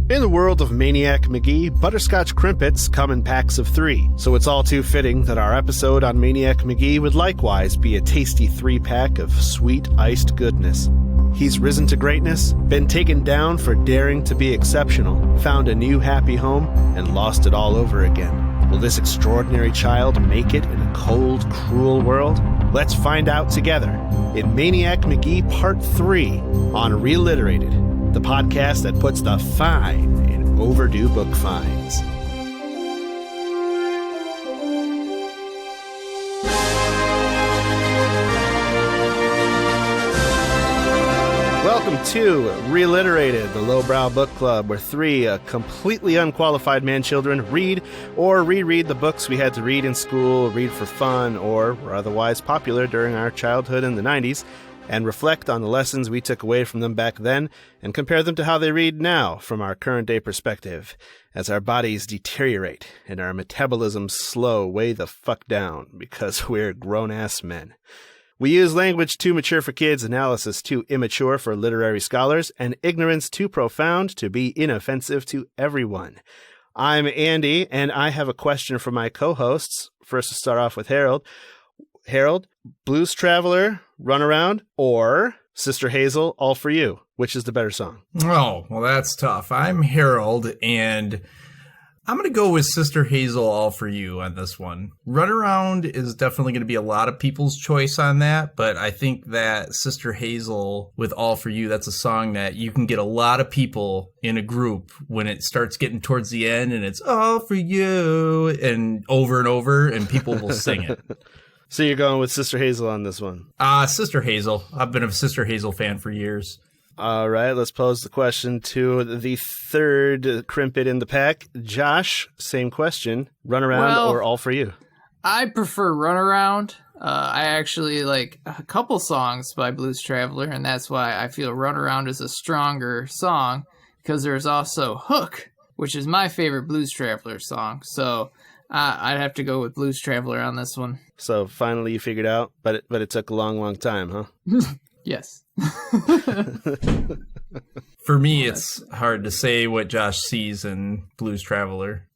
In the world of Maniac Magee, butterscotch crimpets come in packs of 3, so it's all too fitting that our episode on Maniac Magee would likewise be a tasty 3-pack of sweet iced goodness. He's risen to greatness, been taken down for daring to be exceptional, found a new happy home, and lost it all over again. Will this extraordinary child make it in a cold, cruel world? Let's find out together in Maniac Magee Part 3 on ReLiterated, the podcast that puts the fine in overdue book fines. Welcome to ReLiterated, the lowbrow book club where 3 completely unqualified man-children read or reread the books we had to read in school, read for fun, or were otherwise popular during our childhood in the 90s, and reflect on the lessons we took away from them back then and compare them to how they read now from our current-day perspective, as our bodies deteriorate and our metabolisms slow way the fuck down because we're grown-ass men. We use language too mature for kids, analysis too immature for literary scholars, and ignorance too profound to be inoffensive to everyone. I'm Andy, and I have a question for my co-hosts. First, to start off with Harold. Harold, Blues Traveler, Runaround, or Sister Hazel, All For You? Which is the better song? Oh, well, that's tough. I'm Harold, and I'm going to go with Sister Hazel, All For You on this one. Runaround is definitely going to be a lot of people's choice on that, but I think that Sister Hazel with All For You, that's a song that you can get a lot of people in a group when it starts getting towards the end and it's All For You and over, and people will sing it. So you're going with Sister Hazel on this one? Sister Hazel. I've been a Sister Hazel fan for years. All right, let's pose the question to the third crimpet in the pack. Josh, same question. Runaround or All For You? I prefer Runaround. I actually like a couple songs by Blues Traveler, and that's why I feel Runaround is a stronger song, because there's also Hook, which is my favorite Blues Traveler song. So I'd have to go with Blues Traveler on this one. So finally you figured out, but it took a long, long time, huh? Yes. For me, it's hard to say what Josh sees in Blues Traveler.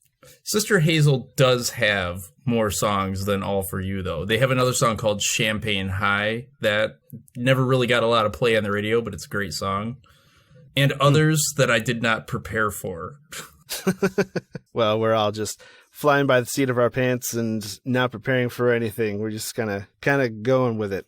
Sister Hazel does have more songs than All For You, though. They have another song called Champagne High that never really got a lot of play on the radio, but it's a great song. And others that I did not prepare for. Well, we're all just flying by the seat of our pants and not preparing for anything. We're just kind of going with it.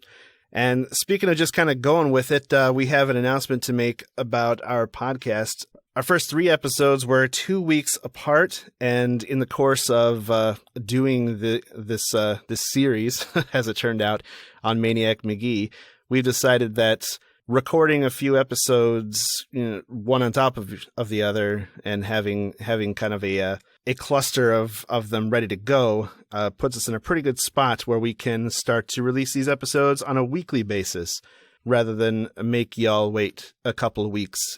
And speaking of just kind of going with it, we have an announcement to make about our podcast. Our first 3 episodes were 2 weeks apart, and in the course of doing this series, as it turned out, on Maniac Magee, we've decided that recording a few episodes, one on top of the other, and having kind of a cluster of them ready to go puts us in a pretty good spot where we can start to release these episodes on a weekly basis rather than make y'all wait a couple of weeks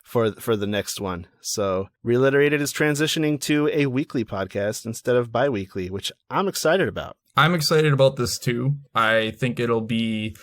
for the next one. So ReLiterated is transitioning to a weekly podcast instead of bi-weekly, which I'm excited about. I'm excited about this too. I think it'll be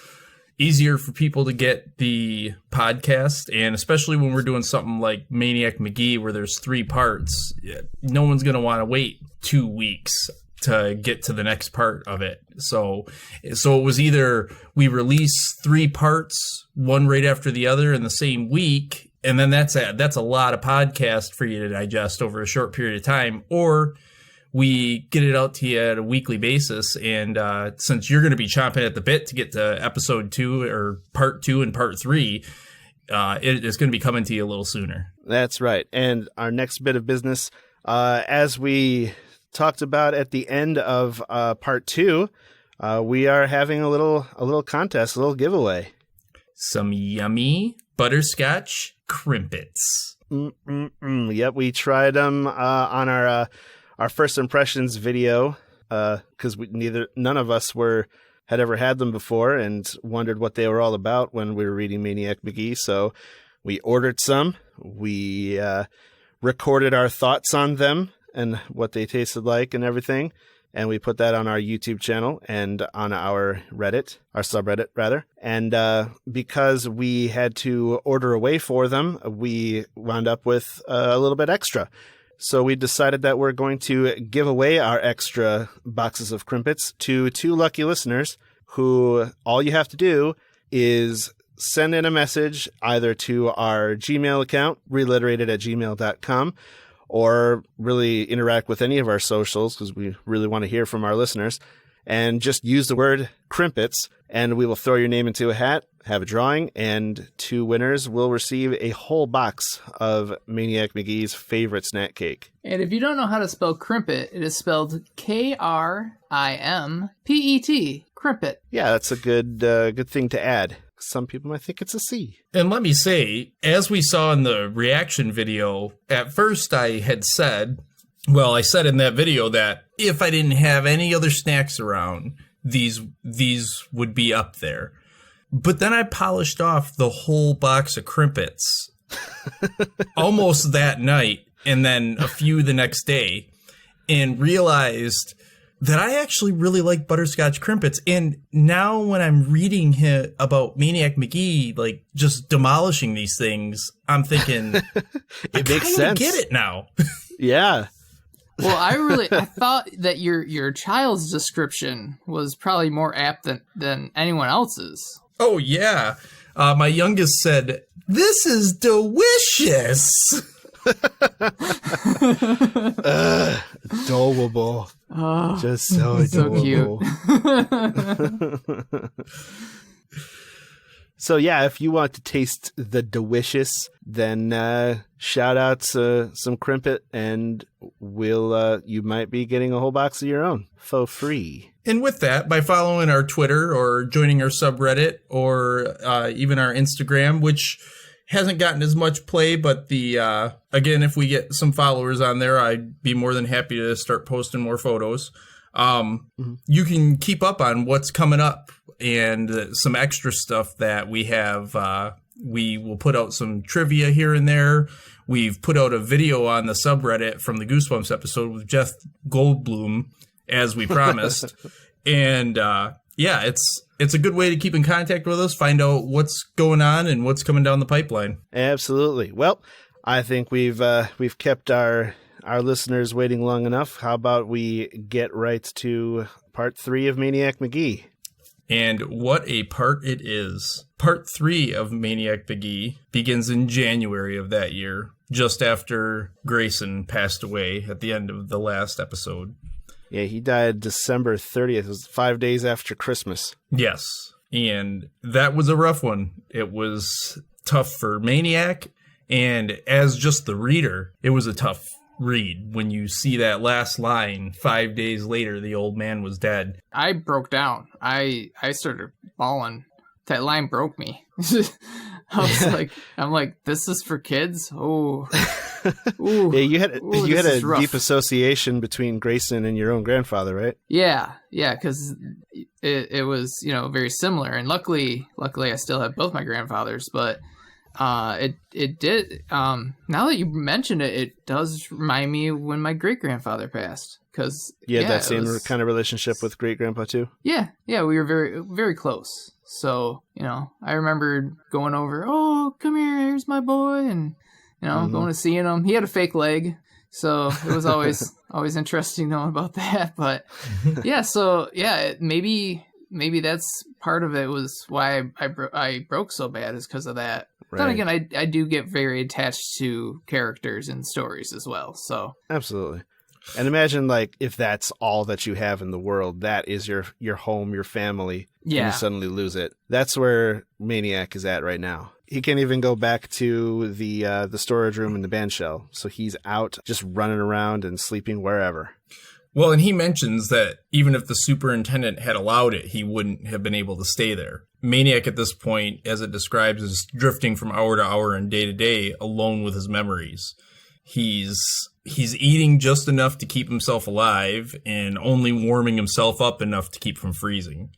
easier for people to get the podcast, and especially when we're doing something like Maniac Magee where there's 3 parts, no one's going to want to wait 2 weeks to get to the next part of it. So it was either we release 3 parts, one right after the other in the same week, and then that's a lot of podcast for you to digest over a short period of time, or we get it out to you at a weekly basis, and since you're going to be chomping at the bit to get to episode 2 or part 2 and part 3, it's going to be coming to you a little sooner. That's right. And our next bit of business, as we talked about at the end of part 2, we are having a little contest, a little giveaway. Some yummy butterscotch crimpets. Yep, we tried them on our first impressions video, because none of us had ever had them before and wondered what they were all about when we were reading Maniac Magee. So we ordered some. We recorded our thoughts on them and what they tasted like and everything. and we put that on our YouTube channel and on our subreddit rather. And because we had to order away for them, we wound up with a little bit extra. So we decided that we're going to give away our extra boxes of Krimpets to 2 lucky listeners who all you have to do is send in a message either to our Gmail account, reliterated@gmail.com, or really interact with any of our socials because we really want to hear from our listeners, and just use the word Krimpets, and we will throw your name into a hat, have a drawing, and 2 winners will receive a whole box of Maniac Magee's favorite snack cake. And if you don't know how to spell Krimpet, it is spelled Krimpet, Krimpet. Yeah, that's a good thing to add. Some people might think it's a C. And let me say, as we saw in the reaction video, at first I said in that video that if I didn't have any other snacks around, these would be up there. But then I polished off the whole box of Krimpets almost that night, and then a few the next day, and realized that I actually really like butterscotch Krimpets. And now when I'm reading about Maniac Magee, like just demolishing these things, I'm thinking, it makes sense. I get it now. Yeah. Well, I thought that your child's description was probably more apt than anyone else's. Oh, yeah. My youngest said, "This is delicious." Adorable. Oh, just so adorable. So cute. So yeah, if you want to taste the delicious, then shout out some Krimpet, and you might be getting a whole box of your own for free. And with that, by following our Twitter or joining our subreddit or even our Instagram, which hasn't gotten as much play, but again, if we get some followers on there, I'd be more than happy to start posting more photos. You can keep up on what's coming up and some extra stuff that we have. We will put out some trivia here and there. We've put out a video on the subreddit from the Goosebumps episode with Jeff Goldblum, as we promised. And yeah, it's a good way to keep in contact with us, find out what's going on and what's coming down the pipeline. Absolutely. Well, I think we've kept our listeners waiting long enough. How about we get right to part 3 of Maniac Magee? And what a part it is. Part 3 of Maniac Magee begins in January of that year, just after Grayson passed away at the end of the last episode. Yeah, he died December 30th. It was 5 days after Christmas. Yes, and that was a rough one. It was tough for Maniac, and as just the reader, it was a tough read when you see that last line, 5 days later, the old man was dead. I broke down. I started bawling. That line broke me. I'm like, this is for kids? Oh. Ooh. Yeah, you had a rough. deep association between Grayson and your own grandfather, right? Yeah, because it was, very similar. And luckily I still have both my grandfathers, but it did, now that you mention it, it does remind me of when my great-grandfather passed. That same kind of relationship with great-grandpa too? Yeah, we were very, very close. So, I remember going over, oh, come here's my boy, and, going to seeing him. He had a fake leg, so it was always interesting knowing about that. But, yeah, maybe that's part of it was why I broke so bad is because of that. Right. Then again, I do get very attached to characters and stories as well. So absolutely. And imagine if that's all that you have in the world, that is your home, your family, and you suddenly lose it. That's where Maniac is at right now. He can't even go back to the storage room in the band shell. So he's out just running around and sleeping wherever. Well, and he mentions that even if the superintendent had allowed it, he wouldn't have been able to stay there. Maniac at this point, as it describes, is drifting from hour to hour and day to day alone with his memories. He's eating just enough to keep himself alive and only warming himself up enough to keep from freezing.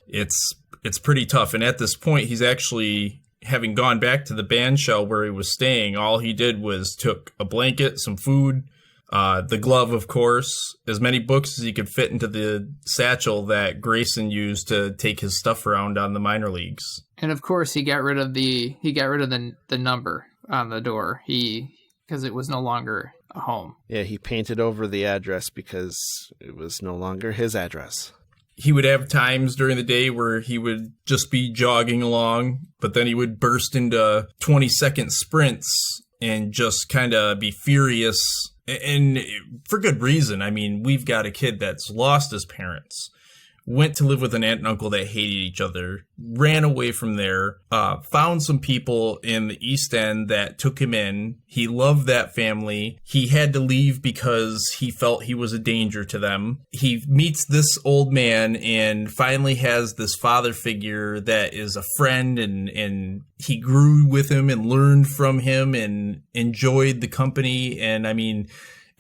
It's pretty tough. And at this point, he's actually, having gone back to the band shell where he was staying, all he did was took a blanket, some food, The glove, of course, as many books as he could fit into the satchel that Grayson used to take his stuff around on the minor leagues. And of course, he got rid of the number on the door. Because it was no longer a home. Yeah, he painted over the address because it was no longer his address. He would have times during the day where he would just be jogging along, but then he would burst into 20-second sprints and just kind of be furious. And for good reason. I mean, we've got a kid that's lost his parents, went to live with an aunt and uncle that hated each other, ran away from there, found some people in the East End that took him in. He loved that family. He had to leave because he felt he was a danger to them. He meets this old man and finally has this father figure that is a friend, and he grew with him and learned from him and enjoyed the company. And I mean,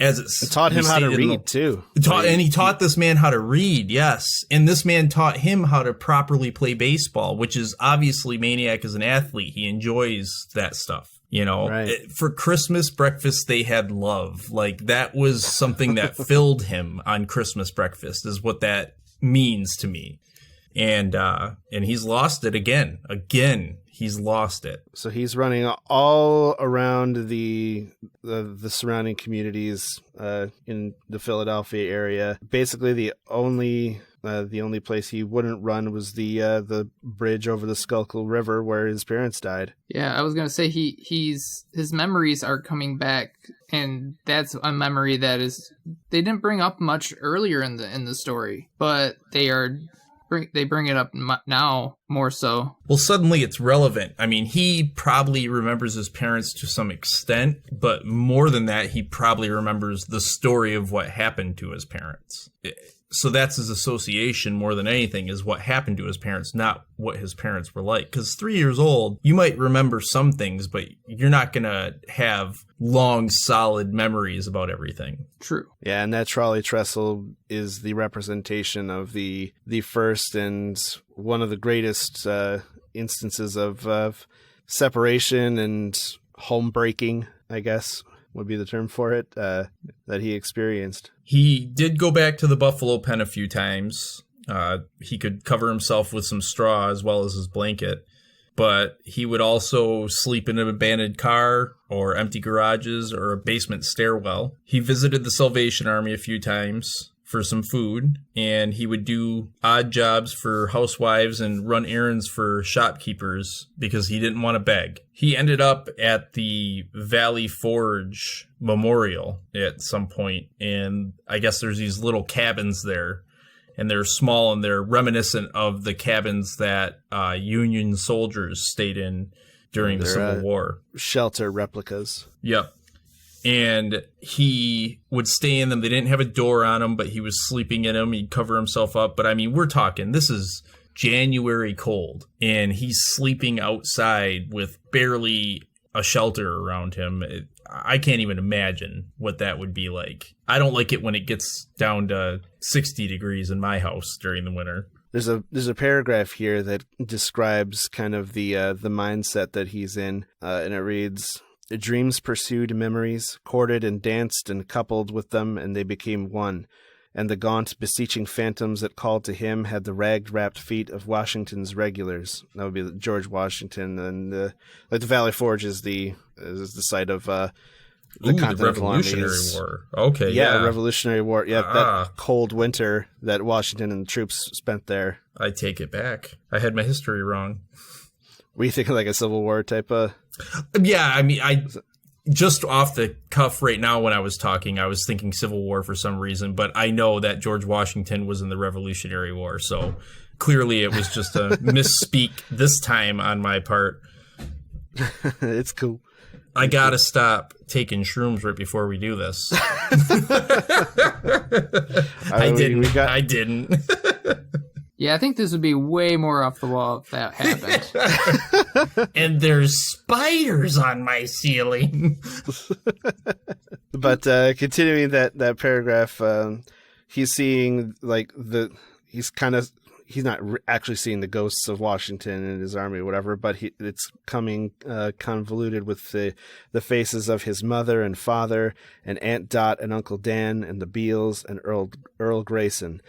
as it taught him how to read too. And he taught this man how to read, yes. And this man taught him how to properly play baseball, which is obviously Maniac is an athlete. He enjoys that stuff. You know, right. For Christmas breakfast, they had love. Like, that was something that filled him on Christmas breakfast, is what that means to me. And he's lost it again. He's lost it. So he's running all around the surrounding communities in the Philadelphia area. Basically, the only place he wouldn't run was the bridge over the Schuylkill River where his parents died. Yeah, I was gonna say his memories are coming back, and that's a memory that they didn't bring up much earlier in the story, but they bring it up now more so. Well, suddenly it's relevant. I mean, he probably remembers his parents to some extent, but more than that, he probably remembers the story of what happened to his parents. So that's his association more than anything, is what happened to his parents, not what his parents were like. Because 3 years old, you might remember some things, but you're not going to have long, solid memories about everything. True. Yeah, and that trolley trestle is the representation of the first and one of the greatest instances of separation and home breaking, I guess would be the term for it, that he experienced. He did go back to the buffalo pen a few times. He could cover himself with some straw as well as his blanket, but he would also sleep in an abandoned car or empty garages or a basement stairwell. He visited the Salvation Army a few times for some food, and he would do odd jobs for housewives and run errands for shopkeepers because he didn't want to beg. He ended up at the Valley Forge Memorial at some point, and I guess there's these little cabins there, and they're small and they're reminiscent of the cabins that Union soldiers stayed in during the Civil War. Shelter replicas. Yep. And he would stay in them. They didn't have a door on them, but he was sleeping in them. He'd cover himself up. But I mean, we're talking, this is January cold, and he's sleeping outside with barely a shelter around him. I can't even imagine what that would be like. I don't like it when it gets down to 60 degrees in my house during the winter. There's a paragraph here that describes kind of the mindset that he's in, and it reads: "Dreams pursued memories, courted and danced and coupled with them, and they became one. And the gaunt, beseeching phantoms that called to him had the ragged-wrapped feet of Washington's regulars." That would be George Washington, and the Valley Forge is the site of the Revolutionary War. Okay, yeah, Revolutionary War. Yeah, that cold winter that Washington and the troops spent there. I take it back. I had my history wrong. Were you thinking like a Civil War type of? Yeah, I mean, I just off the cuff right now when I was talking, I was thinking Civil War for some reason, but I know that George Washington was in the Revolutionary War, so clearly it was just a misspeak this time on my part. It's cool. I gotta stop taking shrooms right before we do this. I didn't. Yeah, I think this would be way more off the wall if that happened. And there's spiders on my ceiling. But continuing that paragraph, he's seeing like he's not actually seeing the ghosts of Washington and his army or whatever, but it's coming convoluted with the faces of his mother and father and Aunt Dot and Uncle Dan and the Beals and Earl Grayson.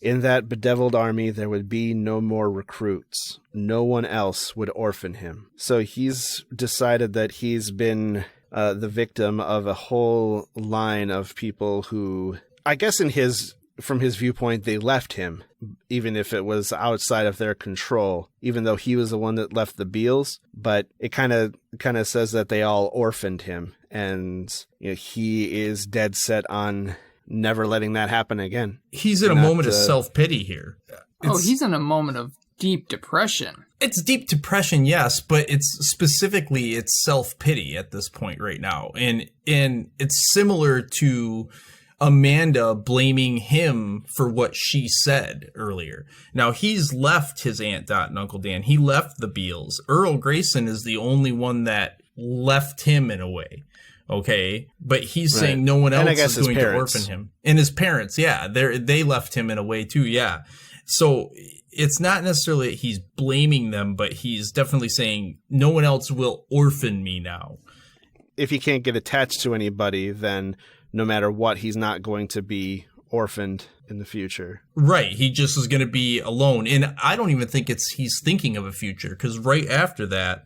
In that bedeviled army, there would be no more recruits. No one else would orphan him. So he's decided that he's been the victim of a whole line of people who, I guess from his viewpoint, they left him, even if it was outside of their control, even though he was the one that left the Beals. But it kind of says that they all orphaned him, and he is dead set on never letting that happen again. He's in a moment of self-pity here. He's in a moment of deep depression. It's deep depression, yes, but it's self-pity at this point right now. And it's similar to Amanda blaming him for what she said earlier. Now, he's left his Aunt Dot and Uncle Dan. He left the Beals. Earl Grayson is the only one that left him in a way. Okay, but he's saying no one else is going to orphan him. And his parents, yeah, they left him in a way too, yeah. So it's not necessarily that he's blaming them, but he's definitely saying no one else will orphan me now. If he can't get attached to anybody, then no matter what, he's not going to be orphaned in the future. Right, he just is going to be alone. And I don't even think he's thinking of a future, because right after that,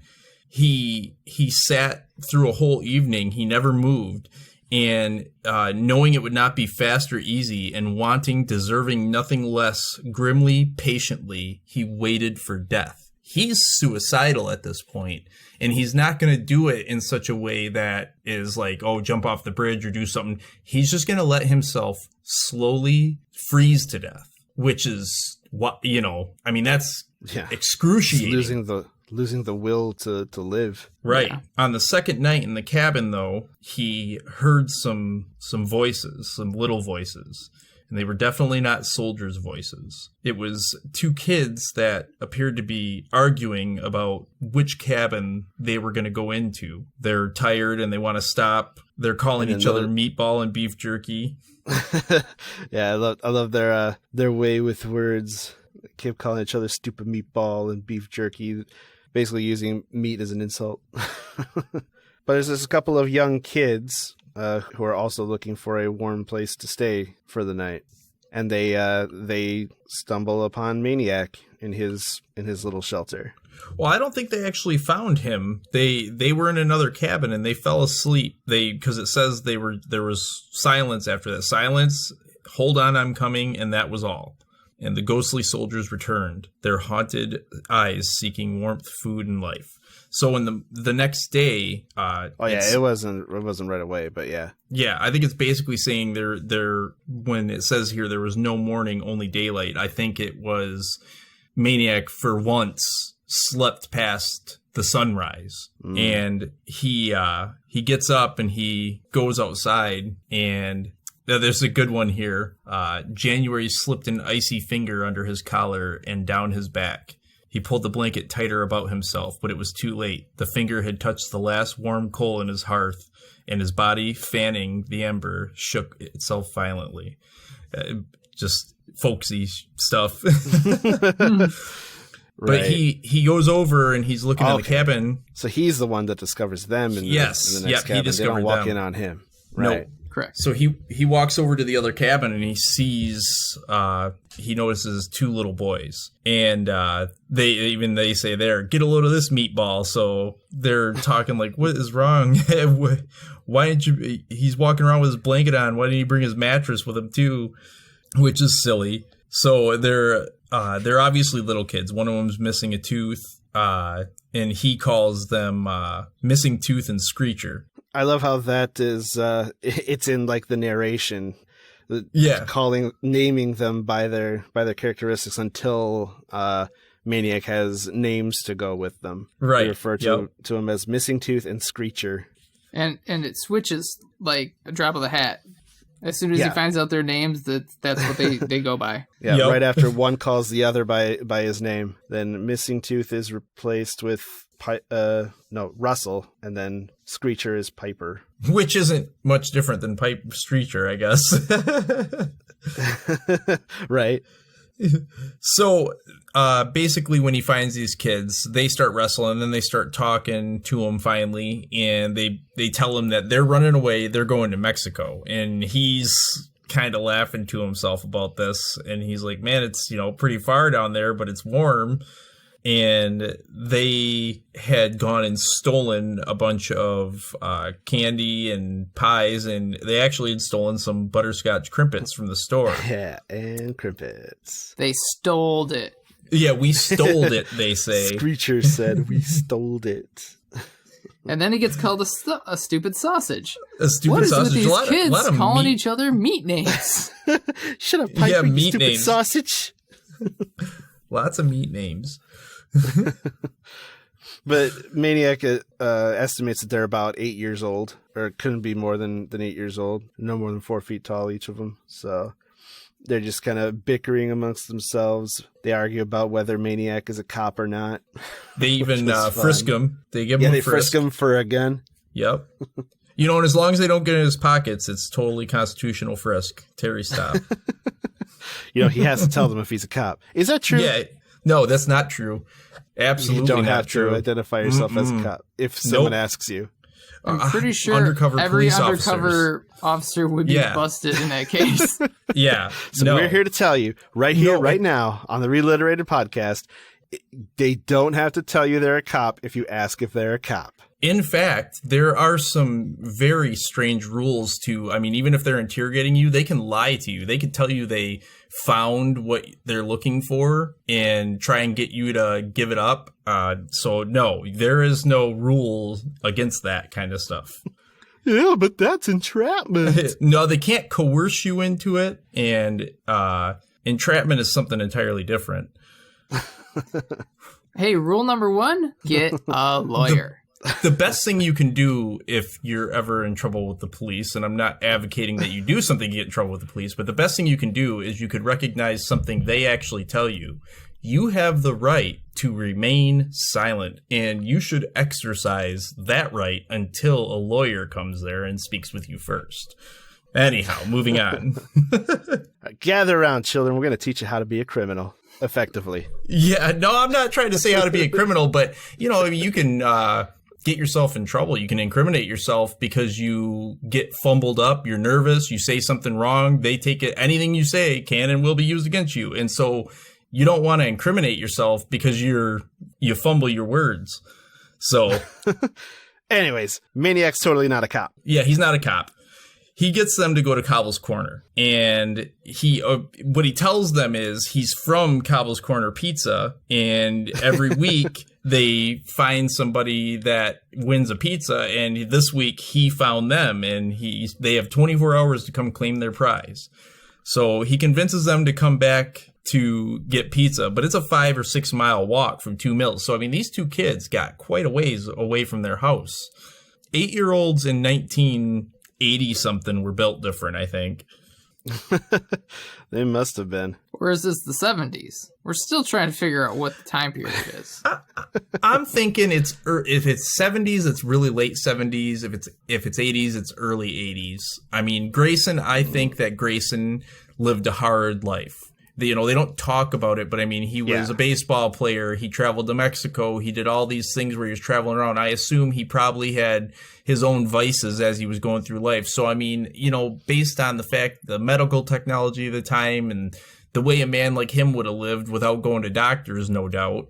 he sat through a whole evening. He never moved, and knowing it would not be fast or easy, and deserving nothing less, grimly, patiently, he waited for death. He's suicidal at this point, and he's not going to do it in such a way that is like, oh, jump off the bridge or do something. He's just going to let himself slowly freeze to death, which is what, I mean, that's excruciating. Losing the will to live. Right. Yeah. On the second night in the cabin, though, he heard some voices, some little voices, and they were definitely not soldiers' voices. It was two kids that appeared to be arguing about which cabin they were going to go into. They're tired and they want to stop. They're calling each other meatball and beef jerky. Yeah, I love their way with words. They kept calling each other stupid meatball and beef jerky, basically using meat as an insult. But there's just a couple of young kids who are also looking for a warm place to stay for the night, and they stumble upon Maniac in his little shelter. Well, I don't think they actually found him. They were in another cabin and they fell asleep. Because it says there was silence after that. Silence. Hold on, I'm coming, and that was all. And the ghostly soldiers returned, their haunted eyes seeking warmth, food, and life. So in the next day, it wasn't right away, but yeah. Yeah, I think it's basically saying there when it says here there was no morning, only daylight. I think it was Maniac for once slept past the sunrise, and he gets up and he goes outside and. There's a good one here. January slipped an icy finger under his collar and down his back. He pulled the blanket tighter about himself, but it was too late. The finger had touched the last warm coal in his hearth, and his body, fanning the ember, shook itself violently. Just folksy stuff. But he goes over and he's looking in the cabin. So he's the one that discovers them in the next cabin. He discovered they don't walk in on him. Right. Nope. Correct. So he walks over to the other cabin and he sees he notices two little boys, and they say there, get a load of this meatball. So they're talking like, what is wrong? Why didn't you? He's walking around with his blanket on. Why didn't he bring his mattress with him too? Which is silly. So they're obviously little kids. One of them's missing a tooth, and he calls them Missing Tooth and Screecher. I love how that is, it's in like the narration, naming them by their characteristics until Maniac has names to go with them. Right. They refer to him as Missing Tooth and Screecher. And it switches like a drop of the hat. As soon as he finds out their names, that's what they go by. Yeah, right after one calls the other by his name, then Missing Tooth is replaced with Russell, and then Screecher is Piper. Which isn't much different than Screecher, I guess. Right. So basically when he finds these kids, they start wrestling, and then they start talking to him finally, and they tell him that they're running away, they're going to Mexico, and he's kind of laughing to himself about this, and he's like, man, it's, you know, pretty far down there, but it's warm. And they had gone and stolen a bunch of candy and pies, and they actually had stolen some butterscotch crimpets from the store. Yeah, and crimpets. They stole it. Yeah, we stole it, they say. Screecher said we stole it. And then he gets called a stupid sausage. A stupid what is sausage. with these kids lot of calling meat. each other meat names? Shut up, Piper, Yeah, you meat stupid names. sausage. Lots of meat names. But Maniac estimates that they're about 8 years old, or it couldn't be more than 8 years old. No more than 4 feet tall, each of them. So they're just kind of bickering amongst themselves. They argue about whether Maniac is a cop or not. They even frisk him. They give him Yeah, a they frisk. frisk him for a gun. Yep. You know, and as long as they don't get in his pockets, it's totally constitutional frisk. Terry, stop. You know, he has to tell them if he's a cop. Is that true? Yeah. No, that's not true. Absolutely You don't not have true. to identify yourself as a cop if someone asks you. I'm pretty sure undercover every police undercover officer would be Yeah. busted in that case. Yeah. So no. we're here to tell you right here, No, right now on the ReLiterated podcast, they don't have to tell you they're a cop if you ask if they're a cop. In fact, there are some very strange rules to, I mean, even if they're interrogating you, they can lie to you. They can tell you they found what they're looking for and try and get you to give it up. So no, there is no rule against that kind of stuff. Yeah, but that's entrapment. No, they can't coerce you into it. And entrapment is something entirely different. Hey, rule number 1, get a lawyer. The best thing you can do if you're ever in trouble with the police, and I'm not advocating that you do something to get in trouble with the police, but the best thing you can do is you could recognize something they actually tell you. You have the right to remain silent, and you should exercise that right until a lawyer comes there and speaks with you first. Anyhow, moving on. Gather around, children. We're going to teach you how to be a criminal effectively. Yeah, no, I'm not trying to say how to be a criminal, but, you know, you can get yourself in trouble. You can incriminate yourself because you get fumbled up, you're nervous, you say something wrong, they take it, anything you say can and will be used against you. And so you don't want to incriminate yourself because you fumble your words. So Anyways, Maniac's totally not a cop. yeah, he's not a cop. He gets them to go to Cobble's Corner, and what he tells them is he's from Cobble's Corner Pizza, and every week they find somebody that wins a pizza, and this week he found them, and they have 24 hours to come claim their prize. So he convinces them to come back to get pizza, but it's a 5 or 6 mile walk from 2 Mills. So I mean, these two kids got quite a ways away from their house. 8-year-olds in 1980 something were built different, I think. They must have been. Or is this the 70s? We're still trying to figure out what the time period is. I'm thinking if it's 70s, it's really late 70s. If it's 80s, it's early 80s. I mean, Grayson, I think that Grayson lived a hard life. They don't talk about it, but I mean, he was a baseball player. He traveled to Mexico. He did all these things where he was traveling around. I assume he probably had his own vices as he was going through life. So, I mean, based on the fact, the medical technology of the time and the way a man like him would have lived without going to doctors, no doubt,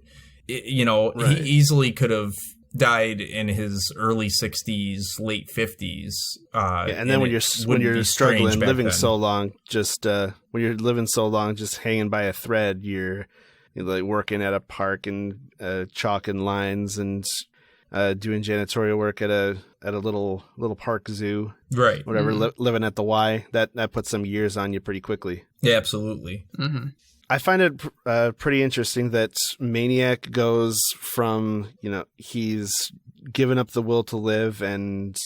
right. He easily could have died in his early 60s, late 50s. And then when you're struggling, living so long, just when you're living so long, just hanging by a thread, you're like working at a park and chalking lines and doing janitorial work at a little park zoo, right? Whatever, living at the Y. That puts some years on you pretty quickly. Yeah, absolutely. Mm-hmm. I find it pretty interesting that Maniac goes from, he's given up the will to live and,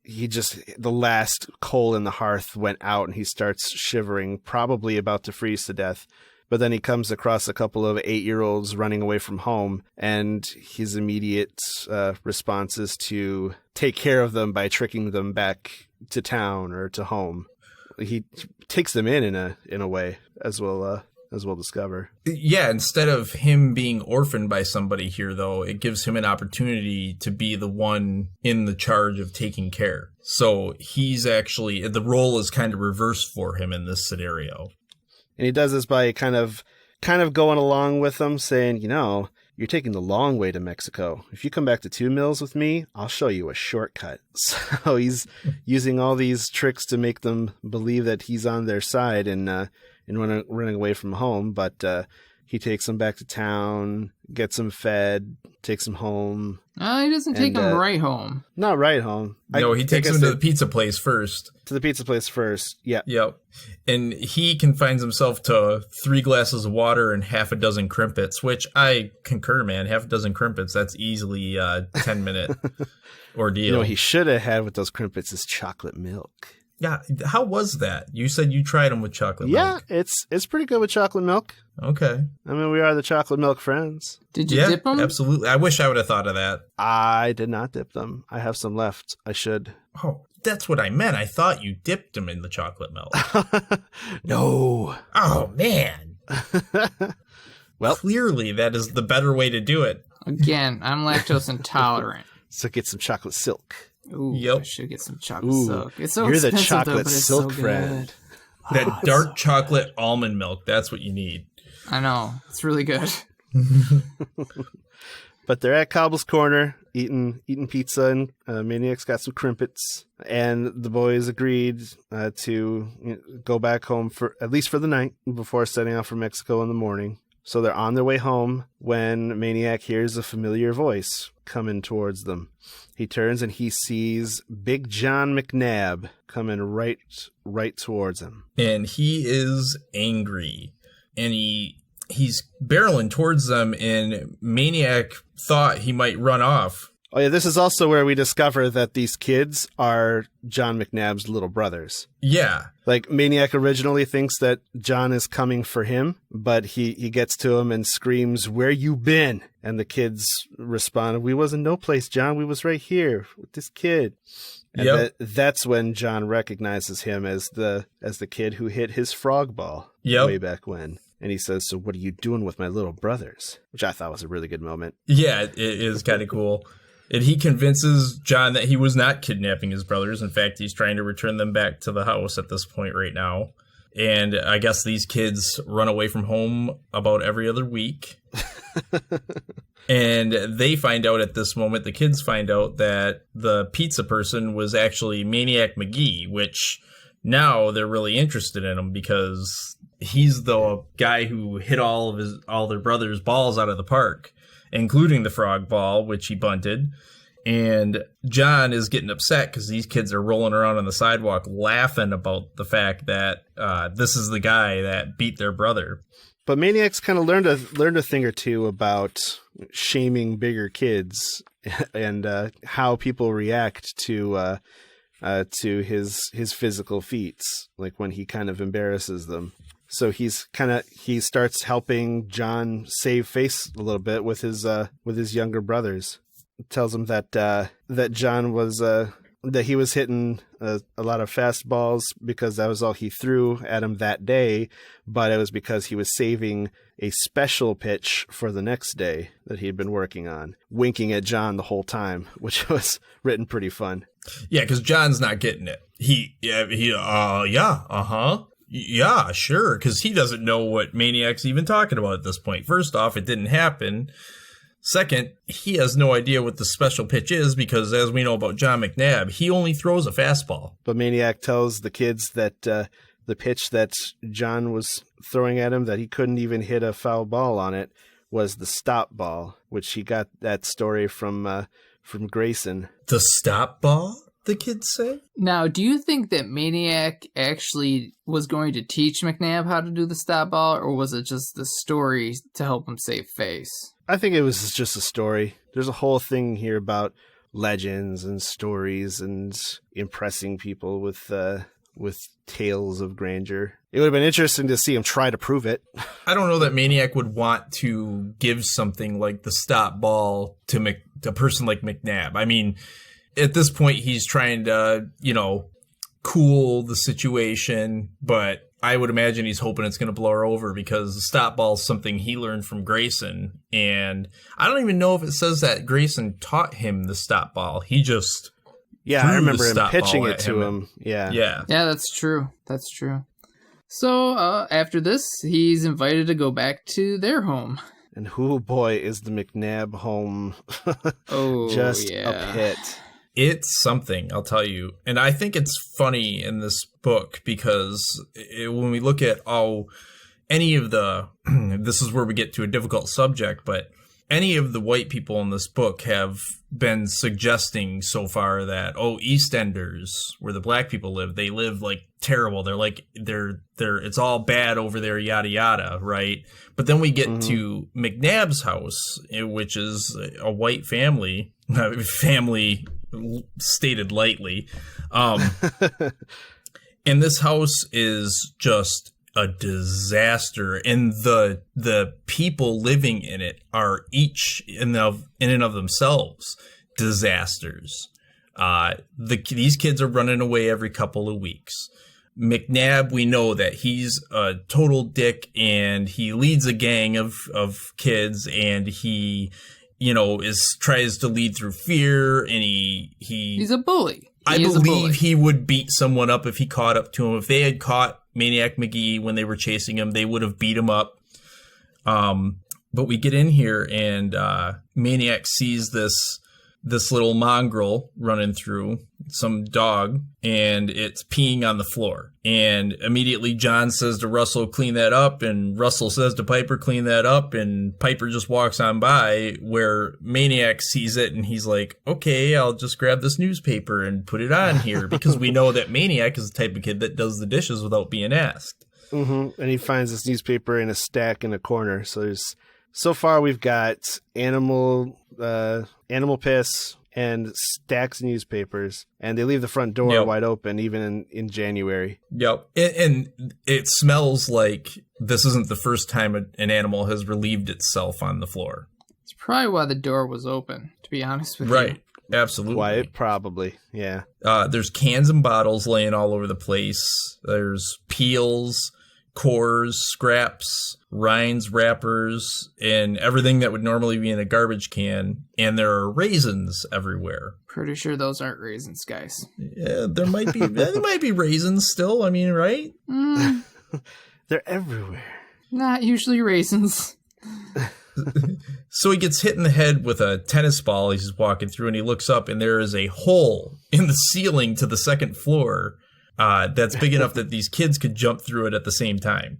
he just, the last coal in the hearth went out and he starts shivering, probably about to freeze to death. But then he comes across a couple of 8-year-olds running away from home, and his immediate response is to take care of them by tricking them back to town or to home. he takes them in a way, as we'll discover. Yeah, instead of him being orphaned by somebody here, though, it gives him an opportunity to be the one in the charge of taking care. So he's actually, the role is kind of reversed for him in this scenario. And he does this by kind of going along with them, saying, you're taking the long way to Mexico. If you come back to 2 Mills with me, I'll show you a shortcut. So he's using all these tricks to make them believe that he's on their side and running away from home. But he takes them back to town, gets them fed, takes them home. Oh, he doesn't take them right home. Not right home. No, he takes them to the pizza place first. To the pizza place first, yeah. Yep. And he confines himself to 3 glasses of water and half a dozen crimpets, which I concur, man. Half a dozen crimpets, that's easily a 10-minute ordeal. He should have had with those crimpets is chocolate milk. Yeah, how was that? You said you tried them with chocolate milk. Yeah, it's pretty good with chocolate milk. Okay. I mean, we are the chocolate milk friends. Did you dip them? Absolutely. I wish I would have thought of that. I did not dip them. I have some left. I should. Oh, that's what I meant. I thought you dipped them in the chocolate milk. No. Oh, man. Well, clearly that is the better way to do it. Again, I'm lactose intolerant. So get some chocolate silk. Ooh, yep. I should get some chocolate silk. It's so you're the expensive, chocolate though, but it's silk so friend. Good. That dark chocolate almond milk, that's what you need. I know. It's really good. But they're at Cobble's Corner eating pizza, and Maniac's got some crimpets. And the boys agreed to go back home at least for the night before setting out for Mexico in the morning. So they're on their way home when Maniac hears a familiar voice coming towards them. He turns and he sees Big John McNabb coming right towards him. And he is angry. And he's barreling towards them, and Maniac thought he might run off. Oh yeah, this is also where we discover that these kids are John McNabb's little brothers. Yeah. Like, Maniac originally thinks that John is coming for him, but he gets to him and screams, "Where you been?" And the kids respond, "We wasn't no place, John. We was right here with this kid." And that's when John recognizes him as the kid who hit his frog ball way back when. And he says, "So what are you doing with my little brothers?" Which I thought was a really good moment. Yeah, it is kind of cool. And he convinces John that he was not kidnapping his brothers. In fact, he's trying to return them back to the house at this point right now. And I guess these kids run away from home about every other week. And they find out at this moment, the kids find out that the pizza person was actually Maniac Magee, which now they're really interested in him because he's the guy who hit all their brothers' balls out of the park, including the frog ball, which he bunted. And John is getting upset because these kids are rolling around on the sidewalk laughing about the fact that this is the guy that beat their brother. But Maniac's kind of learned a thing or two about shaming bigger kids and how people react to his physical feats, like when he kind of embarrasses them. So he starts helping John save face a little bit with his younger brothers. Tells him that John was that he was hitting a lot of fastballs because that was all he threw at him that day, but it was because he was saving a special pitch for the next day that he had been working on, winking at John the whole time, which was written pretty fun. Yeah, because John's not getting it. Yeah, sure, because he doesn't know what Maniac's even talking about at this point. First off, it didn't happen. Second, he has no idea what the special pitch is because, as we know about John McNabb, he only throws a fastball. But Maniac tells the kids that the pitch that John was throwing at him, that he couldn't even hit a foul ball on it, was the stop ball, which he got that story from Grayson. The stop ball, the kids say? Now, do you think that Maniac actually was going to teach McNabb how to do the stop ball, or was it just the story to help him save face? I think it was just a story. There's a whole thing here about legends and stories and impressing people with tales of grandeur. It would have been interesting to see him try to prove it. I don't know that Maniac would want to give something like the stop ball to a person like McNabb. I mean, at this point, he's trying to, cool the situation, but I would imagine he's hoping it's going to blow her over because the stop ball is something he learned from Grayson. And I don't even know if it says that Grayson taught him the stop ball. He just I remember him pitching it to him. Yeah, that's true. That's true. So after this, he's invited to go back to their home. And who, boy, is the McNabb home just a pit. It's something, I'll tell you. And I think it's funny in this book because when we look at any of the, this is where we get to a difficult subject, but any of the white people in this book have been suggesting so far that, EastEnders, where the black people live, they live like terrible. They're like, it's all bad over there, yada, yada, right? But then we get to McNabb's house, which is a white family stated lightly. And this house is just a disaster, and the people living in it are each in and of themselves disasters. These kids are running away every couple of weeks. McNabb, we know that he's a total dick, and he leads a gang of kids, and he tries to lead through fear, and he's a bully. I believe he would beat someone up if he caught up to him. If they had caught Maniac Magee when they were chasing him, they would have beat him up. But we get in here, and Maniac sees this little mongrel running through, some dog, and it's peeing on the floor. And immediately John says to Russell, clean that up, and Russell says to Piper, clean that up, and Piper just walks on by, where Maniac sees it, and he's like, okay, I'll just grab this newspaper and put it on here, because we know that Maniac is the type of kid that does the dishes without being asked. And he finds this newspaper in a stack in a corner. So far we've got animal piss and stacks of newspapers, and they leave the front door wide open even in January. Yep. And it smells like this isn't the first time an animal has relieved itself on the floor. It's probably why the door was open, to be honest with you. Right. Absolutely. Why? Probably. Yeah. There's cans and bottles laying all over the place. There's peels, cores, scraps, rinds, wrappers, and everything that would normally be in a garbage can. And there are raisins everywhere. Pretty sure those aren't raisins, guys. Yeah, there might be raisins still. I mean, right? They're everywhere. Not usually raisins. So he gets hit in the head with a tennis ball. He's walking through, and he looks up, and there is a hole in the ceiling to the second floor that's big enough that these kids could jump through it at the same time.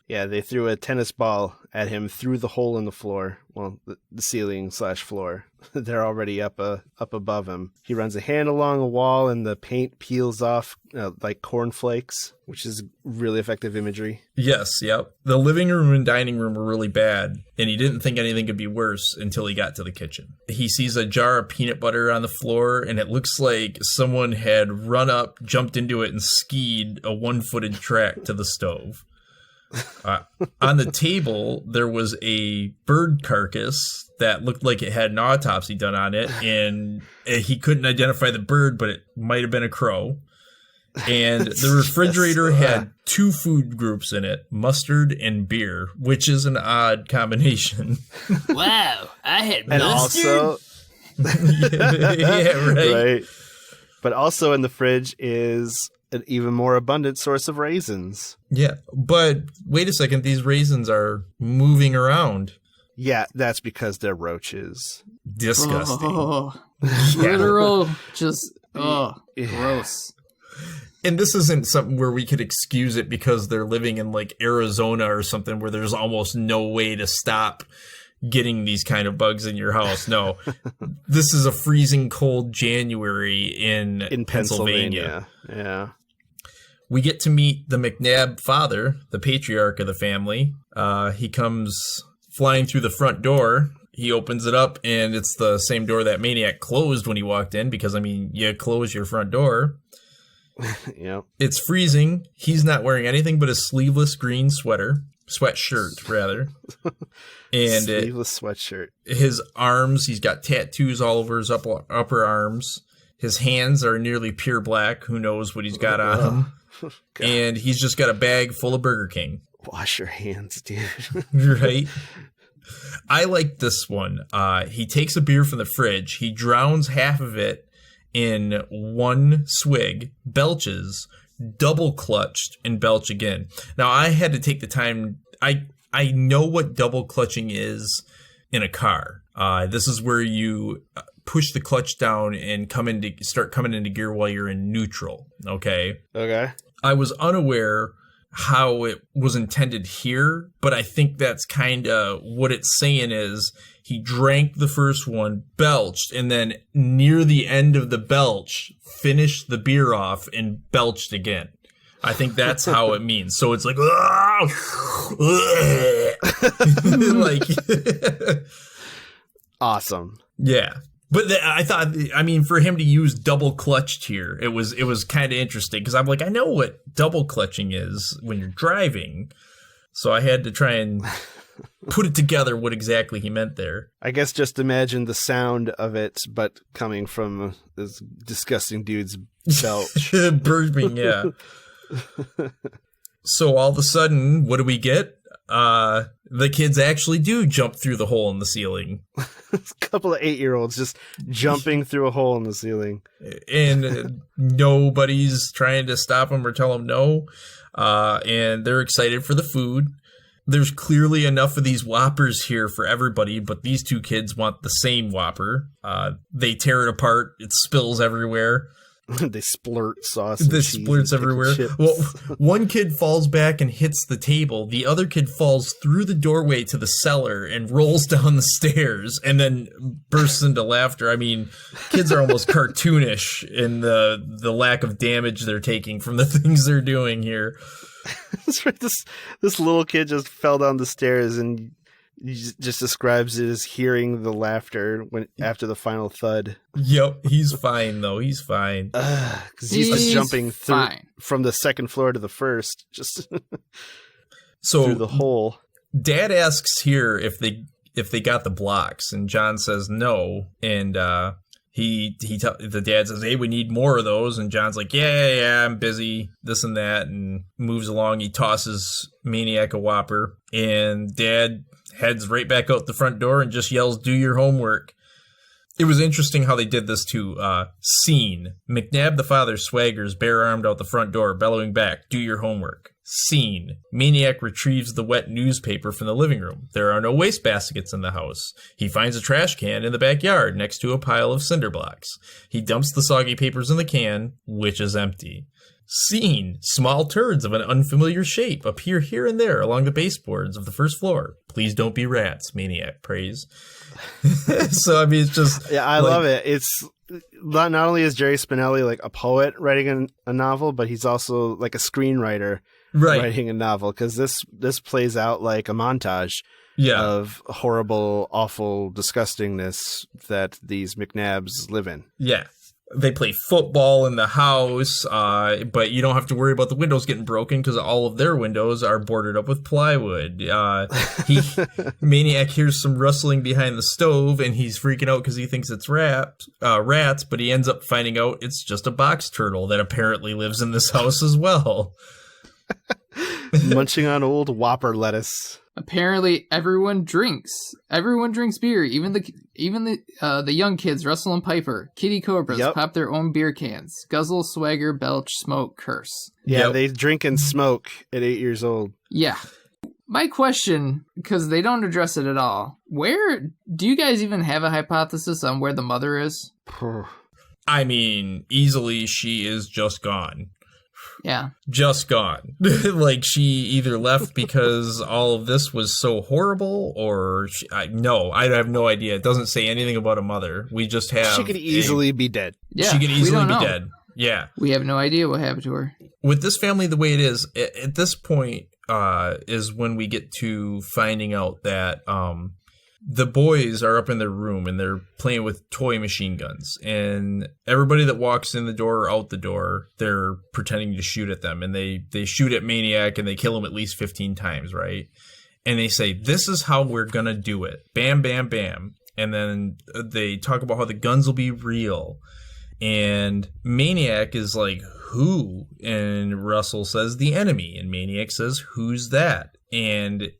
Yeah, they threw a tennis ball at him through the hole in the floor. Well, the ceiling / floor. They're already up above him. He runs a hand along a wall, and the paint peels off like cornflakes, which is really effective imagery. Yes, yep. The living room and dining room were really bad, and he didn't think anything could be worse until he got to the kitchen. He sees a jar of peanut butter on the floor, and it looks like someone had run up, jumped into it, and skied a 1-footed track to the stove. On the table, there was a bird carcass that looked like it had an autopsy done on it, and he couldn't identify the bird, but it might have been a crow. And the refrigerator had 2 food groups in it, mustard and beer, which is an odd combination. Wow, I had and mustard? Also, yeah, right. But also in the fridge is an even more abundant source of raisins. Yeah, but wait a second, these raisins are moving around. Yeah, that's because they're roaches. Disgusting. Literal, gross. And this isn't something where we could excuse it because they're living in like Arizona or something where there's almost no way to stop getting these kind of bugs in your house. No, this is a freezing cold January in Pennsylvania. Yeah. We get to meet the McNabb father, the patriarch of the family. He comes flying through the front door. He opens it up, and it's the same door that Maniac closed when he walked in because, I mean, you close your front door. Yep. It's freezing. He's not wearing anything but a sleeveless green sweatshirt, rather. And sleeveless sweatshirt. His arms, he's got tattoos all over his upper arms. His hands are nearly pure black. Who knows what he's got on him? And he's just got a bag full of Burger King. Wash your hands, dude. Right? I like this one. He takes a beer from the fridge. He drowns half of it in one swig, belches, double clutched, and belch again. Now, I had to take the time. I know what double clutching is in a car. This is where you push the clutch down and start coming into gear while you're in neutral. Okay. I was unaware how it was intended here, but I think that's kind of what it's saying is he drank the first one, belched, and then near the end of the belch, finished the beer off and belched again. I think that's how it means. So it's like, like awesome. Yeah. But I thought, I mean, for him to use double clutched here, it was kind of interesting because I'm like, I know what double clutching is when you're driving. So I had to try and put it together what exactly he meant there. I guess just imagine the sound of it, but coming from this disgusting dude's belch. Burping, yeah. So all of a sudden, what do we get? The kids actually do jump through the hole in the ceiling. A couple of 8-year-olds just jumping through a hole in the ceiling. And nobody's trying to stop them or tell them no. And they're excited for the food. There's clearly enough of these Whoppers here for everybody, but these two kids want the same Whopper. They tear it apart. It spills everywhere. They splurt sauce. And the cheese splurts and everywhere. chips. Well, one kid falls back and hits the table. The other kid falls through the doorway to the cellar and rolls down the stairs and then bursts into laughter. I mean, kids are almost cartoonish in the lack of damage they're taking from the things they're doing here. That's right. This little kid just fell down the stairs and he just describes it as hearing the laughter after the final thud. Yep, he's fine though. He's fine. Because he's just jumping from the second floor to the first, just through the hole. Dad asks here if they got the blocks, and John says no, and the dad says, "Hey, we need more of those," and John's like, "Yeah, I'm busy, this and that," and moves along. He tosses Maniac a Whopper, and Dad heads right back out the front door and just yells, "Do your homework." It was interesting how they did this too. Scene. McNabb the father swaggers bare-armed out the front door, bellowing back, "Do your homework." Scene. Maniac retrieves the wet newspaper from the living room. There are no waste baskets in the house. He finds a trash can in the backyard next to a pile of cinder blocks. He dumps the soggy papers in the can, which is empty. Scene. Small turds of an unfamiliar shape appear here and there along the baseboards of the first floor. Please don't be rats, Maniac prays. So, I mean, it's just... Yeah, I love it. It's... Not only is Jerry Spinelli like a poet writing a novel, but he's also like a screenwriter writing a novel, because this plays out like a montage of horrible, awful disgustingness that these McNabbs live in. Yeah. They play football in the house, but you don't have to worry about the windows getting broken because all of their windows are boarded up with plywood. Maniac hears some rustling behind the stove, and he's freaking out because he thinks it's rats, but he ends up finding out it's just a box turtle that apparently lives in this house as well. Munching on old Whopper lettuce. Apparently, everyone drinks. Everyone drinks beer. Even the young kids, Russell and Piper. Kitty Cobras pop their own beer cans. Guzzle, swagger, belch, smoke, curse. Yeah, they drink and smoke at 8 years old. Yeah. My question, because they don't address it at all, do you guys even have a hypothesis on where the mother is? I mean, easily she is just gone. Yeah. Just gone. Like, she either left because all of this was so horrible, or I have no idea. It doesn't say anything about a mother. We just have... She could easily be dead. Yeah, she could easily be dead. Yeah. We have no idea what happened to her. With this family the way it is, at this point is when we get to finding out that the boys are up in their room and they're playing with toy machine guns, and everybody that walks in the door or out the door, they're pretending to shoot at them, and they shoot at Maniac and they kill him at least 15 times, right? And they say, "This is how we're gonna do it. Bam, bam, bam." And then they talk about how the guns will be real. And Maniac is like, who? And Russell says, the enemy. And Maniac says, who's that? And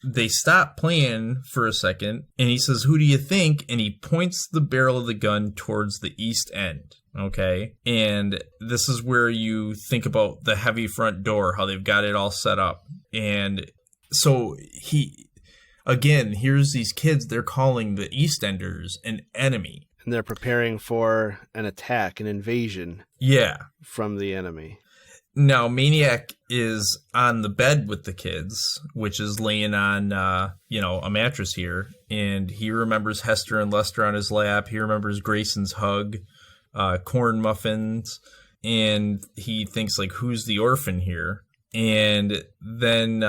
they stop playing for a second, and he says, who do you think? And he points the barrel of the gun towards the east end. Okay. And this is where you think about the heavy front door, how they've got it all set up. And so here's these kids, they're calling the EastEnders an enemy. And they're preparing for an attack, an invasion. Yeah. From the enemy. Now, Maniac is on the bed with the kids, which is laying on, a mattress here. And he remembers Hester and Lester on his lap. He remembers Grayson's hug, corn muffins. And he thinks, like, who's the orphan here? And then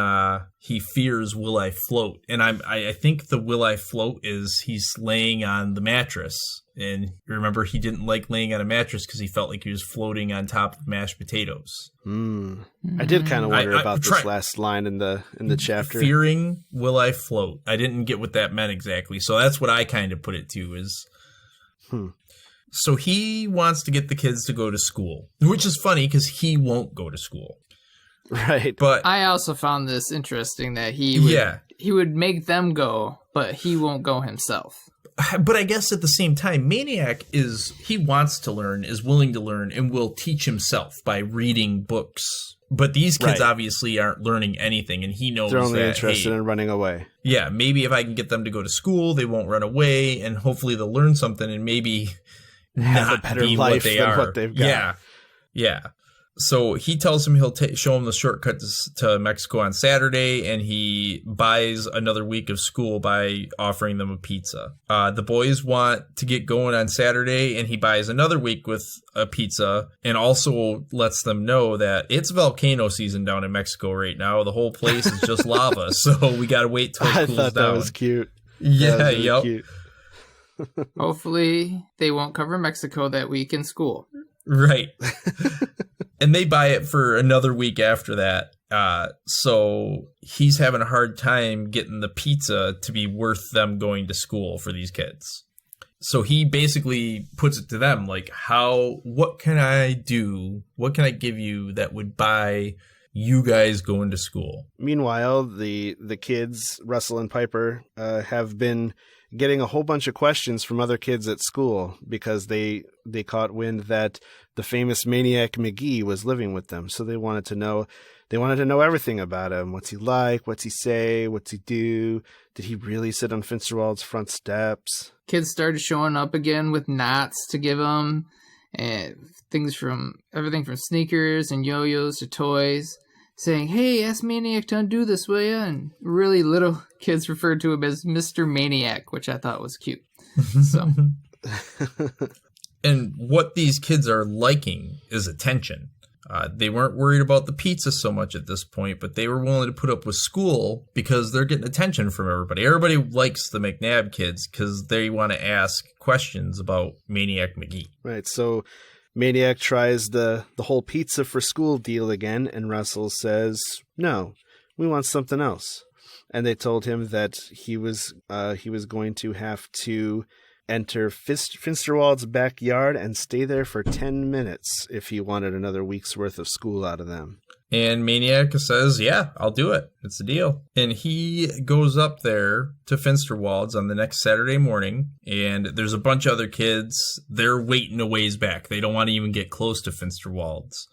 he fears, will I float? And I think the will I float is he's laying on the mattress. And remember, he didn't like laying on a mattress because he felt like he was floating on top of mashed potatoes. I did kind of wonder about this last line in the chapter. Fearing, will I float? I didn't get what that meant exactly. So that's what I kind of put it to is... So he wants to get the kids to go to school, which is funny because he won't go to school. Right. But I also found this interesting that he would make them go, but he won't go himself. But I guess at the same time, Maniac he wants to learn, is willing to learn, and will teach himself by reading books. But these kids obviously aren't learning anything, and he knows they're only that, interested in running away. Yeah, maybe if I can get them to go to school, they won't run away, and hopefully they'll learn something and maybe have a better life than what they've got. Yeah. So he tells him he'll show him the shortcut to Mexico on Saturday, and he buys another week of school by offering them a pizza. The boys want to get going on Saturday, and he buys another week with a pizza, and also lets them know that it's volcano season down in Mexico right now. The whole place is just lava, so we got to wait till it cools down. I thought that was cute. Yeah, yep. Cute. Hopefully they won't cover Mexico that week in school. Right. And they buy it for another week after that. So he's having a hard time getting the pizza to be worth them going to school for these kids. So he basically puts it to them like, what can I do? What can I give you that would buy you guys going to school? Meanwhile, the kids, Russell and Piper, have been getting a whole bunch of questions from other kids at school because they caught wind that the famous Maniac Magee was living with them. So they wanted to know everything about him. What's he like? What's he say? What's he do? Did he really sit on Finsterwald's front steps? Kids started showing up again with knots to give them, and everything from sneakers and yo-yos to toys, saying, "Hey, ask Maniac to undo this, will ya?" And really little kids referred to him as Mr. Maniac, which I thought was cute. So, and what these kids are liking is attention. They weren't worried about the pizza so much at this point, but they were willing to put up with school because they're getting attention from everybody. Everybody likes the McNabb kids because they want to ask questions about Maniac Magee. Right, so Maniac tries the whole pizza for school deal again, and Russell says, "No, we want something else." And they told him that he was going to have to enter Finsterwald's backyard and stay there for 10 minutes if he wanted another week's worth of school out of them. And Maniac says, "Yeah, I'll do it. It's a deal." And he goes up there to Finsterwald's on the next Saturday morning, and there's a bunch of other kids. They're waiting a ways back. They don't want to even get close to Finsterwald's.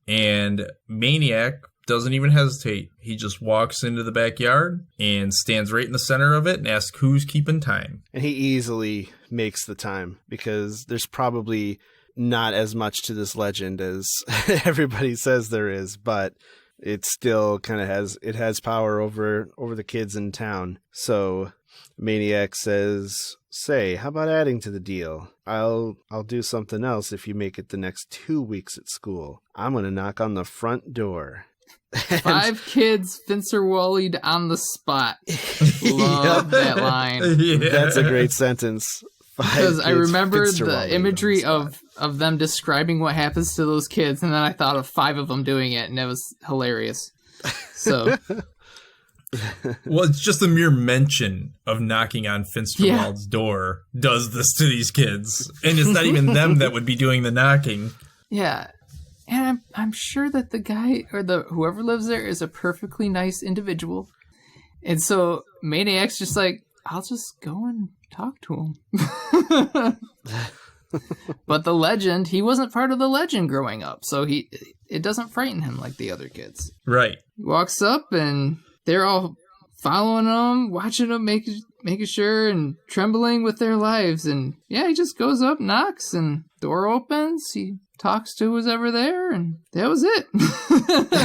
And Maniac doesn't even hesitate. He just walks into the backyard and stands right in the center of it and asks who's keeping time. And he easily makes the time because there's probably not as much to this legend as everybody says there is, but it still kind of has power over the kids in town. So Maniac says, "Say, how about adding to the deal? I'll do something else if you make it the next 2 weeks at school. I'm going to knock on the front door." 5 kids Finsterwallied on the spot. Love that line. Yeah. That's a great sentence. Because I remember the imagery of them describing what happens to those kids, and then I thought of 5 of them doing it, and it was hilarious. So, Well, it's just the mere mention of knocking on Finsterwald's door does this to these kids. And it's not even them that would be doing the knocking. Yeah. And I'm sure that the guy or whoever lives there is a perfectly nice individual. And so Maniac's just like, I'll just go and talk to him. But the legend, he wasn't part of the legend growing up. So it doesn't frighten him like the other kids. Right. He walks up and they're all following him, watching him, making sure and trembling with their lives. And yeah, he just goes up, knocks, and door opens. He talks to who's ever there, and that was it.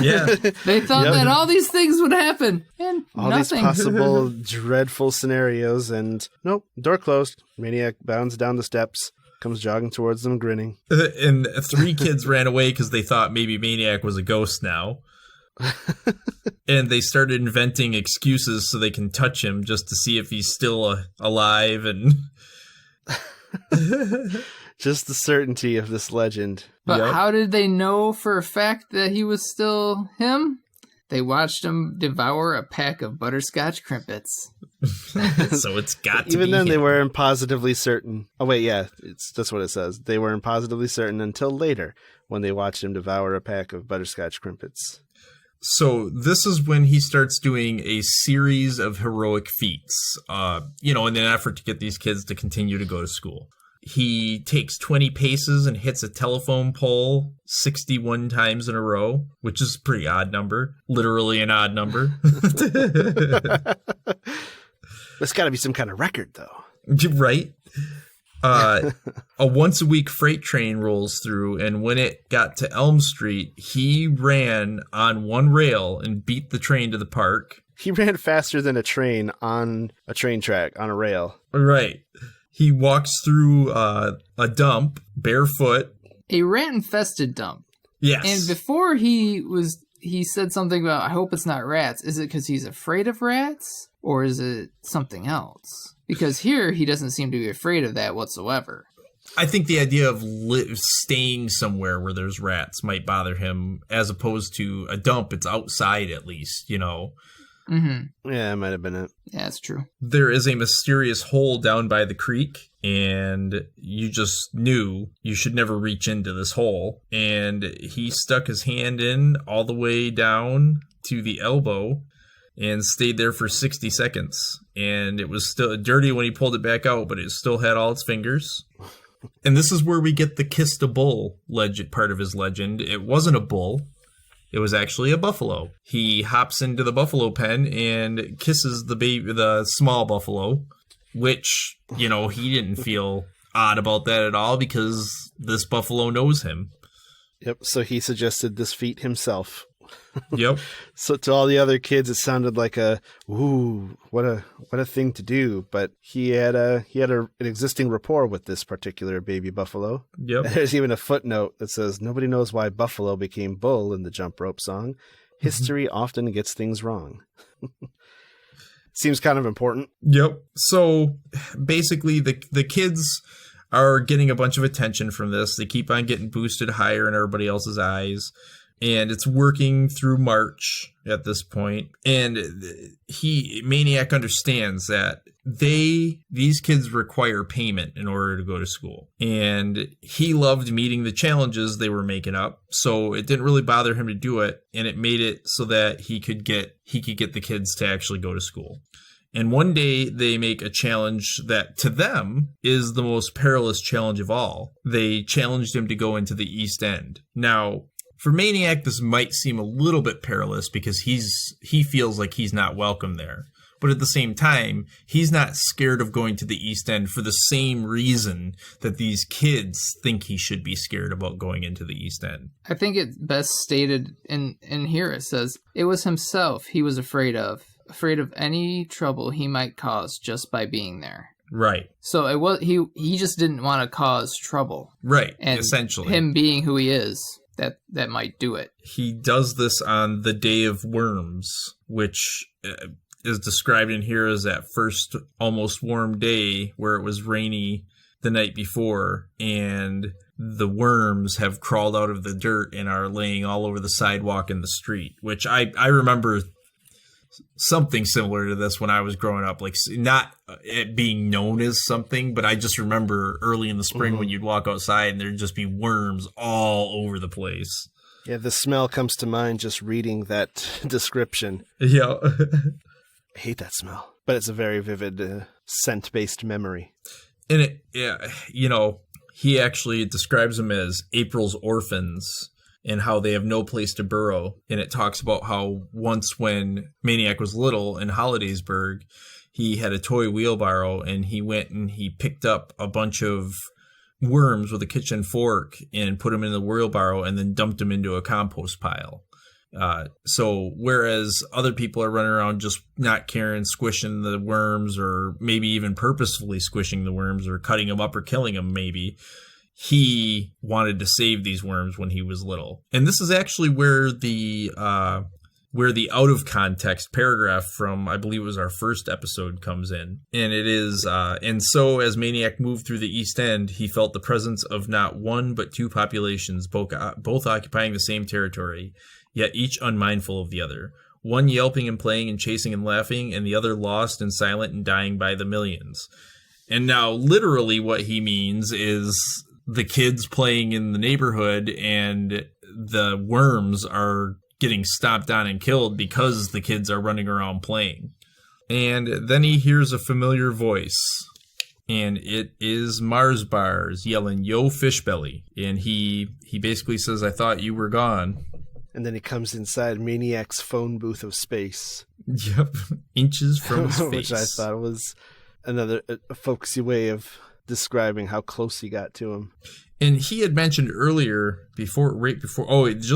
Yeah. They thought that all these things would happen, and all nothing. these possible dreadful scenarios, and nope, door closed. Maniac bounds down the steps, comes jogging towards them, grinning. And 3 kids ran away because they thought maybe Maniac was a ghost now. And they started inventing excuses so they can touch him just to see if he's still alive. And just the certainty of this legend. But how did they know for a fact that he was still him? They watched him devour a pack of butterscotch crimpets. So it's got to Even be then, him. they weren't positively certain. Oh, wait, yeah, that's what it says. They weren't positively certain until later when they watched him devour a pack of butterscotch crimpets. So this is when he starts doing a series of heroic feats, in an effort to get these kids to continue to go to school. He takes 20 paces and hits a telephone pole 61 times in a row, which is a pretty odd number. Literally an odd number. There's got to be some kind of record, though. Right? A once-a-week freight train rolls through, and when it got to Elm Street, he ran on one rail and beat the train to the park. He ran faster than a train on a train track, on a rail. Right. He walks through a dump, barefoot. A rat-infested dump. Yes. And before he said something about, I hope it's not rats. Is it because he's afraid of rats? Or is it something else? Because here, he doesn't seem to be afraid of that whatsoever. I think the idea of staying somewhere where there's rats might bother him, as opposed to a dump. It's outside, at least, Mm-hmm. Yeah, it might have been it. Yeah, that's true. There is a mysterious hole down by the creek, and you just knew you should never reach into this hole. And he stuck his hand in all the way down to the elbow and stayed there for 60 seconds. And it was still dirty when he pulled it back out, but it still had all its fingers. And this is where we get the kissed a bull part of his legend. It wasn't a bull. It was actually a buffalo. He hops into the buffalo pen and kisses the small buffalo, which, he didn't feel odd about that at all because this buffalo knows him. Yep, so he suggested this feat himself. Yep. So to all the other kids, it sounded like what a thing to do. But he had an existing rapport with this particular baby buffalo. Yep. There's even a footnote that says nobody knows why buffalo became bull in the jump rope song. History often gets things wrong. Seems kind of important. Yep. So basically, the kids are getting a bunch of attention from this. They keep on getting boosted higher in everybody else's eyes. And it's working through March at this point. And Maniac understands that these kids require payment in order to go to school. And he loved meeting the challenges they were making up. So it didn't really bother him to do it. And it made it so that he could get the kids to actually go to school. And one day they make a challenge that to them is the most perilous challenge of all. They challenged him to go into the East End. Now, for Maniac, this might seem a little bit perilous because he feels like he's not welcome there. But at the same time, he's not scared of going to the East End for the same reason that these kids think he should be scared about going into the East End. I think it's best stated in here. It says, it was himself he was afraid of any trouble he might cause just by being there. Right. So it was he just didn't want to cause trouble. Right, and essentially. Him being who he is. That might do it. He does this on the Day of Worms, which is described in here as that first almost warm day where it was rainy the night before, and the worms have crawled out of the dirt and are laying all over the sidewalk and the street, which I remember something similar to this when I was growing up, like not it being known as something, but I just remember early in the spring when you'd walk outside and there'd just be worms all over the place. Yeah, the smell comes to mind just reading that description. Yeah. I hate that smell, but it's a very vivid scent-based memory. And he actually describes them as April's orphans and how they have no place to burrow. And it talks about how once when Maniac was little in Hollidaysburg, he had a toy wheelbarrow and he went and he picked up a bunch of worms with a kitchen fork and put them in the wheelbarrow and then dumped them into a compost pile. So whereas other people are running around just not caring, squishing the worms, or maybe even purposefully squishing the worms or cutting them up or killing them, maybe he wanted to save these worms when he was little. And this is actually where the out of context paragraph from, I believe it was our first episode, comes in. And it is, and so as Maniac moved through the East End, he felt the presence of not one but two populations, both occupying the same territory, yet each unmindful of the other. One yelping and playing and chasing and laughing, and the other lost and silent and dying by the millions. And now literally what he means is the kids playing in the neighborhood and the worms are getting stomped on and killed because the kids are running around playing. And then he hears a familiar voice, and it is Mars Bars yelling, "Yo, Fishbelly." And he basically says, "I thought you were gone." And then he comes inside Maniac's phone booth of space. Yep, inches from his face. Which I thought was another folksy way of describing how close he got to him. And he had mentioned earlier, just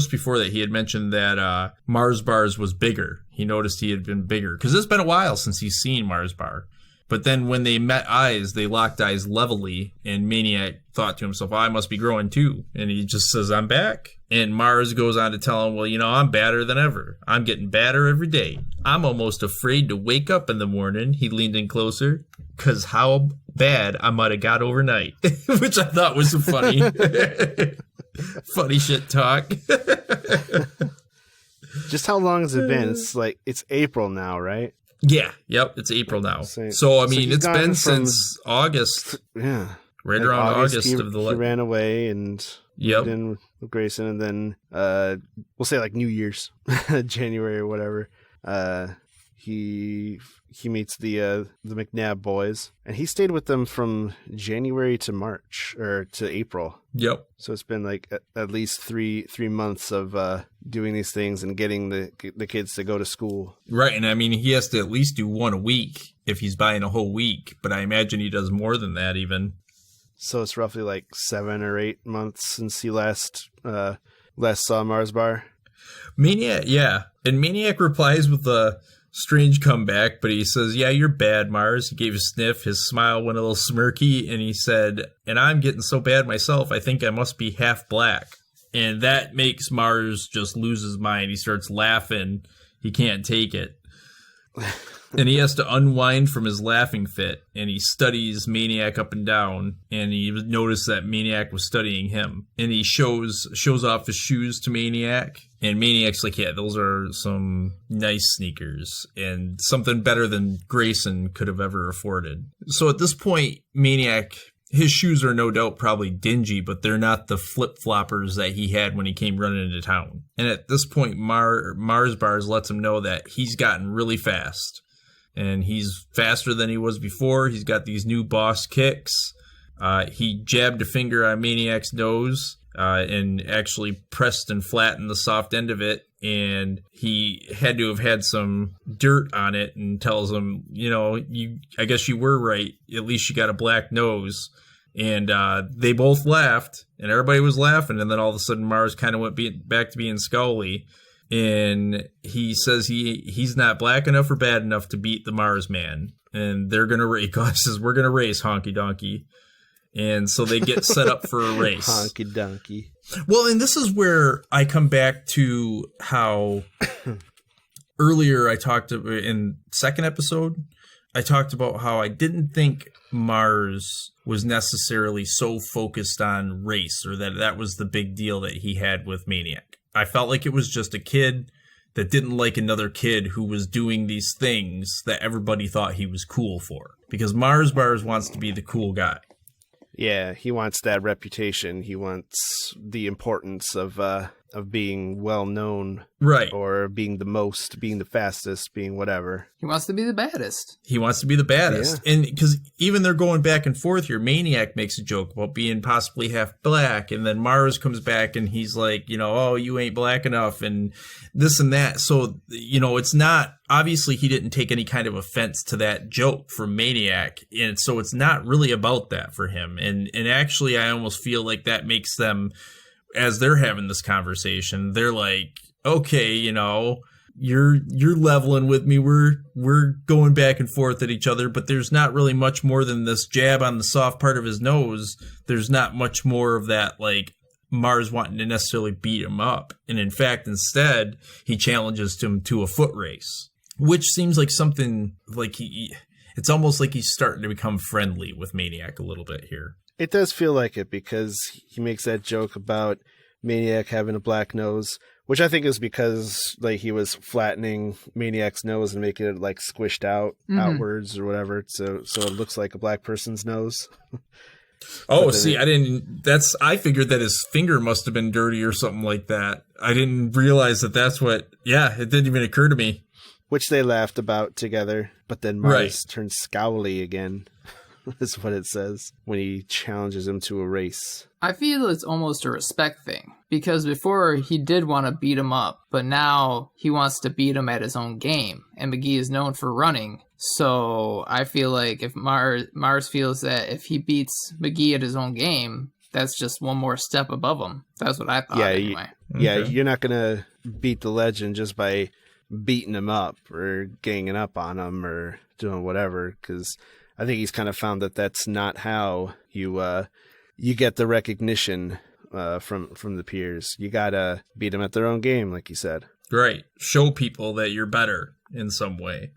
before that, he had mentioned that Mars Bars was bigger. He noticed he had been bigger. Because it's been a while since he's seen Mars Bar. But then when they met eyes, they locked eyes levelly, and Maniac thought to himself, I must be growing too. And he just says, I'm back. And Mars goes on to tell him, well, I'm badder than ever. I'm getting badder every day. I'm almost afraid to wake up in the morning. He leaned in closer, because how bad I might have got overnight. Which I thought was some funny, funny shit talk. Just how long has it been? It's April now, right? Yeah, yep, it's April now. So, I mean, it's been since August. Yeah. Right around August of the... He ran away and moved in with Grayson, and then, we'll say like New Year's, January or whatever, he meets the McNabb boys, and he stayed with them from January to March, or to April. Yep. So it's been like at least three months of doing these things and getting the kids to go to school. Right, and I mean, he has to at least do one a week if he's buying a whole week, but I imagine he does more than that even. So it's roughly like 7 or 8 months since he last saw Mars Bar. Maniac, yeah. And Maniac replies with a strange comeback, but he says, yeah, you're bad, Mars. He gave a sniff. His smile went a little smirky, and he said, and I'm getting so bad myself, I think I must be half black. And that makes Mars just lose his mind. He starts laughing. He can't take it. And he has to unwind from his laughing fit, and he studies Maniac up and down, and he noticed that Maniac was studying him. And he shows off his shoes to Maniac, and Maniac's like, yeah, those are some nice sneakers, and something better than Grayson could have ever afforded. So at this point, Maniac, his shoes are no doubt probably dingy, but they're not the flip-floppers that he had when he came running into town. And at this point, Mars Bars lets him know that he's gotten really fast. And he's faster than he was before. He's got these new boss kicks. He jabbed a finger on Maniac's nose and actually pressed and flattened the soft end of it. And he had to have had some dirt on it, and tells him, I guess you were right. At least you got a black nose. And they both laughed, and everybody was laughing. And then all of a sudden, Mars kind of went back to being scowly. And he says he's not black enough or bad enough to beat the Mars Man. And they're going to race. God says, we're going to race, honky donkey. And so they get set up for a race. Honky donkey. Well, and this is where I come back to how earlier I talked about, in second episode, I talked about how I didn't think Mars was necessarily so focused on race, or that was the big deal that he had with Maniac. I felt like it was just a kid that didn't like another kid who was doing these things that everybody thought he was cool for. Because Mars Bars wants to be the cool guy. Yeah, he wants that reputation. He wants the importance of being well known, right? Or being the most, being the fastest, being whatever. He wants to be the baddest. He wants to be the baddest, yeah. And because even they're going back and forth here. Maniac makes a joke about being possibly half black, and then Mars comes back and he's like, oh, you ain't black enough, and this and that. So it's not. Obviously, he didn't take any kind of offense to that joke from Maniac, and so it's not really about that for him. And actually, I almost feel like that makes them, as they're having this conversation, they're like, okay, you're leveling with me. We're going back and forth at each other, but there's not really much more than this jab on the soft part of his nose. There's not much more of that, like, Mars wanting to necessarily beat him up. And in fact, instead, he challenges him to a foot race. Which seems like something like it's almost like he's starting to become friendly with Maniac a little bit here. It does feel like it because he makes that joke about Maniac having a black nose, which I think is because like he was flattening Maniac's nose and making it like squished out outwards or whatever. So it looks like a black person's nose. Oh, see, I figured that his finger must have been dirty or something like that. I didn't realize that's what, it didn't even occur to me. Which they laughed about together, but then Mars turns scowly again, is what it says, when he challenges him to a race. I feel it's almost a respect thing, because before he did want to beat him up, but now he wants to beat him at his own game, and McGee is known for running, so I feel like if Mars feels that if he beats McGee at his own game, that's just one more step above him. That's what I thought anyway. You're not going to beat the legend just by beating him up or ganging up on him or doing whatever, because I think he's kind of found that that's not how you get the recognition from the peers. You gotta beat them at their own game, like you said. Right. Show people that you're better in some way.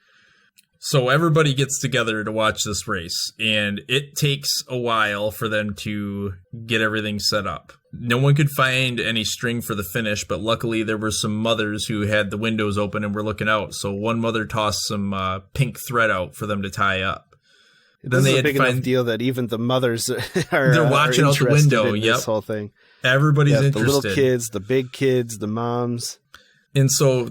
So everybody gets together to watch this race, and it takes a while for them to get everything set up. No one could find any string for the finish, but luckily there were some mothers who had the windows open and were looking out. So one mother tossed some pink thread out for them to tie up. Then they had a big enough deal that even the mothers they're watching out the window. In this whole thing. Everybody's interested. The little kids, the big kids, the moms. And so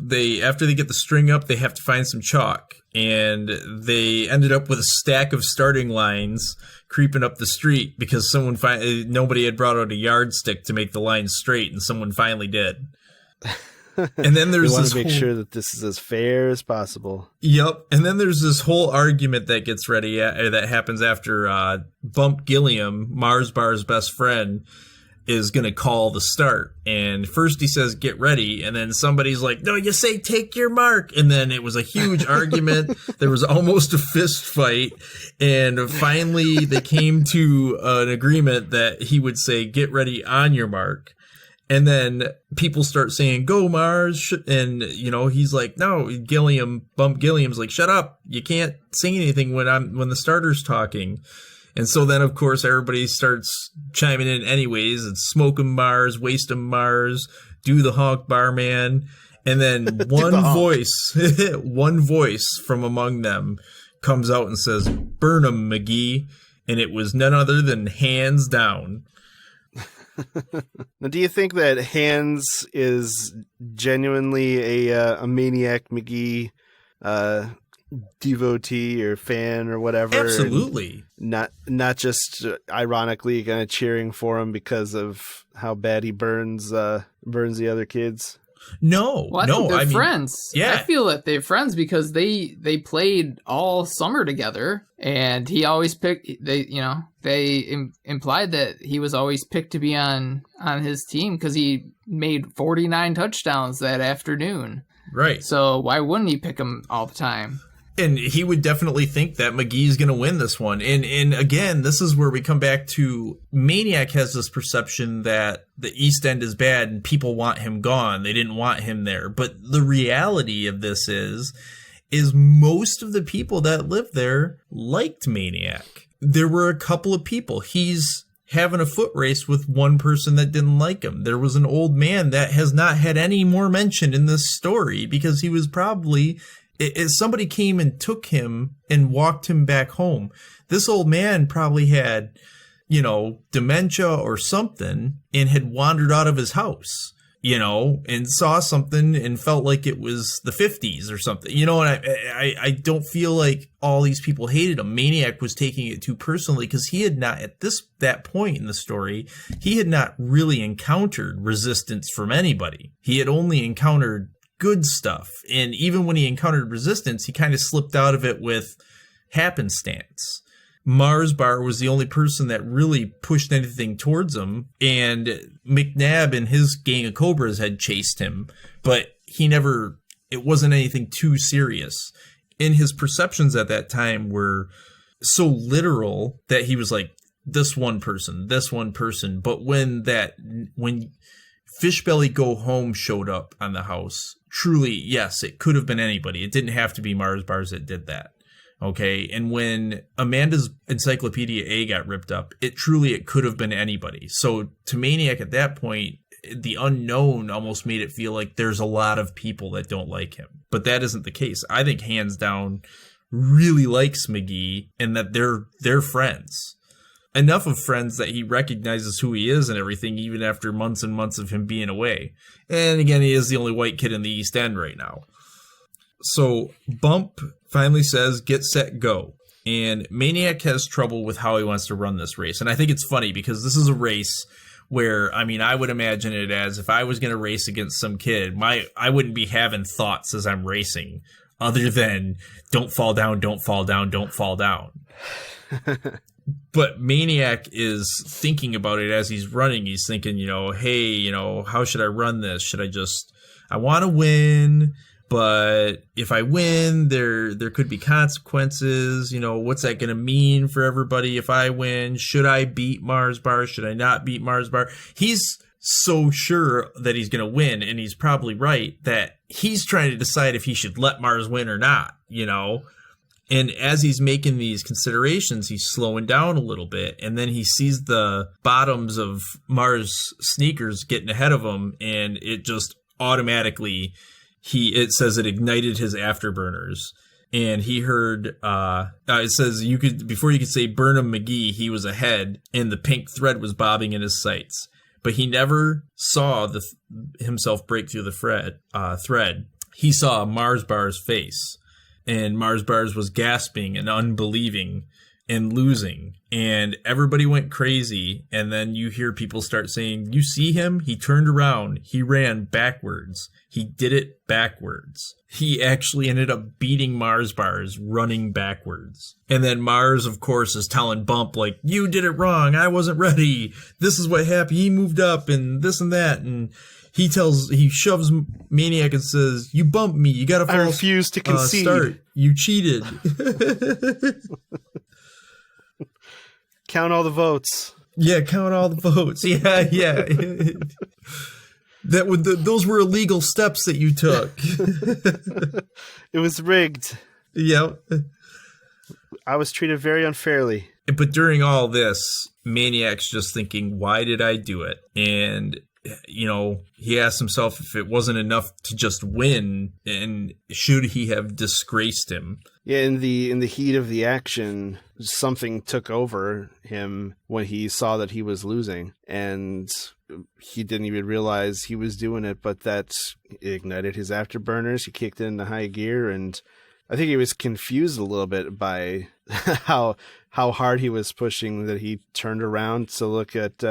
after they get the string up, they have to find some chalk. And they ended up with a stack of starting lines creeping up the street because nobody had brought out a yardstick to make the lines straight, and someone finally did. And then there's want to make sure that this is as fair as possible. Yep. And then there's this whole argument that gets ready that happens after Bump Gilliam, Mars Bar's best friend, is going to call the start. And first he says, get ready. And then somebody's like, no, you say, take your mark. And then it was a huge argument. There was almost a fist fight. And finally they came to an agreement that he would say, get ready on your mark. And then people start saying, go Mars. And, he's like, no, Bump Gilliam's like, shut up. You can't say anything when the starter's talking. And so then, of course, everybody starts chiming in anyways. It's smoke 'em Mars, waste 'em Mars, do the honk barman. And then one voice from among them comes out and says, burn 'em, McGee. And it was none other than Hands Down. Now, do you think that Hands is genuinely a Maniac Magee devotee or fan or whatever? Absolutely. Not just ironically kind of cheering for him because of how bad he burns the other kids? Well, I think they're friends. Yeah. I feel that they're friends because they played all summer together, and he always picked. They implied that he was always picked to be on his team because he made 49 touchdowns that afternoon. Right. So why wouldn't he pick him all the time? And he would definitely think that McGee's going to win this one. And again, this is where we come back to Maniac has this perception that the East End is bad and people want him gone. They didn't want him there. But the reality of this is most of the people that live there liked Maniac. There were a couple of people. He's having a foot race with one person that didn't like him. There was an old man that has not had any more mention in this story because he was probably, somebody came and took him and walked him back home. This old man probably had, dementia or something and had wandered out of his house, and saw something and felt like it was the 50s or something, and I don't feel like all these people hated him. Maniac was taking it too personally because he had not, at that point in the story, he had not really encountered resistance from anybody. He had only encountered good stuff. And even when he encountered resistance, he kind of slipped out of it with happenstance. Mars Bar was the only person that really pushed anything towards him, and McNabb and his gang of Cobras had chased him, but it wasn't anything too serious. And his perceptions at that time were so literal that he was like, this one person. But when Fishbelly Go Home showed up on the house, truly, yes, it could have been anybody. It didn't have to be Mars Bars that did that. Okay, and when Amanda's Encyclopedia A got ripped up, it could have been anybody. So to Maniac at that point, the unknown almost made it feel like there's a lot of people that don't like him. But that isn't the case. I think hands down really likes Magee and that they're friends. Enough of friends that he recognizes who he is and everything, even after months and months of him being away. And again, he is the only white kid in the East End right now. So Bump finally says, get set, go. And Maniac has trouble with how he wants to run this race. And I think it's funny because this is a race where, I would imagine it as if I was going to race against some kid, I wouldn't be having thoughts as I'm racing other than don't fall down, don't fall down, don't fall down. But Maniac is thinking about it as he's running. He's thinking, hey, how should I run this? I want to win. But if I win, there could be consequences. What's that going to mean for everybody if I win? Should I beat Mars Bar? Should I not beat Mars Bar? He's so sure that he's going to win, and he's probably right, that he's trying to decide if he should let Mars win or not, And as he's making these considerations, he's slowing down a little bit, and then he sees the bottoms of Mars' sneakers getting ahead of him, and it just automatically... it says it ignited his afterburners, and he heard, it says before you could say Burnham Magee, he was ahead, and the pink thread was bobbing in his sights, but he never saw himself break through the thread. He saw Mars Bar's face, and Mars Bars was gasping and unbelieving and losing, and everybody went crazy. And then you hear people start saying, you see him? He turned around. He ran backwards. He did it backwards. He actually ended up beating Mars Bars running backwards. And then Mars, of course, is telling Bump, like, you did it wrong. I wasn't ready. This is what happened. He moved up and this and that. And he shoves Maniac and says, you bumped me. You got a false I refuse to concede. Start. You cheated. Count all the votes. Yeah, count all the votes. Yeah. Those were illegal steps that you took. It was rigged. Yep. I was treated very unfairly. But during all this, Maniac's just thinking, why did I do it? And, he asked himself if it wasn't enough to just win, and should he have disgraced him? Yeah, in the heat of the action, something took over him when he saw that he was losing, and he didn't even realize he was doing it, but that ignited his afterburners. He kicked into high gear, and I think he was confused a little bit by how hard he was pushing, that he turned around to look at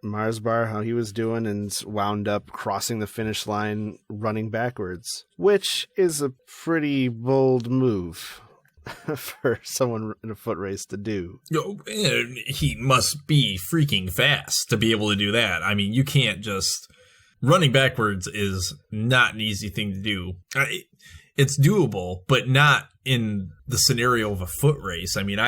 Mars Bar, how he was doing, and wound up crossing the finish line running backwards, which is a pretty bold move for someone in a foot race to do. He must be freaking fast to be able to do that. I mean, you can't just... Running backwards is not an easy thing to do. It's doable, but not in the scenario of a foot race. I mean,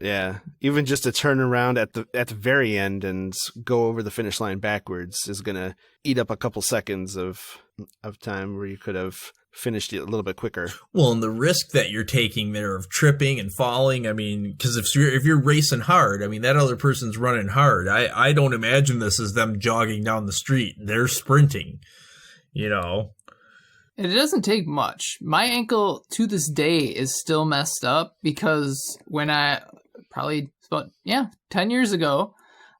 Yeah, even just to turn around at the very end and go over the finish line backwards is going to eat up a couple seconds of time where you could have finished it a little bit quicker. Well, and the risk that you're taking there of tripping and falling, I mean, because if you're racing hard, I mean, that other person's running hard. I don't imagine this as them jogging down the street. They're sprinting, you know. It doesn't take much. My ankle to this day is still messed up because when probably about 10 years ago,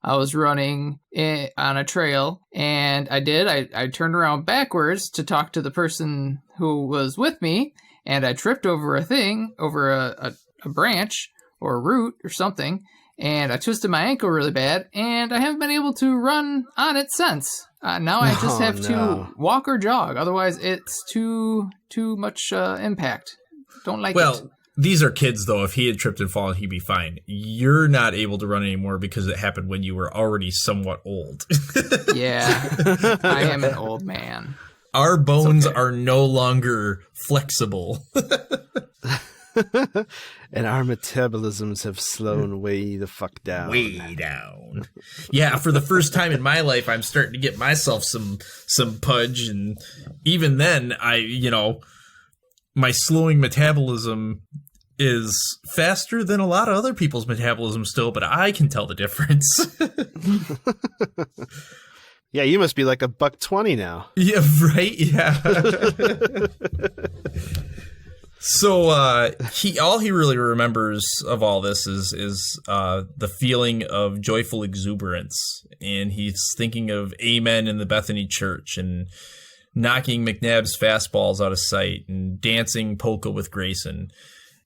I was running on a trail, and I turned around backwards to talk to the person who was with me, and I tripped over a branch or a root or something, and I twisted my ankle really bad, and I haven't been able to run on it since. Now I just have to walk or jog. Otherwise, it's too much impact. Don't like it. Well, these are kids, though. If he had tripped and fallen, he'd be fine. You're not able to run anymore because it happened when you were already somewhat old. Yeah, I am an old man. Our bones are no longer flexible. And our metabolisms have slowed way the fuck down. Way down. Yeah, for the first time in my life, I'm starting to get myself some pudge, and even then, my slowing metabolism is faster than a lot of other people's metabolism still, but I can tell the difference. Yeah, you must be like $120 now. Yeah, right? Yeah. So all he really remembers of all this is the feeling of joyful exuberance, and he's thinking of Amen in the Bethany Church and knocking McNabb's fastballs out of sight and dancing polka with Grayson.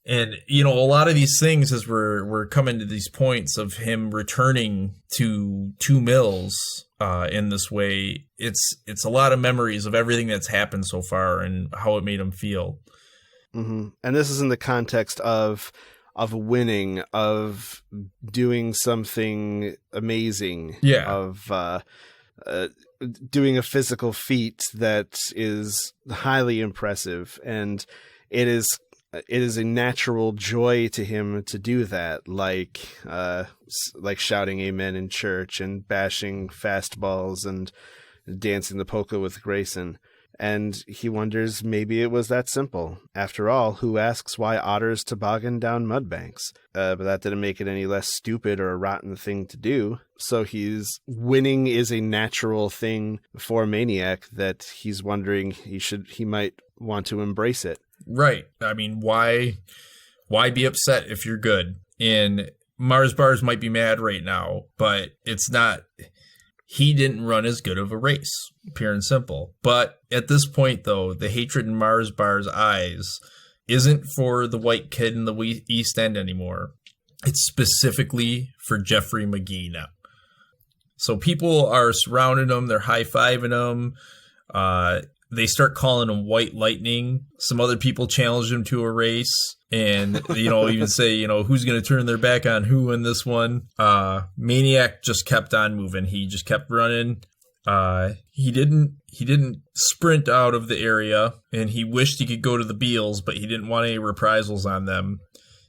And, a lot of these things, as we're coming to these points of him returning to Two Mills in this way, it's a lot of memories of everything that's happened so far and how it made him feel. Mm-hmm. And this is in the context of winning, of doing something amazing, of doing a physical feat that is highly impressive, and it is a natural joy to him to do that, like shouting amen in church and bashing fastballs and dancing the polka with Grayson. And he wonders maybe it was that simple. After all, who asks why otters toboggan down mud banks? But that didn't make it any less stupid or a rotten thing to do. So winning is a natural thing for Maniac that he's wondering he might want to embrace it. Right. I mean, why be upset if you're good? And Mars Bars might be mad right now, but it's not. He didn't run as good of a race, pure and simple. But at this point, though, the hatred in Mars Bar's eyes isn't for the white kid in the East End anymore. It's specifically for Jeffrey Magee now. So people are surrounding him. They're high-fiving him. They start calling him White Lightning. Some other people challenge him to a race. And, even say, who's going to turn their back on who in this one. Maniac just kept on moving. He just kept running. He didn't sprint out of the area, and he wished he could go to the Beals, but he didn't want any reprisals on them.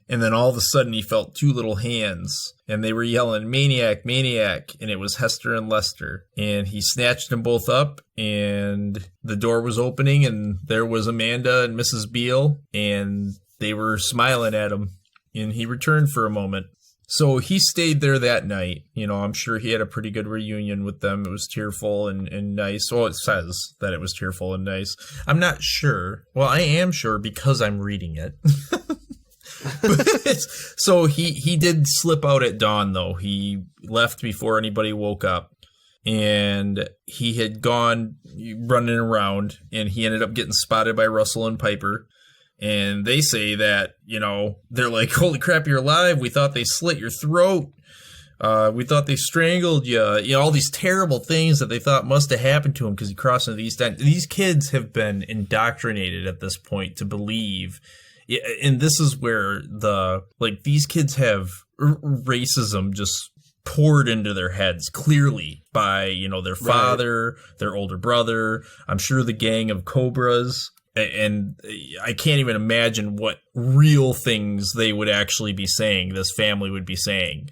And then all of a sudden he felt two little hands, and they were yelling, "Maniac, Maniac," and it was Hester and Lester. And he snatched them both up, and the door was opening, and there was Amanda and Mrs. Beale, and they were smiling at him, and he returned for a moment. So he stayed there that night. I'm sure he had a pretty good reunion with them. It was tearful and nice. Well, it says that it was tearful and nice. I'm not sure. Well, I am sure because I'm reading it. So he did slip out at dawn, though. He left before anybody woke up. And he had gone running around, and he ended up getting spotted by Russell and Piper. And they say that, they're like, "Holy crap, you're alive. We thought they slit your throat. We thought they strangled you." All these terrible things that they thought must have happened to him because he crossed into the East End. These kids have been indoctrinated at this point to believe. And this is where these kids have racism just poured into their heads clearly by, their father, their older brother, I'm sure the gang of Cobras. And I can't even imagine what real things they would actually be saying, this family would be saying,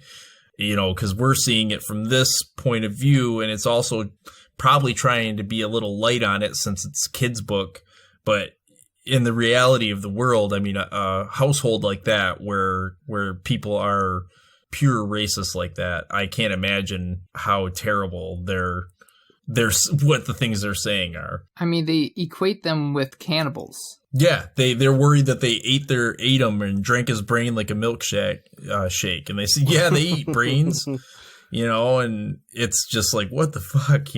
because we're seeing it from this point of view, and it's also probably trying to be a little light on it since it's a kid's book. But in the reality of the world, I mean, a household like that where people are pure racists like that, I can't imagine how terrible what the things they're saying are. I mean, they equate them with cannibals. Yeah, they're worried that they ate him and drank his brain like a milkshake shake, and they say, yeah, they eat brains, and it's just like, what the fuck,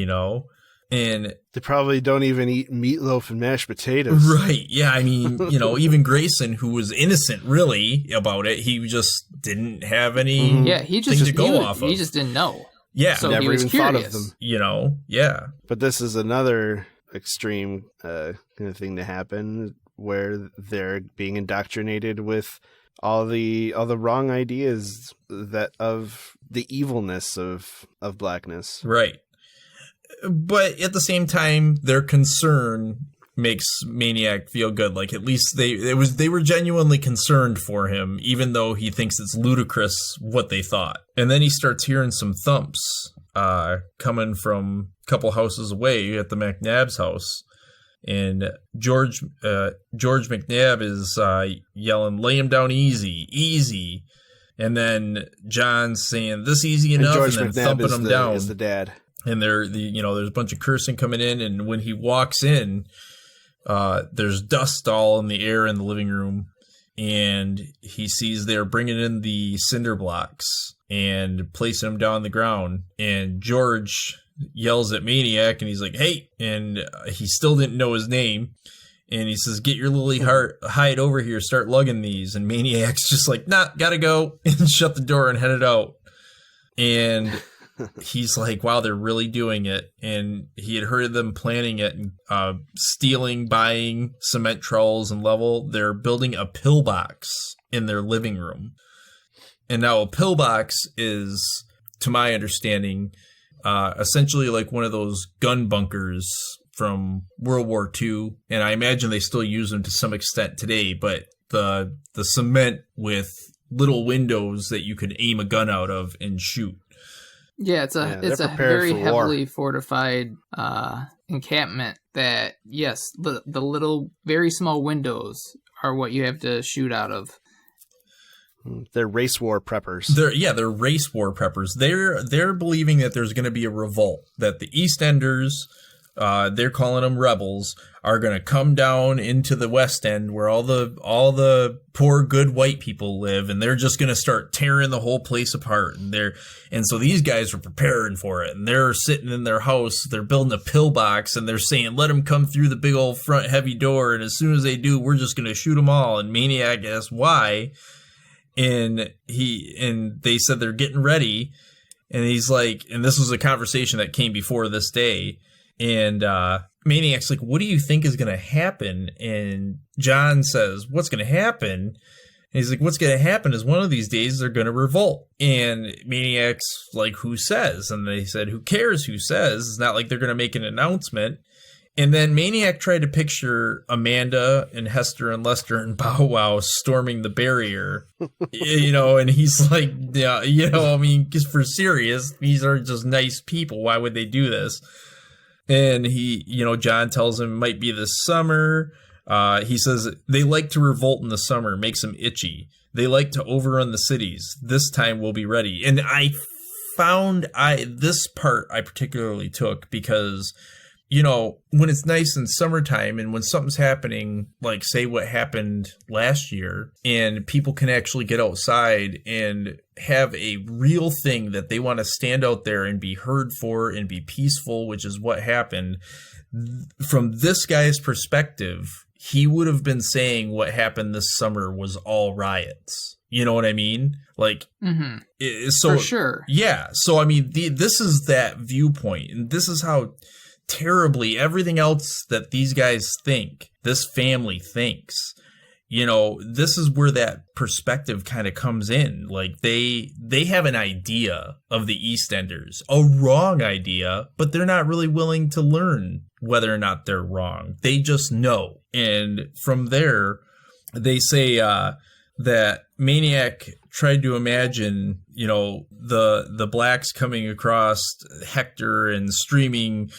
And they probably don't even eat meatloaf and mashed potatoes. Right. Yeah. I mean, even Grayson, who was innocent really about it, he just didn't have any to go off of. He just didn't know. Yeah. So never he was even curious. thought of them. Yeah. But this is another extreme kind of thing to happen where they're being indoctrinated with all the wrong ideas of the evilness of blackness. Right. But at the same time, their concern makes Maniac feel good. Like, at least they were genuinely concerned for him, even though he thinks it's ludicrous what they thought. And then he starts hearing some thumps coming from a couple houses away at the McNabb's house. And George McNabb is yelling, "Lay him down easy, easy." And then John's saying, "This easy enough," and then McNabb thumping him down. Is the dad. And there's a bunch of cursing coming in, and when he walks in, there's dust all in the air in the living room, and he sees they're bringing in the cinder blocks and placing them down on the ground, and George yells at Maniac, and he's like, "Hey," and he still didn't know his name, and he says, "Get your lily hide over here, start lugging these," and Maniac's just like, "Nah, gotta go," and shut the door and headed out. And he's like, wow, they're really doing it. And he had heard of them planning it, buying cement trowels and level. They're building a pillbox in their living room. And now a pillbox is, to my understanding, essentially like one of those gun bunkers from World War II. And I imagine they still use them to some extent today, but the cement with little windows that you could aim a gun out of and shoot. Yeah, it's a very heavily fortified encampment that, yes, the little, very small windows are what you have to shoot out of. They're race war preppers. They're race war preppers. They're believing that there's going to be a revolt, that the East Enders, they're calling them rebels, are going to come down into the West End where all the poor good white people live, and they're just going to start tearing the whole place apart. And so these guys are preparing for it, and they're sitting in their house, they're building a pillbox, and they're saying, "Let them come through the big old front heavy door, and as soon as they do, we're just going to shoot them all." And Maniac asks why, and they said they're getting ready, and he's like, and this was a conversation that came before this day. And Maniac's like, "What do you think is going to happen?" And John says, "What's going to happen?" And he's like, "What's going to happen is one of these days they're going to revolt." And Maniac's like, "Who says?" And they said, "Who cares who says? It's not like they're going to make an announcement." And then Maniac tried to picture Amanda and Hester and Lester and Bow Wow storming the barrier, and he's like, yeah, I mean, just for serious, these are just nice people. Why would they do this? And John tells him it might be this summer. He says they like to revolt in the summer, makes them itchy. They like to overrun the cities. This time we'll be ready. And I found this part I particularly took because, when it's nice in summertime and when something's happening, like say what happened last year, and people can actually get outside and have a real thing that they want to stand out there and be heard for and be peaceful, which is what happened. From this guy's perspective, he would have been saying what happened this summer was all riots. You know what I mean? Like, so for sure. Yeah. So, I mean, this is that viewpoint, and this is how terribly everything else that these guys think, this family thinks, this is where that perspective kind of comes in. Like they have an idea of the EastEnders, a wrong idea, but they're not really willing to learn whether or not they're wrong. They just know. And from there, they say that Maniac tried to imagine, the blacks coming across Hector and streaming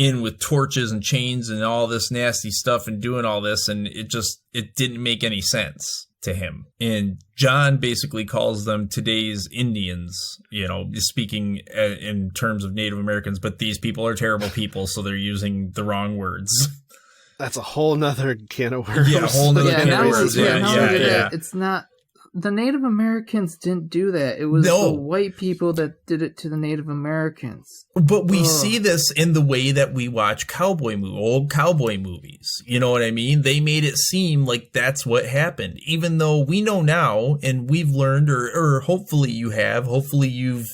in with torches and chains and all this nasty stuff and doing all this, and it didn't make any sense to him. And John basically calls them today's Indians, speaking in terms of Native Americans, but these people are terrible people, so they're using the wrong words. That's a whole nother can of worms. Yeah, a whole nother can of worms. Yeah. It's not... The Native Americans didn't do that. It was the white people that did it to the Native Americans. But we see this in the way that we watch old cowboy movies. You know what I mean? They made it seem like that's what happened, even though we know now, and we've learned, or hopefully you've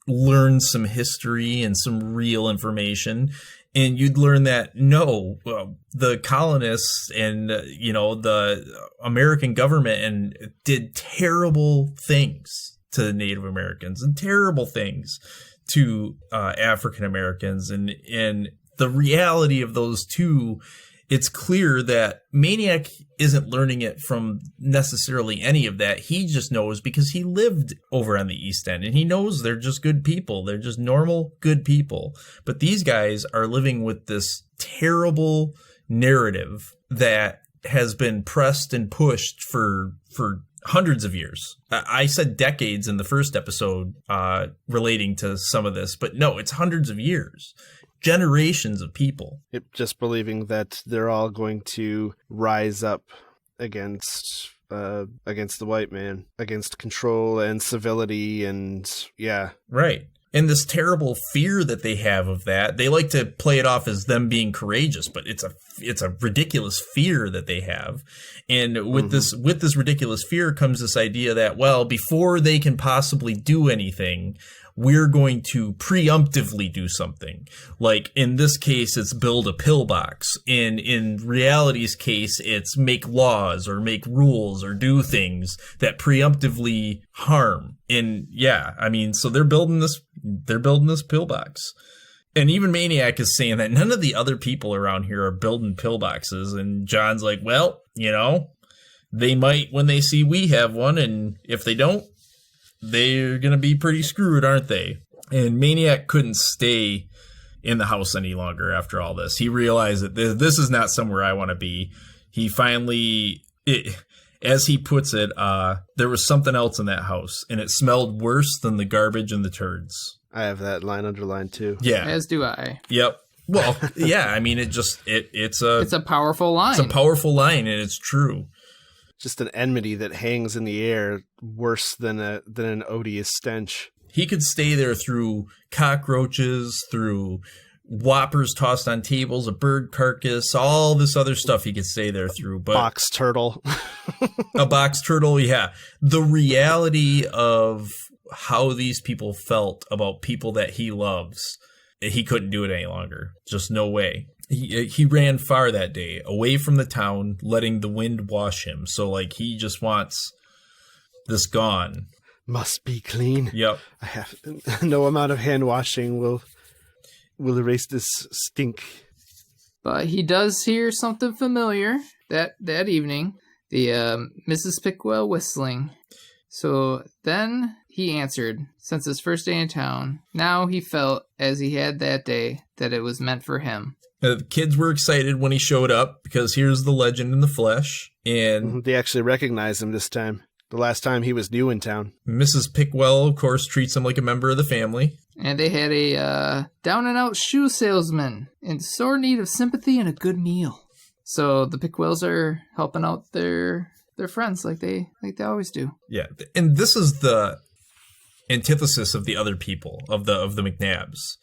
learned some history and some real information. And you'd learn that, the colonists and, the American government and did terrible things to the Native Americans and terrible things to African Americans. And the reality of those two, it's clear that Maniac isn't learning it from necessarily any of that. He just knows because he lived over on the East End, and he knows they're just good people. They're just normal, good people. But these guys are living with this terrible narrative that has been pressed and pushed for hundreds of years. I said decades in the first episode relating to some of this, but no, it's hundreds of years. Generations of people. Just believing that they're all going to rise up against the white man, against control and civility, and right. And this terrible fear that they have of that, they like to play it off as them being courageous, but it's a ridiculous fear that they have. And with this ridiculous fear comes this idea that, well, before they can possibly do anything, we're going to preemptively do something. Like in this case, it's build a pillbox. In reality's case, it's make laws or make rules or do things that preemptively harm. And so they're building this pillbox. And even Maniac is saying that none of the other people around here are building pillboxes. And John's like, well, they might when they see we have one, and if they don't, they're going to be pretty screwed, aren't they? And Maniac couldn't stay in the house any longer after all this. He realized that this is not somewhere I want to be. He finally, as he puts it, there was something else in that house, and it smelled worse than the garbage and the turds. I have that line underlined too. Yeah. As do I. Yep. Well, yeah, I mean, it's a powerful line. It's a powerful line, and it's true. Just an enmity that hangs in the air, worse than an odious stench. He could stay there through cockroaches, through whoppers tossed on tables, a bird carcass, all this other stuff he could stay there through. But box turtle. A box turtle, yeah. The reality of how these people felt about people that he loves, he couldn't do it any longer. Just no way. He ran far that day, away from the town, letting the wind wash him. So, he just wants this gone. Must be clean. Yep. I have no amount of hand washing will erase this stink. But he does hear something familiar that evening. The Mrs. Pickwell whistling. So then he answered, since his first day in town, now he felt, as he had that day, that it was meant for him. The kids were excited when he showed up because here's the legend in the flesh. And they actually recognized him this time. The last time he was new in town. Mrs. Pickwell, of course, treats him like a member of the family. And they had a down-and-out shoe salesman in sore need of sympathy and a good meal. So the Pickwells are helping out their friends like they always do. Yeah, and this is the antithesis of the other people, of the McNabs.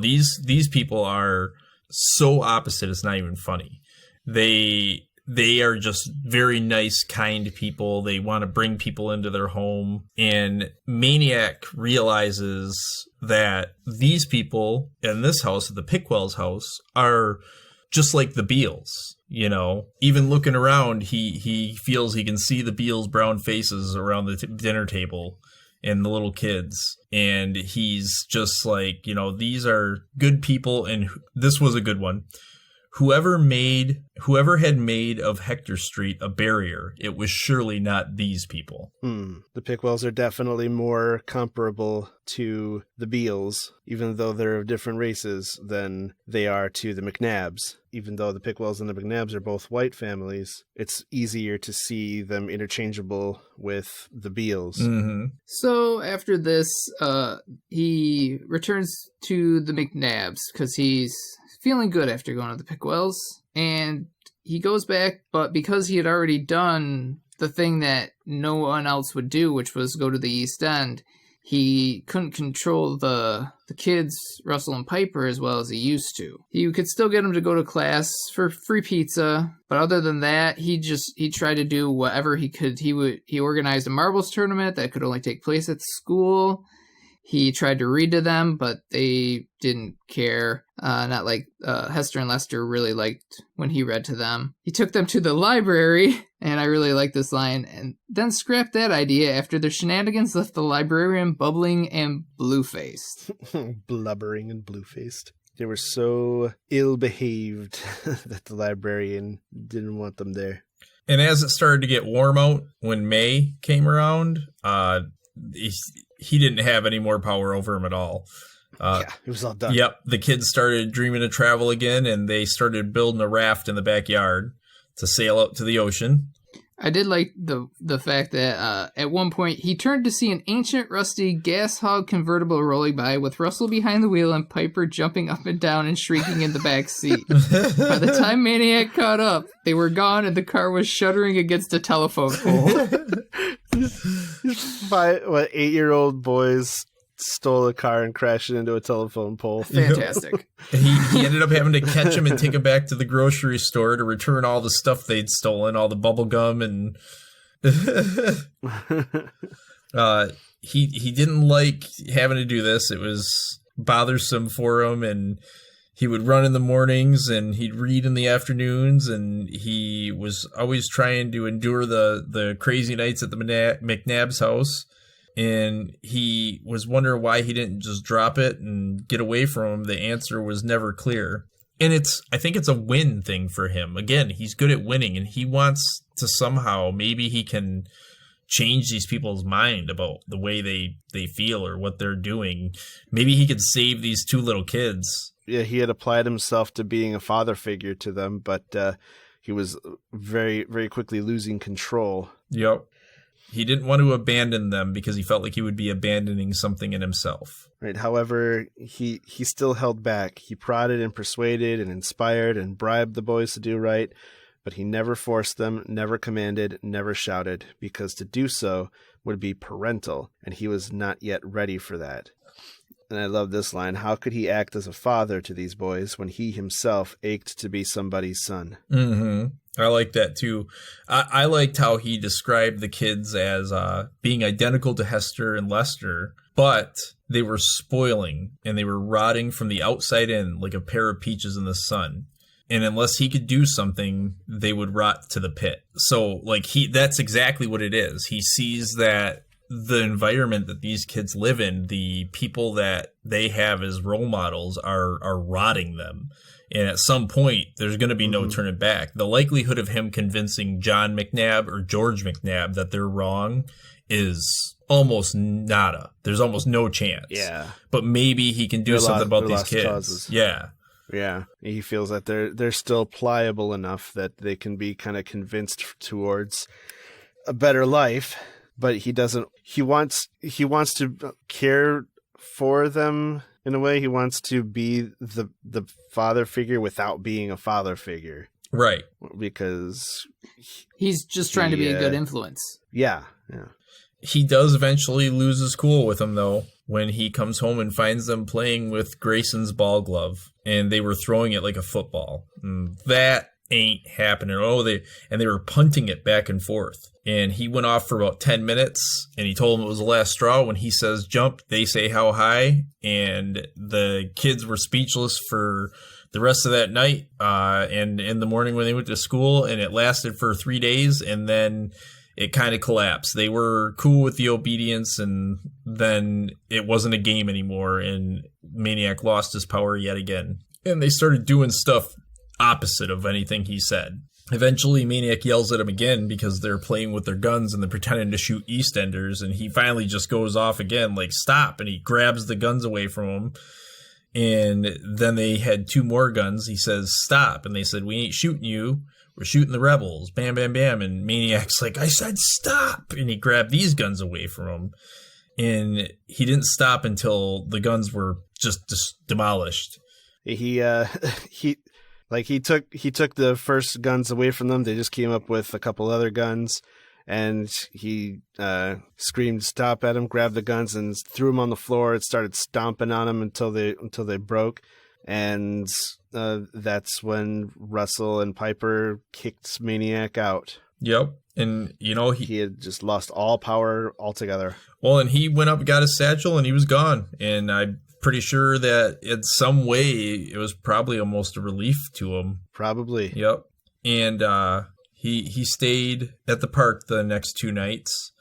These people are so opposite, it's not even funny. They are just very nice, kind people. They want to bring people into their home. And Maniac realizes that these people in this house, at the Pickwell's house, are just like the Beals. Even looking around, he feels he can see the Beals' brown faces around the dinner table and the little kids. And he's just like, these are good people. And this was a good one. whoever had made of Hector Street a barrier, it was surely not these people. The Pickwells are definitely more comparable to the Beals, even though they're of different races, than they are to the McNabs. Even though the Pickwells and the McNabs are both white families, it's easier to see them interchangeable with the Beals. Mm-hmm. So after this, he returns to the McNabs because he's feeling good after going to the Pickwells. And he goes back, but because he had already done the thing that no one else would do, which was go to the East End, he couldn't control the kids, Russell and Piper, as well as he used to. He could still get them to go to class for free pizza, but other than that, he tried to do whatever he could. He organized a marbles tournament that could only take place at school. He tried to read to them, but they didn't care. Not like Hester and Lester really liked when he read to them. He took them to the library, and I really like this line, and then scrapped that idea after their shenanigans left the librarian bubbling and blue-faced. Blubbering and blue-faced. They were so ill-behaved that the librarian didn't want them there. And as it started to get warm out, when May came around, he didn't have any more power over him at all. Yeah, it was all done. Yep, the kids started dreaming of travel again, and they started building a raft in the backyard to sail out to the ocean. I did like the fact that at one point he turned to see an ancient, rusty gas hog convertible rolling by with Russell behind the wheel and Piper jumping up and down and shrieking in the back seat. By the time Maniac caught up, they were gone and the car was shuddering against a telephone pole. 8-year-old boys stole a car and crashed it into a telephone pole. Fantastic. He ended up having to catch him and take him back to the grocery store to return all the stuff they'd stolen, all the bubble gum, and he didn't like having to do this. It was bothersome for him, and he would run in the mornings and he'd read in the afternoons, and he was always trying to endure the crazy nights at the McNabb's house. And he was wondering why he didn't just drop it and get away from him. The answer was never clear. And I think it's a win thing for him. Again, he's good at winning, and he wants to somehow, maybe he can change these people's mind about the way they feel or what they're doing. Maybe he could save these two little kids. Yeah, he had applied himself to being a father figure to them, but he was very, very quickly losing control. Yep. He didn't want to abandon them because he felt like he would be abandoning something in himself. Right. However, he still held back. He prodded and persuaded and inspired and bribed the boys to do right, but he never forced them, never commanded, never shouted, because to do so would be parental, and he was not yet ready for that. And I love this line: how could he act as a father to these boys when he himself ached to be somebody's son? Mm-hmm. I like that too. I liked how he described the kids as being identical to Hester and Lester, but they were spoiling and they were rotting from the outside in like a pair of peaches in the sun. And unless he could do something, they would rot to the pit. So like that's exactly what it is. He sees that the environment that these kids live in, the people that they have as role models are rotting them. And at some point, there's going to be no turning back. The likelihood of him convincing John McNabb or George McNabb that they're wrong is almost nada. There's almost no chance. Yeah. But maybe he can do something about these kids. Causes. Yeah. Yeah. He feels that they're still pliable enough that they can be kind of convinced towards a better life. But he doesn't. He wants to care for them. In a way, he wants to be the father figure without being a father figure. Right. Because he's just trying to be a good influence. Yeah. He does eventually lose his cool with them, though, when he comes home and finds them playing with Grayson's ball glove, and they were throwing it like a football. And that ain't happening. They were punting it back and forth. And he went off for about 10 minutes, and he told them it was the last straw. When he says jump, they say how high, and the kids were speechless for the rest of that night and in the morning when they went to school, and it lasted for 3 days, and then it kind of collapsed. They were cool with the obedience, and then it wasn't a game anymore, and Maniac lost his power yet again. And they started doing stuff opposite of anything he said. Eventually, Maniac yells at him again because they're playing with their guns and they're pretending to shoot EastEnders, and he finally just goes off again, like, stop, and he grabs the guns away from him. And then they had 2 more guns. He says, stop, and they said, we ain't shooting you. We're shooting the rebels. Bam, bam, bam. And Maniac's like, I said stop, and he grabbed these guns away from him. And he didn't stop until the guns were just demolished. He took the first guns away from them. They just came up with a couple other guns, and he screamed stop at him, grabbed the guns, and threw them on the floor. It started stomping on them until they broke, and that's when Russell and Piper kicked Maniac out. Yep. And, he had just lost all power altogether. Well, and he went up and got his satchel, and he was gone. And I'm pretty sure that in some way it was probably almost a relief to him. Probably. Yep. And he stayed at the park the next 2 nights,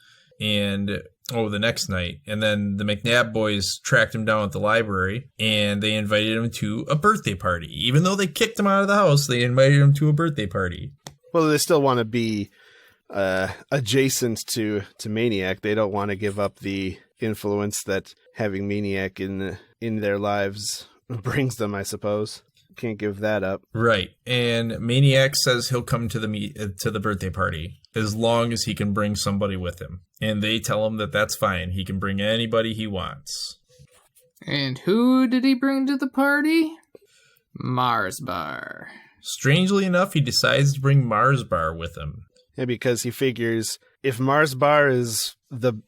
and the next night. And then the McNabb boys tracked him down at the library, and they invited him to a birthday party. Even though they kicked him out of the house, they invited him to a birthday party. Well, they still want to be adjacent to Maniac. They don't want to give up the influence that having Maniac in their lives brings them, I suppose. Can't give that up. Right. And Maniac says he'll come to the birthday party as long as he can bring somebody with him. And they tell him that that's fine. He can bring anybody he wants. And who did he bring to the party? Mars Bar. Strangely enough, he decides to bring Mars Bar with him. Yeah, because he figures if Mars Bar is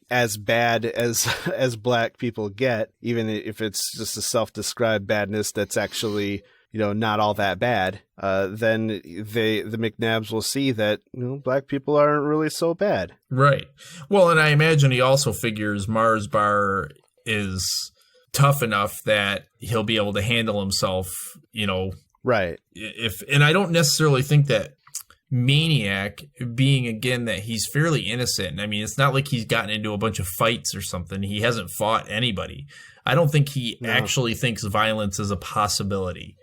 as bad as black people get, even if it's just a self-described badness that's actually, not all that bad, then the McNabbs will see that black people aren't really so bad. Right. Well, and I imagine he also figures Mars Bar is tough enough that he'll be able to handle himself, Right. And I don't necessarily think that Maniac, being again that he's fairly innocent. I mean, it's not like he's gotten into a bunch of fights or something. He hasn't fought anybody. I don't think he actually thinks violence is a possibility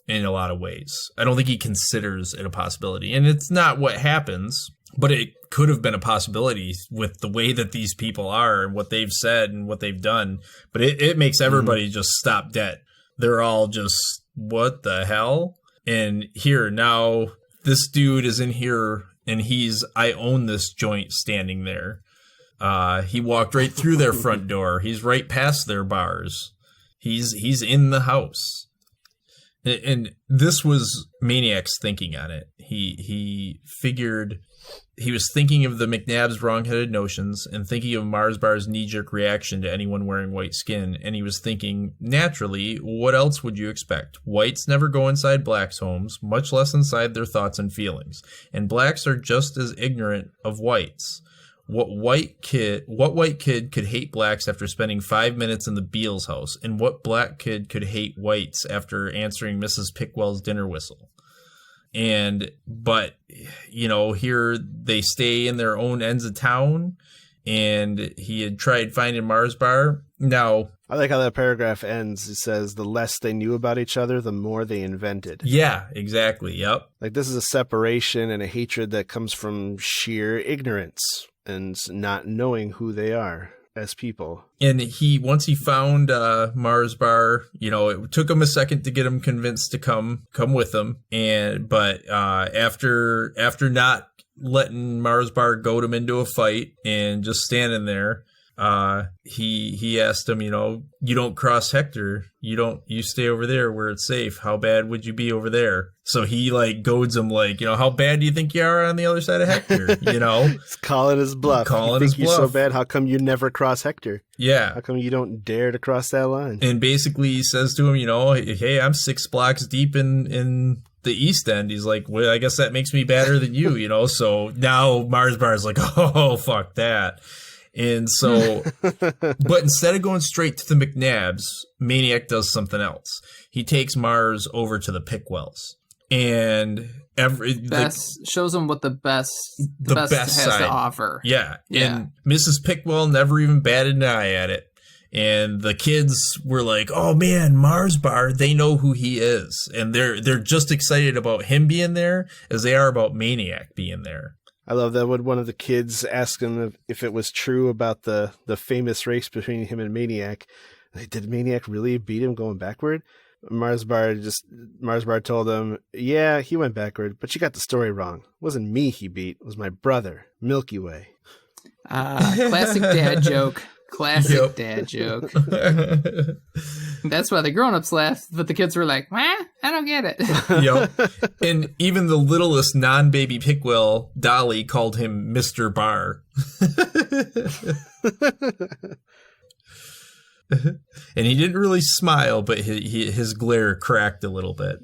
in a lot of ways. I don't think he considers it a possibility. And it's not what happens, but it could have been a possibility with the way that these people are and what they've said and what they've done. But it makes everybody just stop dead. They're all just, what the hell? And here now, this dude is in here and he's, I own this joint standing there. He walked right through their front door. He's right past their bars. He's in the house. And this was Maniac's thinking on it. He figured he was thinking of the McNabb's wrong-headed notions and thinking of Mars Bar's knee-jerk reaction to anyone wearing white skin. And he was thinking, naturally, what else would you expect? Whites never go inside blacks' homes, much less inside their thoughts and feelings. And blacks are just as ignorant of whites. What white kid could hate blacks after spending 5 minutes in the Beals house? And what black kid could hate whites after answering Mrs. Pickwell's dinner whistle? But here they stay in their own ends of town, and he had tried finding Mars Bar. Now, I like how that paragraph ends. It says, the less they knew about each other, the more they invented. Yeah, exactly. Yep. Like, this is a separation and a hatred that comes from sheer ignorance and not knowing who they are as people. And once he found Mars Bar, it took him a second to get him convinced to come with him. But after not letting Mars Bar goad him into a fight and just standing there, he asked him, you don't cross Hector. You stay over there where it's safe. How bad would you be over there? So he goads him how bad do you think you are on the other side of Hector? He's calling his bluff. You think you're so bad? How come you never cross Hector? Yeah. How come you don't dare to cross that line? And basically he says to him, hey, I'm 6 blocks deep in the East End. He's like, well, I guess that makes me badder than you, So now Mars Bar is like, oh, fuck that. And so, but instead of going straight to the McNabbs, Maniac does something else. He takes Mars over to the Pickwells, and shows him what the best has side to offer. Yeah, and Mrs. Pickwell never even batted an eye at it. And the kids were like, oh man, Mars Bar, they know who he is. And they're just excited about him being there as they are about Maniac being there. I love that when one of the kids asked him if it was true about the famous race between him and Maniac. Like, did Maniac really beat him going backward? Mars Bar told him, yeah, he went backward, but you got the story wrong. It wasn't me he beat. It was my brother, Milky Way. Classic dad joke. Classic dad joke. That's why the grown-ups laughed, but the kids were like, I don't get it. Yep. And even the littlest non-baby Pickwell, Dolly, called him Mr. Bar. And he didn't really smile, but his glare cracked a little bit.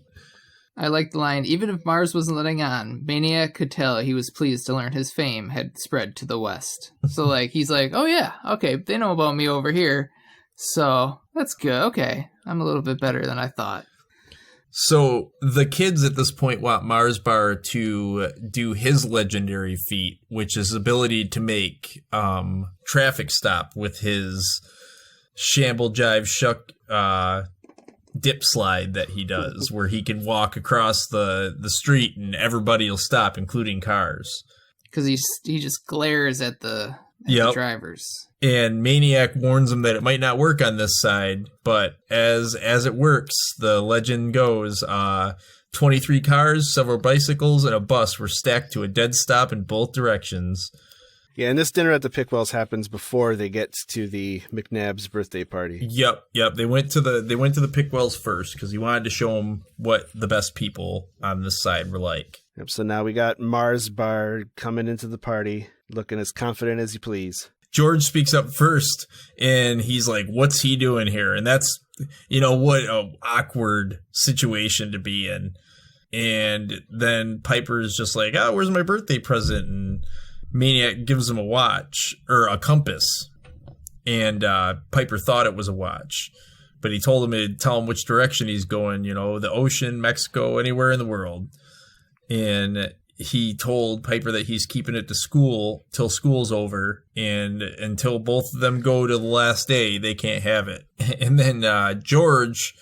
I like the line, even if Mars wasn't letting on, Maniac could tell he was pleased to learn his fame had spread to the West. So, like, he's like, oh yeah, okay, they know about me over here, so that's good, okay, I'm a little bit better than I thought. So the kids at this point want Mars Bar to do his legendary feat, which is ability to make traffic stop with his shamble jive shuck dip slide that he does, where he can walk across the street and everybody will stop, including cars. Because he just glares at the drivers. And Maniac warns him that it might not work on this side, but as it works, the legend goes, 23 cars, several bicycles, and a bus were stacked to a dead stop in both directions. Yeah, and this dinner at the Pickwells happens before they get to the McNabb's birthday party. Yep. They went to the Pickwells first because he wanted to show them what the best people on this side were like. Yep. So now we got Mars Bar coming into the party, looking as confident as you please. George speaks up first, and he's like, "What's he doing here?" And that's, what an awkward situation to be in. And then Piper's just like, "Oh, where's my birthday present?" And Maniac gives him a watch, or a compass, and Piper thought it was a watch, but he told him to tell him which direction he's going, the ocean, Mexico, anywhere in the world. And he told Piper that he's keeping it to school till school's over, and until both of them go to the last day, they can't have it. And then George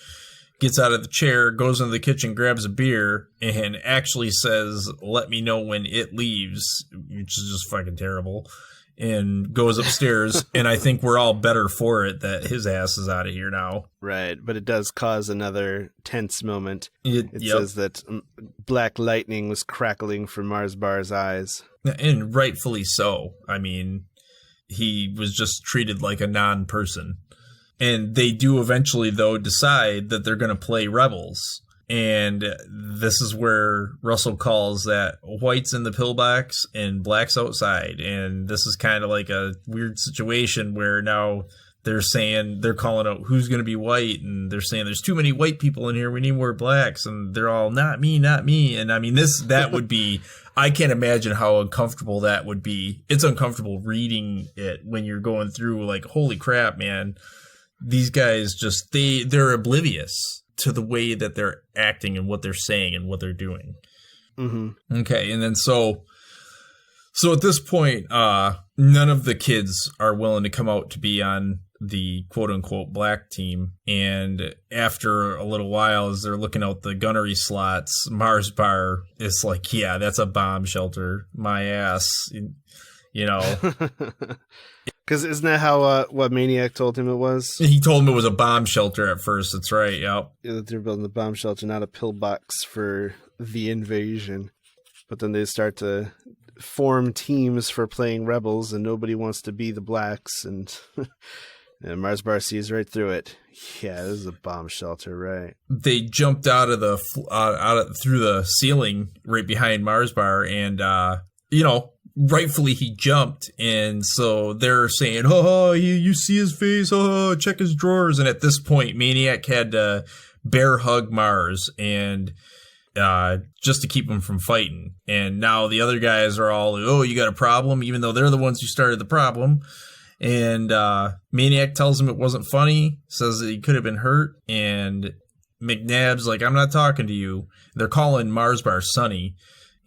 gets out of the chair, goes into the kitchen, grabs a beer, and actually says, "Let me know when it leaves," which is just fucking terrible, and goes upstairs. And I think we're all better for it that his ass is out of here now. Right, but it does cause another tense moment. It yep. says that black lightning was crackling from Mars Bar's eyes. And rightfully so. I mean, he was just treated like a non-person. And they do eventually, though, decide that they're going to play Rebels. And this is where Russell calls that white's in the pillbox and black's outside. And this is kind of like a weird situation where now they're calling out who's going to be white. And they're saying there's too many white people in here. We need more blacks. And they're all, not me, not me. And I mean, that would be, I can't imagine how uncomfortable that would be. It's uncomfortable reading it when you're going through like, holy crap, man. These guys just, they're oblivious to the way that they're acting and what they're saying and what they're doing. Mm-hmm. Okay, and then so at this point, none of the kids are willing to come out to be on the quote-unquote black team. And after a little while, as they're looking out the gunnery slots, Mars Bar is like, yeah, that's a bomb shelter. My ass, Because isn't that how what Maniac told him it was? He told him it was a bomb shelter at first. That's right. Yep. Yeah, that they're building the bomb shelter, not a pillbox for the invasion. But then they start to form teams for playing Rebels, and nobody wants to be the blacks. And, and Mars Bar sees right through it. Yeah, this is a bomb shelter, right? They jumped out of through the ceiling right behind Mars Bar, and rightfully he jumped, and so they're saying, "Oh, you see his face? Oh, check his drawers." And at this point, Maniac had to bear hug Mars, and just to keep him from fighting. And now the other guys are all, "Oh, you got a problem?" Even though they're the ones who started the problem. And Maniac tells him it wasn't funny, says that he could have been hurt, and McNabb's like, "I'm not talking to you." They're calling Mars Bar Sonny.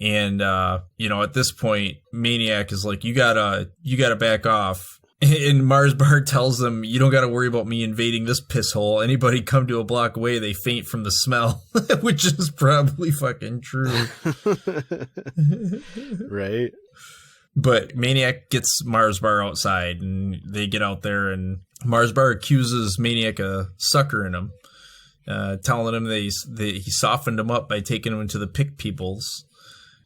And, at this point, Maniac is like, you gotta back off. And Mars Bar tells them, you don't got to worry about me invading this piss hole. Anybody come to a block away, they faint from the smell, which is probably fucking true. Right. But Maniac gets Mars Bar outside, and they get out there, and Mars Bar accuses Maniac of suckering him, telling him he softened him up by taking him into the Pick Peoples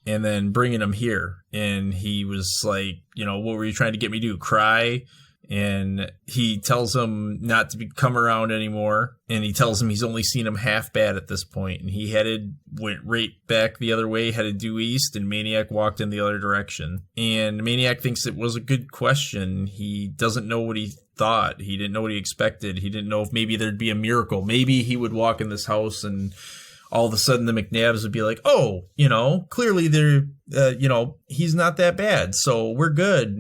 and then bringing him here. And he was like, what were you trying to get me to do? Cry? And he tells him not to come around anymore. And he tells him he's only seen him half bad at this point. And he went right back the other way, headed due east, and Maniac walked in the other direction. And Maniac thinks it was a good question. He doesn't know what he thought. He didn't know what he expected. He didn't know if maybe there'd be a miracle. Maybe he would walk in this house and all of a sudden the McNabbs would be like, oh, clearly they're, he's not that bad. So we're good.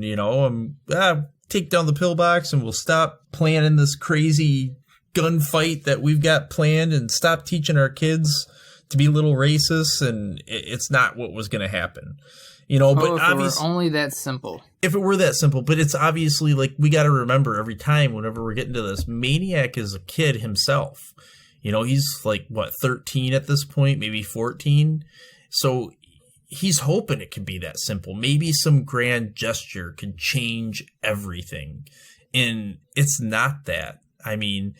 Take down the pillbox and we'll stop planning this crazy gunfight that we've got planned and stop teaching our kids to be little racists. And it's not what was going to happen, but if obviously it were only that simple. If it were that simple, but it's obviously like, we got to remember every time whenever we're getting to this, Maniac is a kid himself. He's like, 13 at this point, maybe 14. So he's hoping it could be that simple. Maybe some grand gesture could change everything. And it's not that. I mean,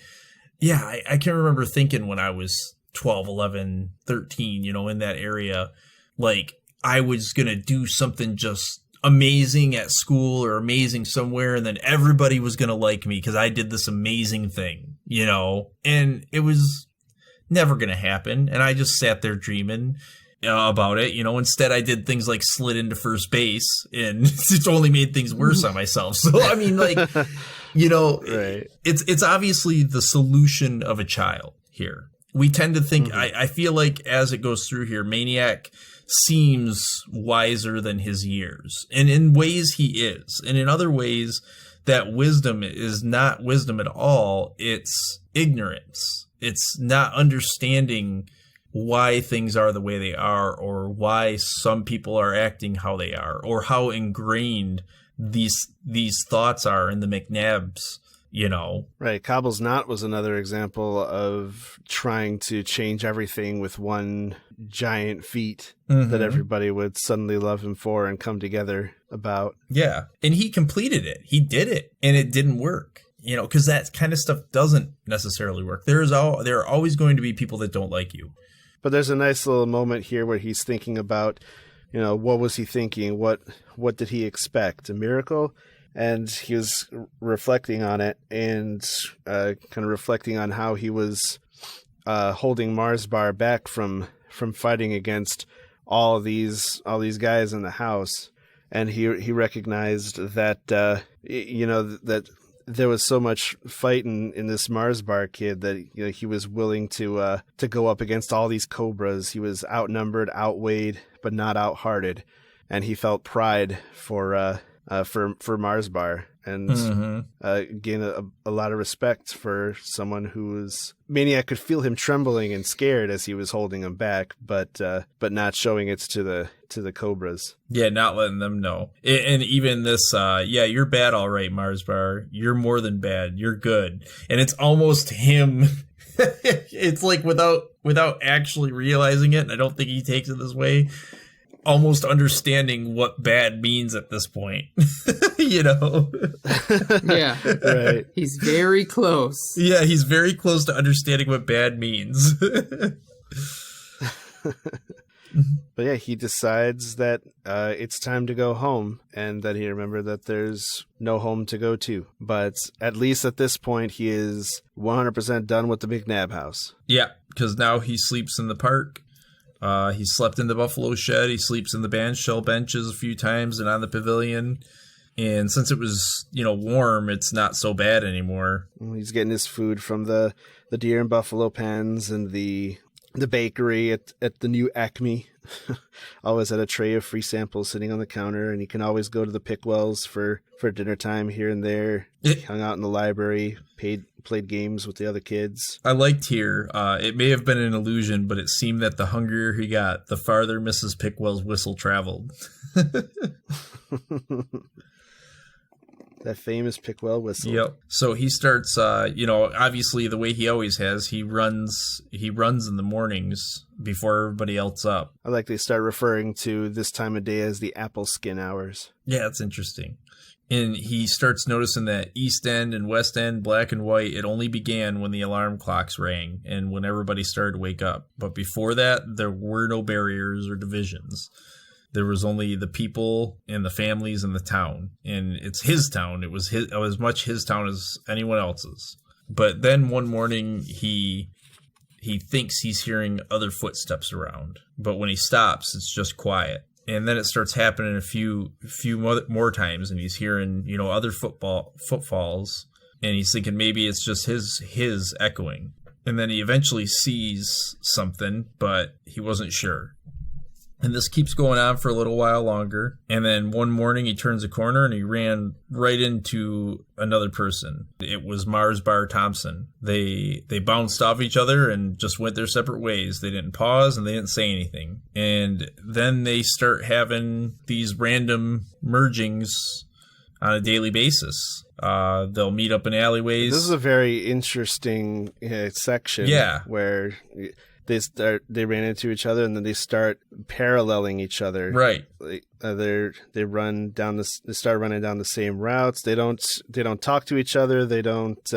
yeah, I can remember thinking when I was 12, 11, 13, in that area, like I was going to do something just amazing at school or amazing somewhere, and then everybody was going to like me because I did this amazing thing, and it was never going to happen. And I just sat there dreaming about it, instead I did things like slid into first base, and it's only made things worse on myself. So, I mean, like, right. It's obviously the solution of a child here. We tend to think, I feel like as it goes through here, Maniac seems wiser than his years. And in ways he is. And in other ways, that wisdom is not wisdom at all. It's ignorance. It's not understanding why things are the way they are, or why some people are acting how they are, or how ingrained these thoughts are in the McNabbs. Right. Cobble's Knot was another example of trying to change everything with one giant feat that everybody would suddenly love him for and come together about. Yeah. And he completed it. He did it, and it didn't work. Because that kind of stuff doesn't necessarily work. There are always going to be people that don't like you. But there's a nice little moment here where he's thinking about, what was he thinking? What did he expect? A miracle? And he was reflecting on it and kind of reflecting on how he was holding Mars Bar back from fighting against all these guys in the house. And he recognized that, that there was so much fighting in this Mars Bar kid that he was willing to go up against all these cobras. He was outnumbered, outweighed, but not outhearted, and he felt pride for Mars Bar, and gained a lot of respect for someone who was Maniac. Could feel him trembling and scared as he was holding him back, but not showing it to the cobras. Yeah, not letting them know. And even this, you're bad, all right, Mars Bar. You're more than bad. You're good. And it's almost him. It's like without actually realizing it, and I don't think he takes it this way, almost understanding what bad means at this point. Yeah. Right. He's very close. Yeah, he's very close to understanding what bad means. But yeah, he decides that it's time to go home, and that he remembered that there's no home to go to. But at least at this point, he is 100% done with the McNabb house. Yeah, because now he sleeps in the park. He slept in the buffalo shed. He sleeps in the bandshell benches a few times and on the pavilion. And since it was, warm, it's not so bad anymore. He's getting his food from the deer and buffalo pens and the bakery at the new Acme. Always had a tray of free samples sitting on the counter, and he can always go to the Pickwells for dinner time here and there. He hung out in the library, played games with the other kids. I liked here, it may have been an illusion, but it seemed that the hungrier he got, the farther Mrs. Pickwell's whistle traveled. That famous Pickwell whistle. Yep. So he starts, obviously the way he always has, he runs in the mornings before everybody else up. I like they start referring to this time of day as the apple skin hours. Yeah, it's interesting. And he starts noticing that East End and West End, black and white, it only began when the alarm clocks rang and when everybody started to wake up. But before that, there were no barriers or divisions. There was only the people and the families in the town. And it's his town. It was as much his town as anyone else's. But then one morning, he thinks he's hearing other footsteps around. But when he stops, it's just quiet. And then it starts happening a few more times, and he's hearing, other footfalls, and he's thinking maybe it's just his echoing. And then he eventually sees something, but he wasn't sure. And this keeps going on for a little while longer. And then one morning he turns a corner and he ran right into another person. It was Mars Bar Thompson. They bounced off each other and just went their separate ways. They didn't pause and they didn't say anything. And then they start having these random mergings on a daily basis. They'll meet up in alleyways. This is a very interesting section. Yeah. Where they ran into each other and then they start paralleling each other. Right. They run down they start running down the same routes. They don't talk to each other. They don't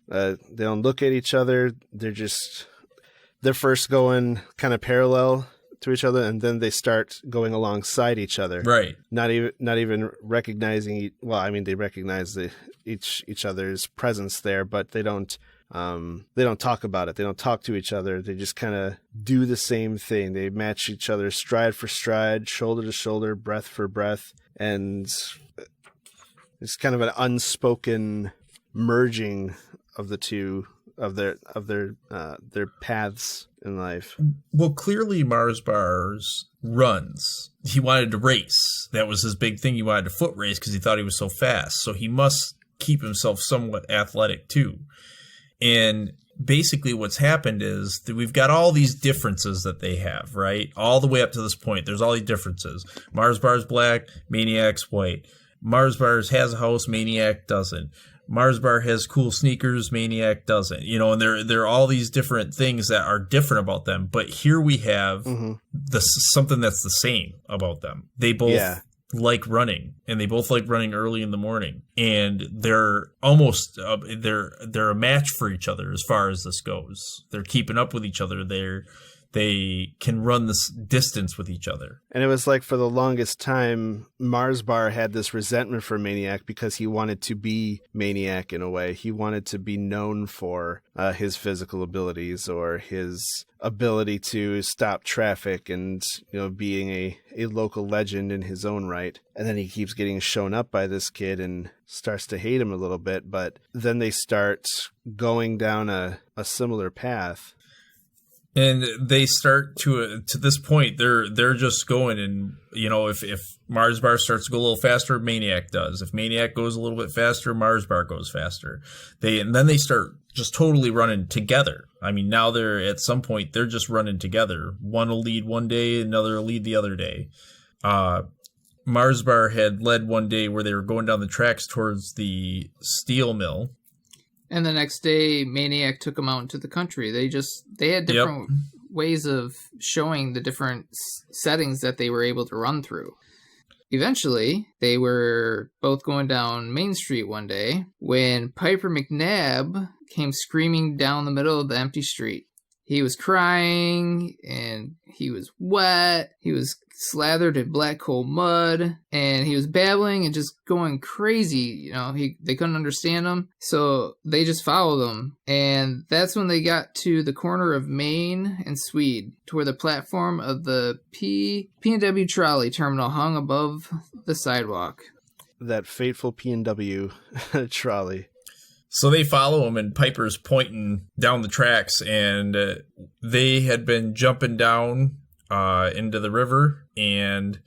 look at each other. They're first going kind of parallel to each other, and then they start going alongside each other. Right. Not even recognizing. Well, I mean, they recognize each other's presence there, but they don't talk about it. They don't talk to each other. They just kind of do the same thing. They match each other stride for stride, shoulder to shoulder, breath for breath, and it's kind of an unspoken merging of the two of their paths in life. Well, clearly Mars Bars runs. He wanted to race. That was his big thing. He wanted to foot race because he thought he was so fast. So he must keep himself somewhat athletic too. And basically what's happened is that we've got all these differences that they have, right? All the way up to this point, there's all these differences. Mars Bar's black, Maniac's white. Mars Bars has a house, Maniac doesn't. Mars Bar has cool sneakers, Maniac doesn't. And there are all these different things that are different about them. But here we have something that's the same about them. They both like running, and they both like running early in the morning, and they're almost they're a match for each other as far as this goes. They're keeping up with each other. They can run this distance with each other. And it was like for the longest time, Mars Bar had this resentment for Maniac because he wanted to be Maniac in a way. He wanted to be known for his physical abilities or his ability to stop traffic and, being a local legend in his own right. And then he keeps getting shown up by this kid and starts to hate him a little bit. But then they start going down a similar path. And they start to this point, they're just going, and if Mars Bar starts to go a little faster, Maniac does. If Maniac goes a little bit faster, Mars Bar goes faster. And then they start just totally running together. I mean, now at some point they're just running together. One will lead one day, another will lead the other day. Mars Bar had led one day where they were going down the tracks towards the steel mill. And the next day, Maniac took them out into the country. They had different ways of showing the different settings that they were able to run through. Eventually, they were both going down Main Street one day when Piper McNabb came screaming down the middle of the empty street. He was crying, and he was wet. He was slathered in black coal mud, and he was babbling and just going crazy. They couldn't understand him, so they just followed him. And that's when they got to the corner of Main and Swede, to where the platform of the P&W trolley terminal hung above the sidewalk. That fateful P&W trolley. So they follow him, and Piper's pointing down the tracks, and they had been jumping down into the river, and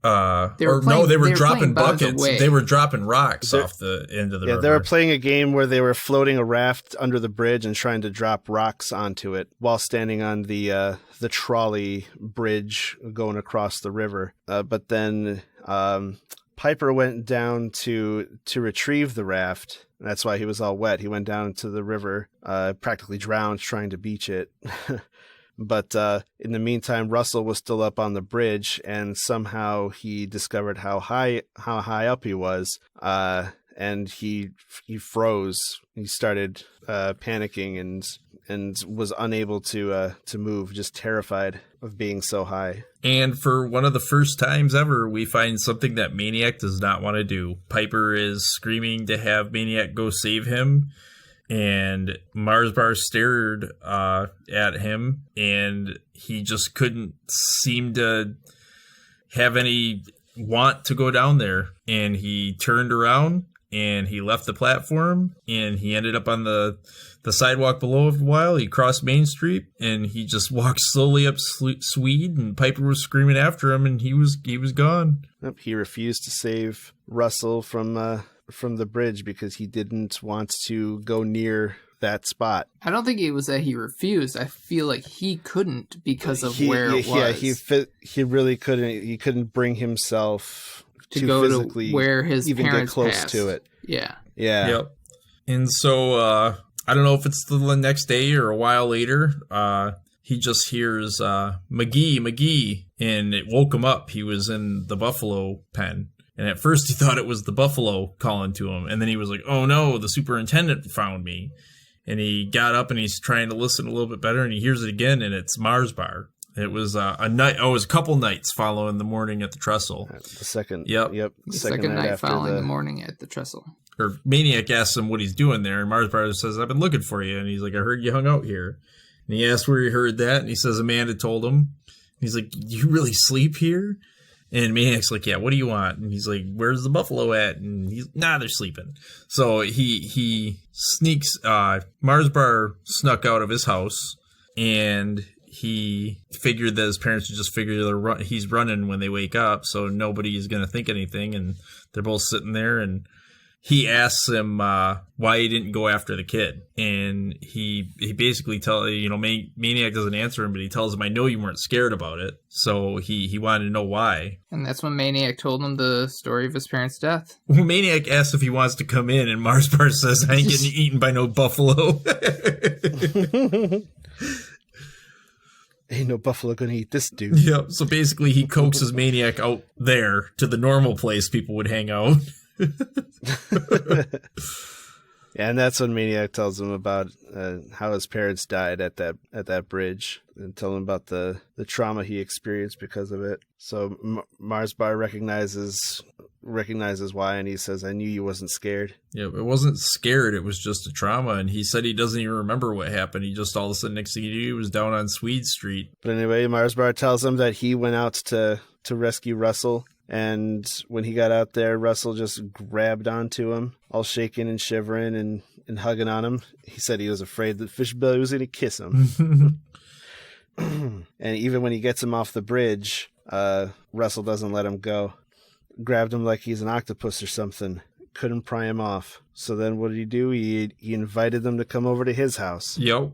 they were dropping buckets. They were dropping rocks off the end of the river. They were playing a game where they were floating a raft under the bridge and trying to drop rocks onto it while standing on the trolley bridge going across the river. But then Piper went down to retrieve the raft. That's why he was all wet. He went down to the river, practically drowned trying to beach it. But in the meantime, Russell was still up on the bridge, and somehow he discovered how high up he was, and he froze. He started panicking and was unable to move, just terrified of being so high. And for one of the first times ever, we find something that Maniac does not want to do. Piper is screaming to have Maniac go save him, and Marsbar stared at him, and he just couldn't seem to have any want to go down there. And he turned around, and he left the platform, and he ended up on the sidewalk below for a while. He crossed Main Street, and he just walked slowly up Swede, and Piper was screaming after him, and he was gone. Yep, he refused to save Russell from the bridge because he didn't want to go near that spot. I don't think it was that he refused. I feel like he couldn't because of where it was. Yeah, he really couldn't. He couldn't bring himself to go physically to where his even parents get close passed. to it. Yeah. Yep. And so I don't know if it's the next day or a while later. He just hears Magee, and it woke him up. He was in the buffalo pen. And at first he thought it was the buffalo calling to him. And then he was like, oh no, the superintendent found me. And he got up and he's trying to listen a little bit better, and he hears it again, and it's Marsbar. It was a night. Oh, it was a couple nights following the morning at the trestle. The second. Yep. The second night after following the morning at the trestle. Or Maniac asks him what he's doing there, and Marsbar says, I've been looking for you. And he's like, I heard you hung out here. And he asks where he heard that, and he says Amanda told him. And he's like, do you really sleep here? And Maniac's like, yeah, what do you want? And he's like, where's the buffalo at? And he's, nah, they're sleeping. So he sneaks, Marsbar snuck out of his house, and he figured that his parents would just figure he's running when they wake up, so nobody's going to think anything. And they're both sitting there, and he asks him why he didn't go after the kid. And he basically Maniac doesn't answer him, but he tells him, I know you weren't scared about it. So he wanted to know why. And that's when Maniac told him the story of his parents' death. Well, Maniac asks if he wants to come in, and Marsbar says, I ain't getting eaten by no buffalo. Ain't no buffalo gonna eat this dude. Yep. So basically he coaxes Maniac out there to the normal place people would hang out. Yeah, and that's when Maniac tells him about how his parents died at that bridge, and tell him about the trauma he experienced because of it. So Marsbar recognizes why, and he says, I knew you wasn't scared. Yeah, it wasn't scared, it was just a trauma. And he said he doesn't even remember what happened. He just all of a sudden, next thing he knew, he was down on Swede Street. But anyway, Marsbar tells him that he went out to rescue Russell. And when he got out there, Russell just grabbed onto him, all shaking and shivering and hugging on him. He said he was afraid that Fishbelly was going to kiss him. And even when he gets him off the bridge, Russell doesn't let him go. Grabbed him like he's an octopus or something. Couldn't pry him off. So then what did he do? He invited them to come over to his house. Yep.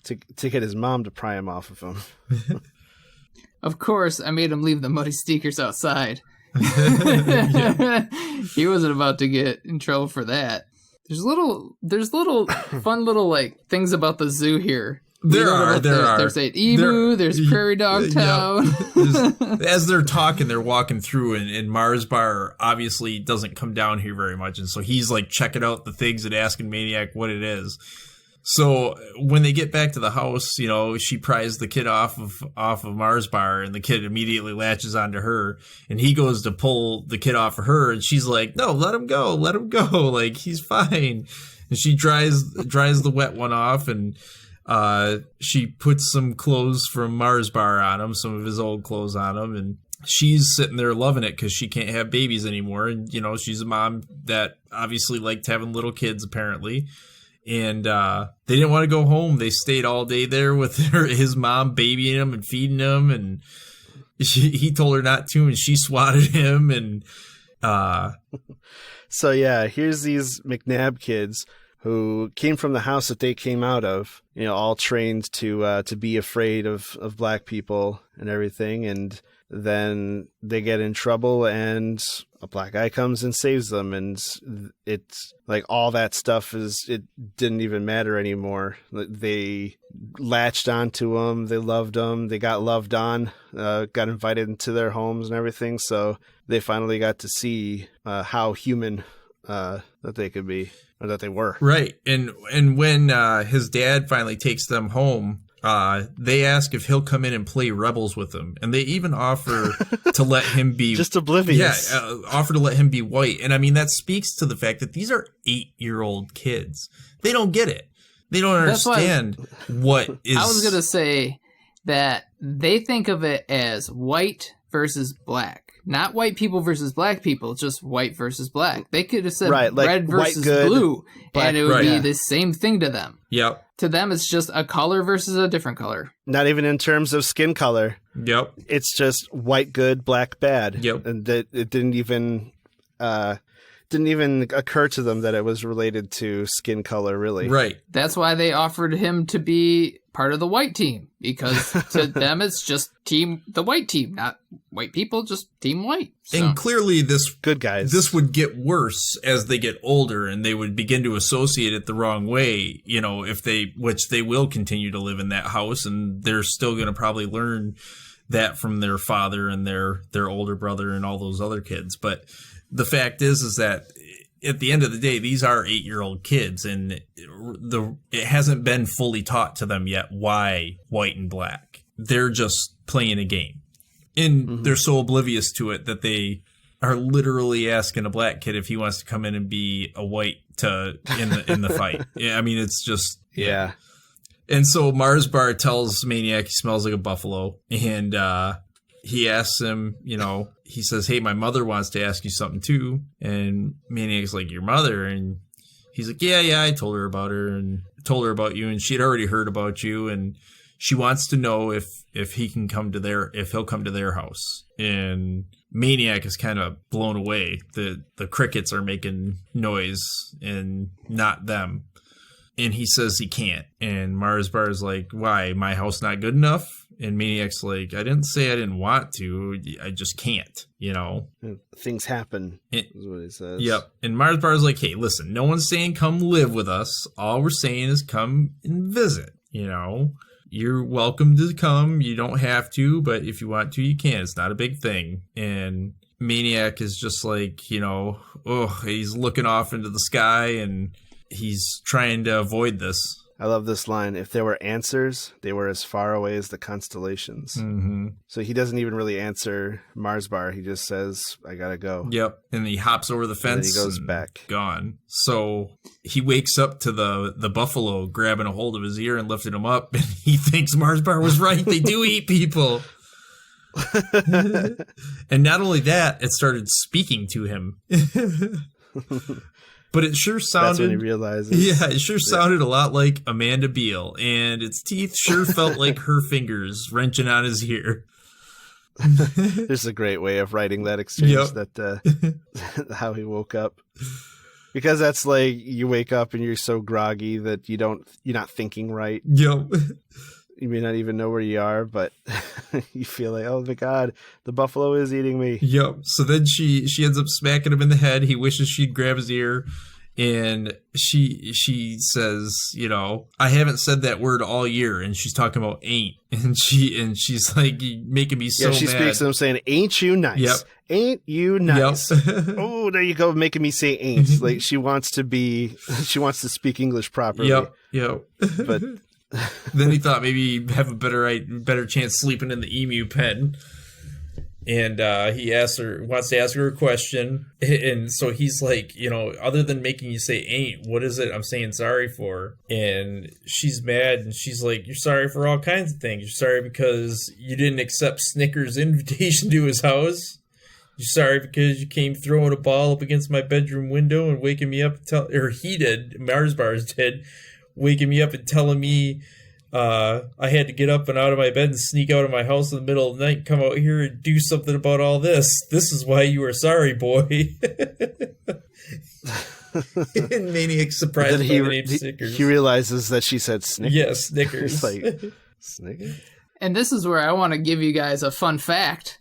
To get his mom to pry him off of him. Of course, I made him leave the muddy sneakers outside. He wasn't about to get in trouble for that. There's little fun little like things about the zoo here. There are. There's an emu. There's Prairie Dog Town. As they're talking, they're walking through, and Marsbar obviously doesn't come down here very much, and so he's like checking out the things and asking Maniac what it is. So when they get back to the house, she pries the kid off of Marsbar, and the kid immediately latches onto her, and he goes to pull the kid off of her, and she's like, no, let him go, like he's fine. And she dries the wet one off, and she puts some clothes from Marsbar on him, some of his old clothes on him, and she's sitting there loving it because she can't have babies anymore. And, she's a mom that obviously liked having little kids, apparently. And they didn't want to go home. They stayed all day there with his mom babying him and feeding him. And he told her not to, and she swatted him. And so, yeah, here's these McNabb kids who came from the house that they came out of, all trained to be afraid of black people and everything. And then they get in trouble and a black guy comes and saves them. And it's like all that stuff it didn't even matter anymore. They latched onto him. They loved him. They got loved on, got invited into their homes and everything. So they finally got to see how human that they could be, or that they were. Right. And when his dad finally takes them home, they ask if he'll come in and play Rebels with them. And they even offer to let him be... just oblivious. Yeah, offer to let him be white. And I mean, that speaks to the fact that these are 8-year-old kids. They don't get it. They don't understand what is... I was going to say that they think of it as white versus black. Not white people versus black people, just white versus black. They could have said like red versus good, blue, and it would be yeah. the same thing to them. Yep. To them, it's just a color versus a different color. Not even in terms of skin color. Yep. It's just white good, black bad. Yep. And that it didn't even occur to them that it was related to skin color, really. Right. That's why they offered him to be part of the white team, because to them it's just the white team, not white people, just team white. So. And clearly good guys. This would get worse as they get older, and they would begin to associate it the wrong way, which they will continue to live in that house, and they're still going to probably learn that from their father and their older brother and all those other kids. But the fact is that at the end of the day, these are 8-year-old kids, and it hasn't been fully taught to them yet why white and black. They're just playing a game. And they're so oblivious to it that they are literally asking a black kid if he wants to come in and be a white in the fight. Yeah, I mean, it's just... Yeah. And so Mars Bar tells Maniac he smells like a buffalo, and he asks him, he says, "Hey, my mother wants to ask you something too." And Maniac's like, "Your mother?" And he's like, yeah, I told her about you, and she'd already heard about you, and she wants to know if he'll come to their house. And Maniac is kind of blown away. The crickets are making noise and not them. And he says he can't. And Mars Bar is like, "Why? My house not good enough?" And Maniac's like, "I didn't say I didn't want to. I just can't, Things happen, is what he says. Yep. And Mars Bar is like, "Hey, listen, no one's saying come live with us. All we're saying is come and visit, You're welcome to come. You don't have to, but if you want to, you can. It's not a big thing." And Maniac is just like, he's looking off into the sky, and he's trying to avoid this. I love this line. "If there were answers, they were as far away as the constellations." Mm-hmm. So he doesn't even really answer Mars Bar. He just says, "I gotta go." Yep. And he hops over the fence. And he goes back. Gone. So he wakes up to the buffalo grabbing a hold of his ear and lifting him up. And he thinks Mars Bar was right. They do eat people. And not only that, it started speaking to him. But it sure sounded... That's when he realizes. Yeah, it sure sounded a lot like Amanda Beale, and its teeth sure felt like her fingers wrenching on his ear. This is a great way of writing that exchange, Yep. How he woke up. Because that's like, you wake up and you're so groggy that you're not thinking right. Yep. You may not even know where you are, but you feel like, oh my God, the buffalo is eating me. Yep. So then she ends up smacking him in the head. He wishes she'd grab his ear. And she says, "I haven't said that word all year." And she's talking about ain't. And she's like, making me so mad. Yeah, she speaks to him saying, "Ain't you nice? Yep. Ain't you nice?" Yep. Oh, there you go, making me say ain't. Like she wants to speak English properly. Yep. But then he thought maybe he'd have a better chance sleeping in the emu pen. And he wants to ask her a question. And so he's like, other than making you say ain't, what is it I'm saying sorry for? And she's mad, and she's like, "You're sorry for all kinds of things. You're sorry because you didn't accept Snickers' invitation to his house. You're sorry because you came throwing a ball up against my bedroom window and waking me up, Mars Bars did, waking me up and telling me I had to get up and out of my bed and sneak out of my house in the middle of the night and come out here and do something about all this. This is why you are sorry, boy." And Maniac's surprised by the name Snickers. He realizes that she said Snickers. Yes, Snickers. He's like, Snickers? And this is where I want to give you guys a fun fact.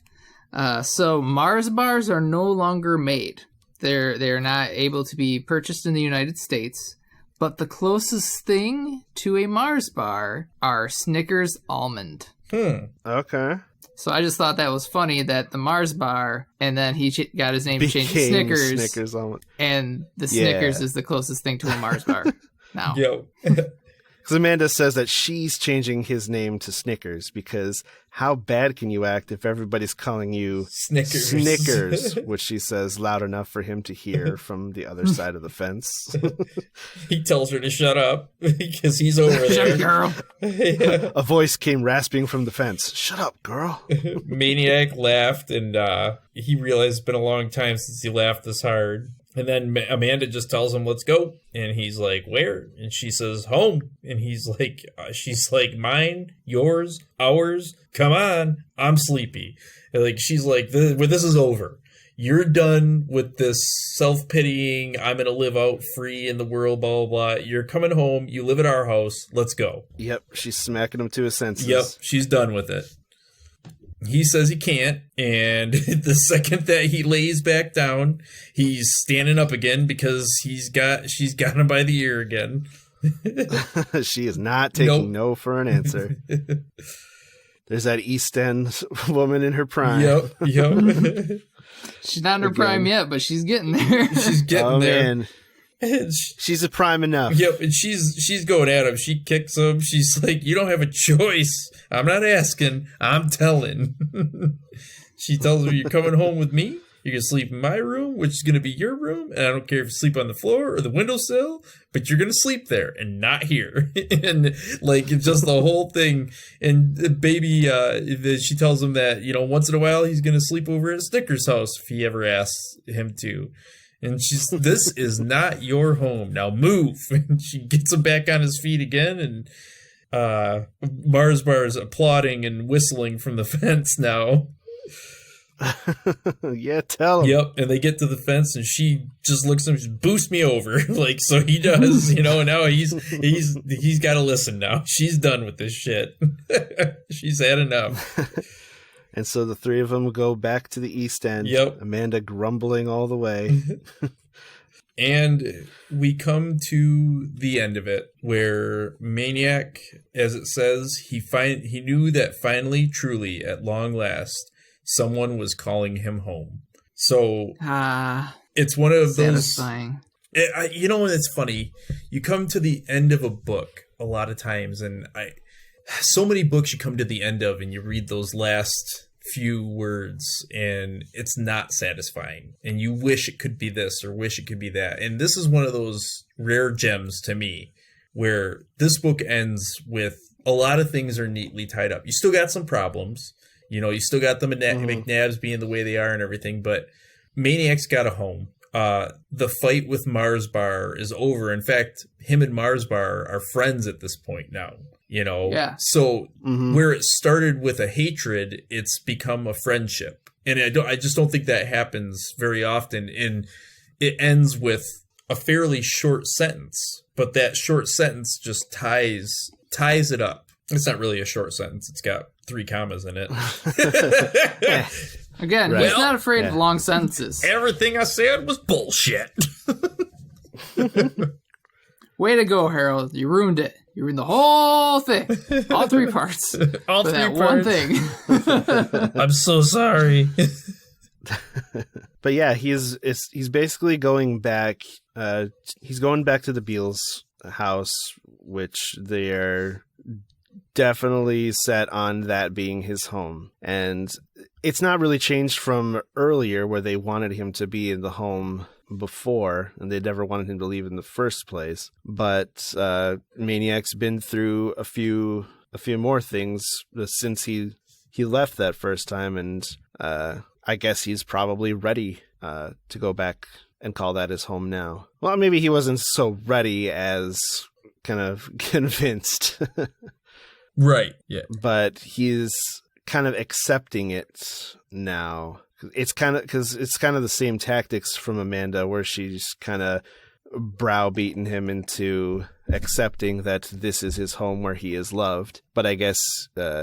So Mars bars are no longer made. They're not able to be purchased in the United States. But the closest thing to a Mars bar are Snickers almond. Okay. So I just thought that was funny that the Mars bar, and then he got his name changed to Snickers. Snickers almond. And the Snickers is the closest thing to a Mars bar now. Yo. Because Amanda says that she's changing his name to Snickers because how bad can you act if everybody's calling you Snickers, which she says loud enough for him to hear from the other side of the fence. He tells her to shut up because he's over there. Shut up, girl. Yeah. A voice came rasping from the fence. Shut up, girl. Maniac laughed, and he realized it's been a long time since he laughed this hard. And then Amanda just tells him, let's go. And he's like, where? And she says, home. And he's like, she's like, mine, yours, ours. Come on. I'm sleepy. And like, she's like, this is over. You're done with this self-pitying, I'm going to live out free in the world, blah, blah, blah. You're coming home. You live at our house. Let's go. Yep. She's smacking him to his senses. Yep. She's done with it. He says he can't, and the second that he lays back down, he's standing up again because she's got him by the ear again. She is not taking no for an answer. There's that East End woman in her prime. Yep. She's not in her prime yet, but she's getting there. She's getting there. Man. She's a prime enough. Yep, and she's going at him. She kicks him. She's like, you don't have a choice. I'm not asking. I'm telling. She tells him, you're coming home with me. You're going to sleep in my room, which is going to be your room. And I don't care if you sleep on the floor or the windowsill, but you're going to sleep there and not here. And like, it's just the whole thing. And the baby, she tells him that, once in a while, he's going to sleep over at Snickers' house if he ever asks him to. And she's, this is not your home. Now move. And she gets him back on his feet again. And Mars Bar is applauding and whistling from the fence now. Yeah, tell him. Yep. And they get to the fence and she just looks at him, just boost me over. Like, so he does, now he's got to listen now. She's done with this shit. She's had enough. And so the three of them go back to the East End. Yep. Amanda grumbling all the way. And we come to the end of it, where Maniac, as it says, he knew that finally, truly, at long last, someone was calling him home. So it's one of satisfying. those. It's funny. You come to the end of a book a lot of times, and so many books you come to the end of and you read those last few words and it's not satisfying and you wish it could be this or wish it could be that. And this is one of those rare gems to me where this book ends with a lot of things are neatly tied up. You still got some problems, you still got the McNabs being the way they are and everything, but Maniac's got a home. The fight with Mars Bar is over. In fact, him and Mars Bar are friends at this point now. Yeah. So where it started with a hatred, it's become a friendship, and I just don't think that happens very often. And it ends with a fairly short sentence, but that short sentence just ties it up. It's not really a short sentence; it's got 3 commas in it. Again, right. He's not afraid of long sentences. Everything I said was bullshit. Way to go, Harold! You ruined it. You ruined the whole thing. All 3 parts. All for 3 that parts. one thing. I'm so sorry. But yeah, he's basically going back. He's going back to the Beals' house, which they are definitely set on that being his home. And it's not really changed from earlier where they wanted him to be in the home before, and they never wanted him to leave in the first place. But Maniac's been through a few more things since he left that first time, and I guess he's probably ready to go back and call that his home now. Well, maybe he wasn't so ready as kind of convinced. Right, yeah. But he's kind of accepting it now. It's kind of the same tactics from Amanda, where she's kind of browbeaten him into accepting that this is his home where he is loved. But I guess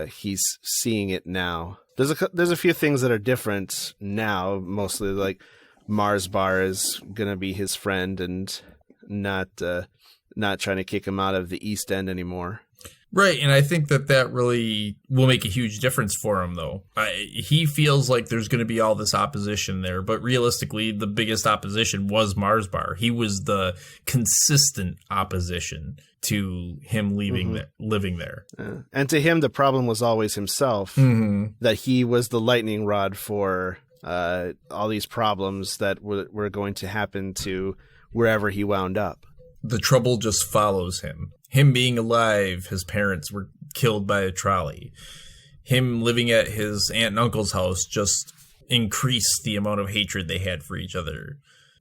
he's seeing it now. There's a few things that are different now. Mostly like Mars Bar is gonna be his friend and not trying to kick him out of the East End anymore. Right, and I think that really will make a huge difference for him, though. He feels like there's going to be all this opposition there, but realistically, the biggest opposition was Mars Bar. He was the consistent opposition to him living there. And to him, the problem was always himself, that he was the lightning rod for all these problems that were going to happen to wherever he wound up. The trouble just follows him. Him being alive, his parents were killed by a trolley. Him living at his aunt and uncle's house just increased the amount of hatred they had for each other.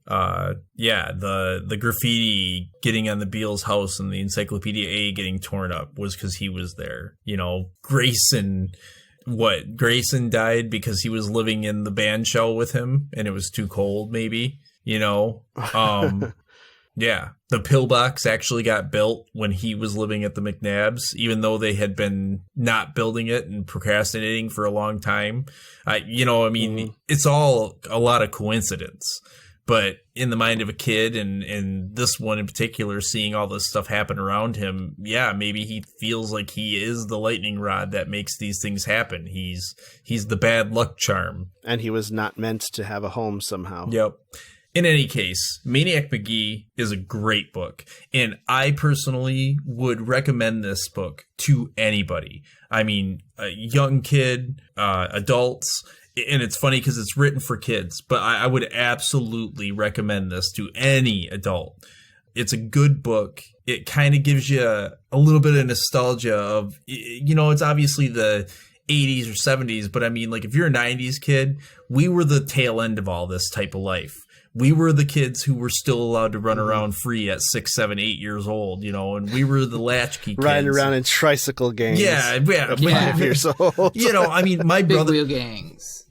The graffiti getting on the Beals' house and the Encyclopedia A getting torn up was because he was there. You know, Grayson died because he was living in the band shell with him and it was too cold, maybe, you know. Yeah, the pillbox actually got built when he was living at the McNabbs, even though they had been not building it and procrastinating for a long time. It's all a lot of coincidence. But in the mind of a kid, and this one in particular, seeing all this stuff happen around him, yeah, maybe he feels like he is the lightning rod that makes these things happen. He's the bad luck charm. And he was not meant to have a home somehow. Yep. In any case, Maniac Magee is a great book, and I personally would recommend this book to anybody. I mean, a young kid, adults, and it's funny because it's written for kids, but I would absolutely recommend this to any adult. It's a good book. It kind of gives you a little bit of nostalgia of, you know, it's obviously the 80s or 70s, but I mean, like if you're a 90s kid, we were the tail end of all this type of life. We were the kids who were still allowed to run around free at 6, 7, 8 years old, you know, and we were the latchkey kids. Riding around in tricycle gangs. Yeah. 5 years old. You know, I mean, my brother... Big wheel gangs.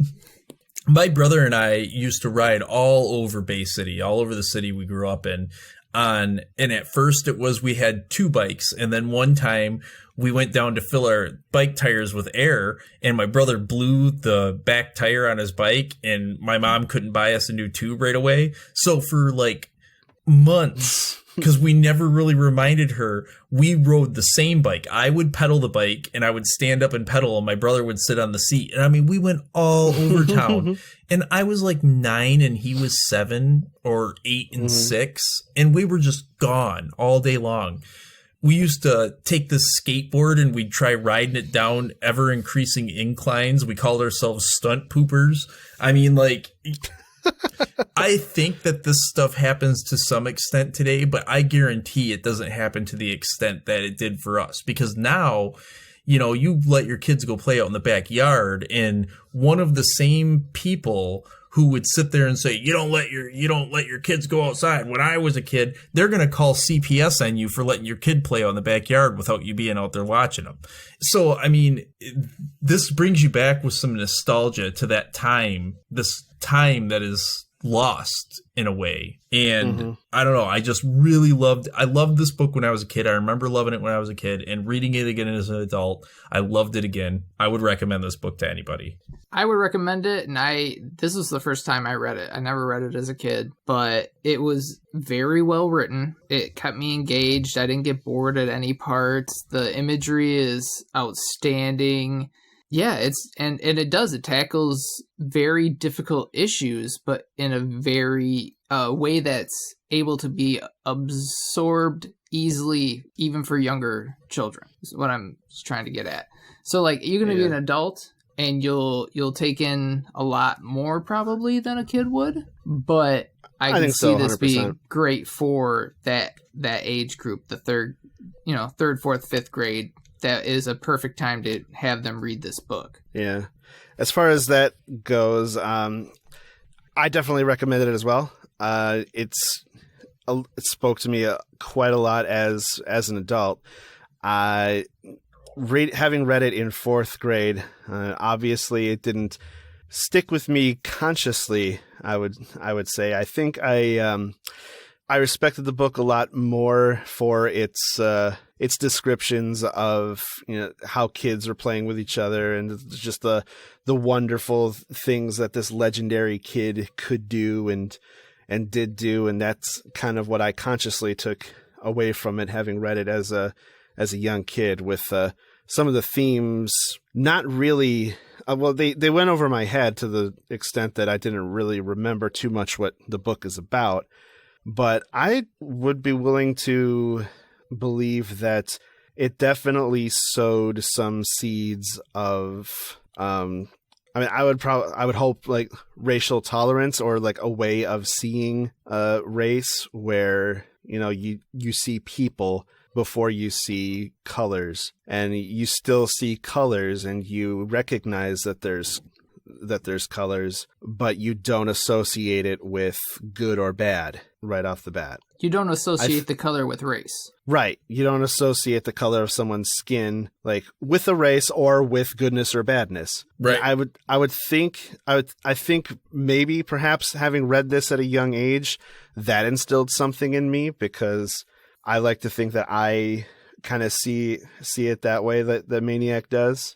My brother and I used to ride all over Bay City, all over the city we grew up in. And at first it was we had 2 bikes, and then one time we went down to fill our bike tires with air, and my brother blew the back tire on his bike, and my mom couldn't buy us a new tube right away. So for like months, because we never really reminded her, we rode the same bike. I would pedal the bike and I would stand up and pedal, and my brother would sit on the seat. And I mean, we went all over town. And I was like 9 and he was 7 or 8 and 6. And we were just gone all day long. We used to take this skateboard and we'd try riding it down ever increasing inclines. We called ourselves stunt poopers. I mean, like, I think that this stuff happens to some extent today, but I guarantee it doesn't happen to the extent that it did for us. Because now, you know, you let your kids go play out in the backyard, and one of the same people who would sit there and say, you don't let your kids go outside. When I was a kid, they're going to call CPS on you for letting your kid play out in the backyard without you being out there watching them. So, I mean, this brings you back with some nostalgia to that time, this time that is lost in a way. And I don't know, I just really loved this book when I was a kid. I remember loving it when I was a kid, and reading it again as an adult, I loved it again. I would recommend this book to anybody. I would recommend it, and this was the first time I read it. I never read it as a kid, but it was very well written. It kept me engaged. I didn't get bored at any parts. The imagery is outstanding. Yeah, it tackles very difficult issues, but in a very way that's able to be absorbed easily, even for younger children, is what I'm trying to get at. So, like, you're going to be an adult, and you'll take in a lot more probably than a kid would, but I can see this 100%. Being great for that age group, the third, 4th, 5th grade. That is a perfect time to have them read this book. Yeah. As far as that goes, I definitely recommend it as well. It spoke to me quite a lot as an adult. Having read it in 4th grade, obviously it didn't stick with me consciously, I would say. I think I respected the book a lot more for its its descriptions of, you know, how kids are playing with each other and just the wonderful things that this legendary kid could do and did do. And that's kind of what I consciously took away from it, having read it as a young kid, with some of the themes not really well, they went over my head to the extent that I didn't really remember too much what the book is about. But I would be willing to believe that it definitely sowed some seeds of I would hope like racial tolerance, or like a way of seeing race where, you know, you see people before you see colors, and you still see colors and you recognize that there's colors, but you don't associate it with good or bad right off the bat. You don't associate the color with race. Right. You don't associate the color of someone's skin like with a race or with goodness or badness. Right. I think maybe perhaps having read this at a young age, that instilled something in me, because I like to think that I kind of see it that way that the Maniac does,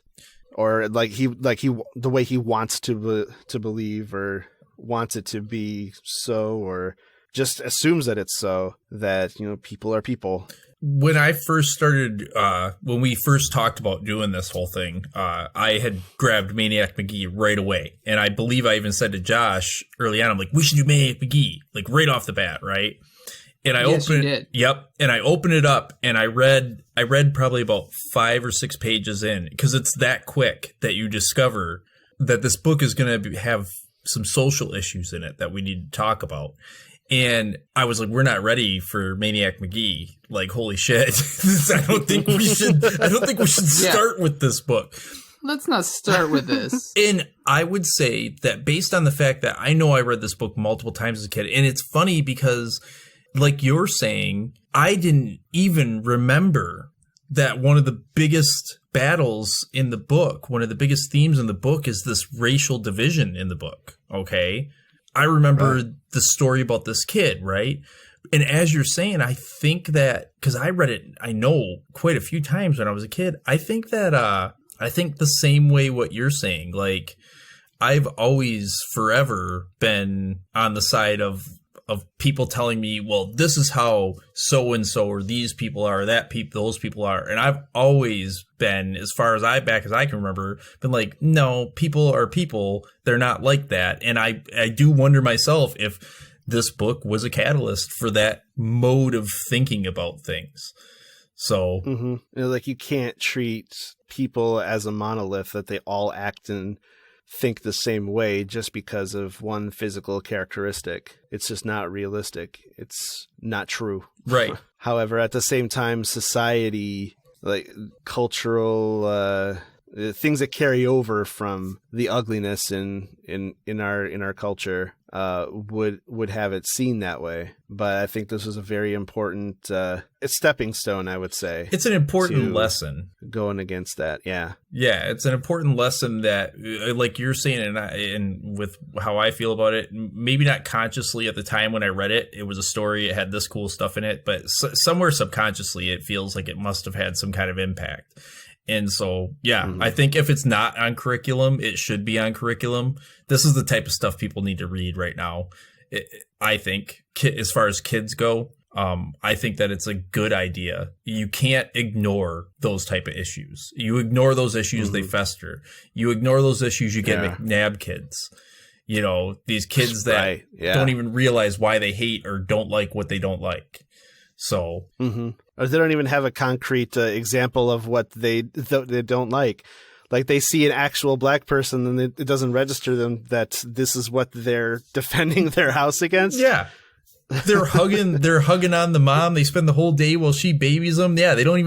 or the way he wants to believe, or wants it to be so, or just assumes that it's so, that, you know, people are people. When I first started, when we first talked about doing this whole thing, I had grabbed Maniac Magee right away. And I believe I even said to Josh early on, I'm like, we should do Maniac Magee, like right off the bat, right? And I and I opened it up, and I read probably about 5 or 6 pages in, because it's that quick that you discover that this book is going to have some social issues in it that we need to talk about. And I was like, we're not ready for Maniac Magee. Like, holy shit. I don't think we should start with this book. Let's not start with this. And I would say that based on the fact that I know I read this book multiple times as a kid, and it's funny because, like you're saying, I didn't even remember that one of the biggest battles in the book, one of the biggest themes in the book, is this racial division in the book. Okay. I remember the story about this kid, right? And as you're saying, I think that, because I read it, I know, quite a few times when I was a kid, I think that, I think the same way what you're saying. Like, I've always forever been on the side of people telling me, well, this is how so-and-so or these people are, those people are. And I've always been, as far as back as I can remember, been like, no, people are people. They're not like that. And I do wonder myself if this book was a catalyst for that mode of thinking about things. So, You know, like, you can't treat people as a monolith, that they all act and think the same way just because of one physical characteristic. It's just not realistic. It's not true. Right. However, at the same time, society, like cultural things that carry over from the ugliness in our culture would have it seen that way. But I think this was a very important stepping stone, I would say. It's an important lesson. Going against that, yeah. Yeah, it's an important lesson that, like you're saying, and with how I feel about it, maybe not consciously at the time when I read it, it was a story, it had this cool stuff in it, but somewhere subconsciously it feels like it must have had some kind of impact. And so, yeah, I think if it's not on curriculum, it should be on curriculum. This is the type of stuff people need to read right now. I think, as far as kids go, I think that it's a good idea. You can't ignore those type of issues. You ignore those issues, they fester. You ignore those issues, you get McNabb kids. You know, these kids that don't even realize why they hate or don't like what they don't like. So, or they don't even have a concrete example of what they don't like. Like, they see an actual black person and it doesn't register them that this is what they're defending their house against. Yeah. They're hugging on the mom. They spend the whole day while she babies them. Yeah. They don't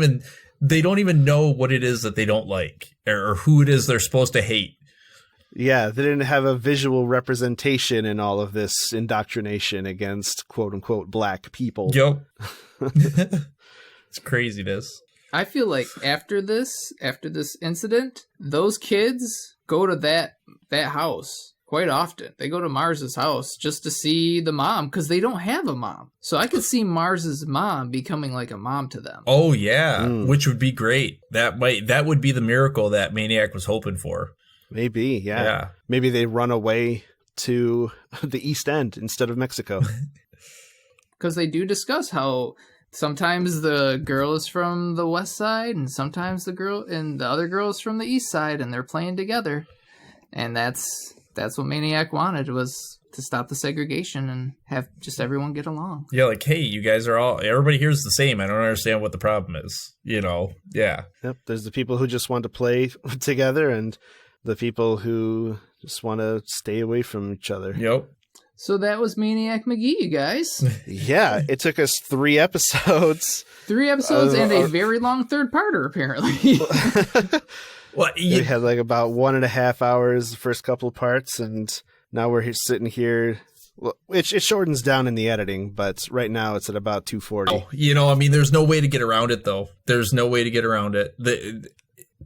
even know what it is that they don't like or who it is they're supposed to hate. Yeah, they didn't have a visual representation in all of this indoctrination against quote unquote black people. Yep. It's craziness. I feel like after this incident, those kids go to that house quite often. They go to Mars's house just to see the mom because they don't have a mom. So I could see Mars's mom becoming like a mom to them. Oh yeah, which would be great. That would be the miracle that Maniac was hoping for. Maybe, yeah. Maybe they run away to the East End instead of Mexico. Because they do discuss how sometimes the girl is from the west side and sometimes the other girl is from the east side, and they're playing together. And that's what Maniac wanted, was to stop the segregation and have just everyone get along. Yeah, like, hey, you guys are everybody here's the same. I don't understand what the problem is. Yeah. Yep. There's the people who just want to play together and the people who just want to stay away from each other. Yep. So that was Maniac Magee, you guys. Yeah, it took us 3 episodes. 3 episodes and a very long third-parter, apparently. Well, we had like about 1.5 hours the first couple of parts, and now we're sitting here. Well, it shortens down in the editing, but right now it's at about 2:40. Oh, there's no way to get around it, though. There's no way to get around it.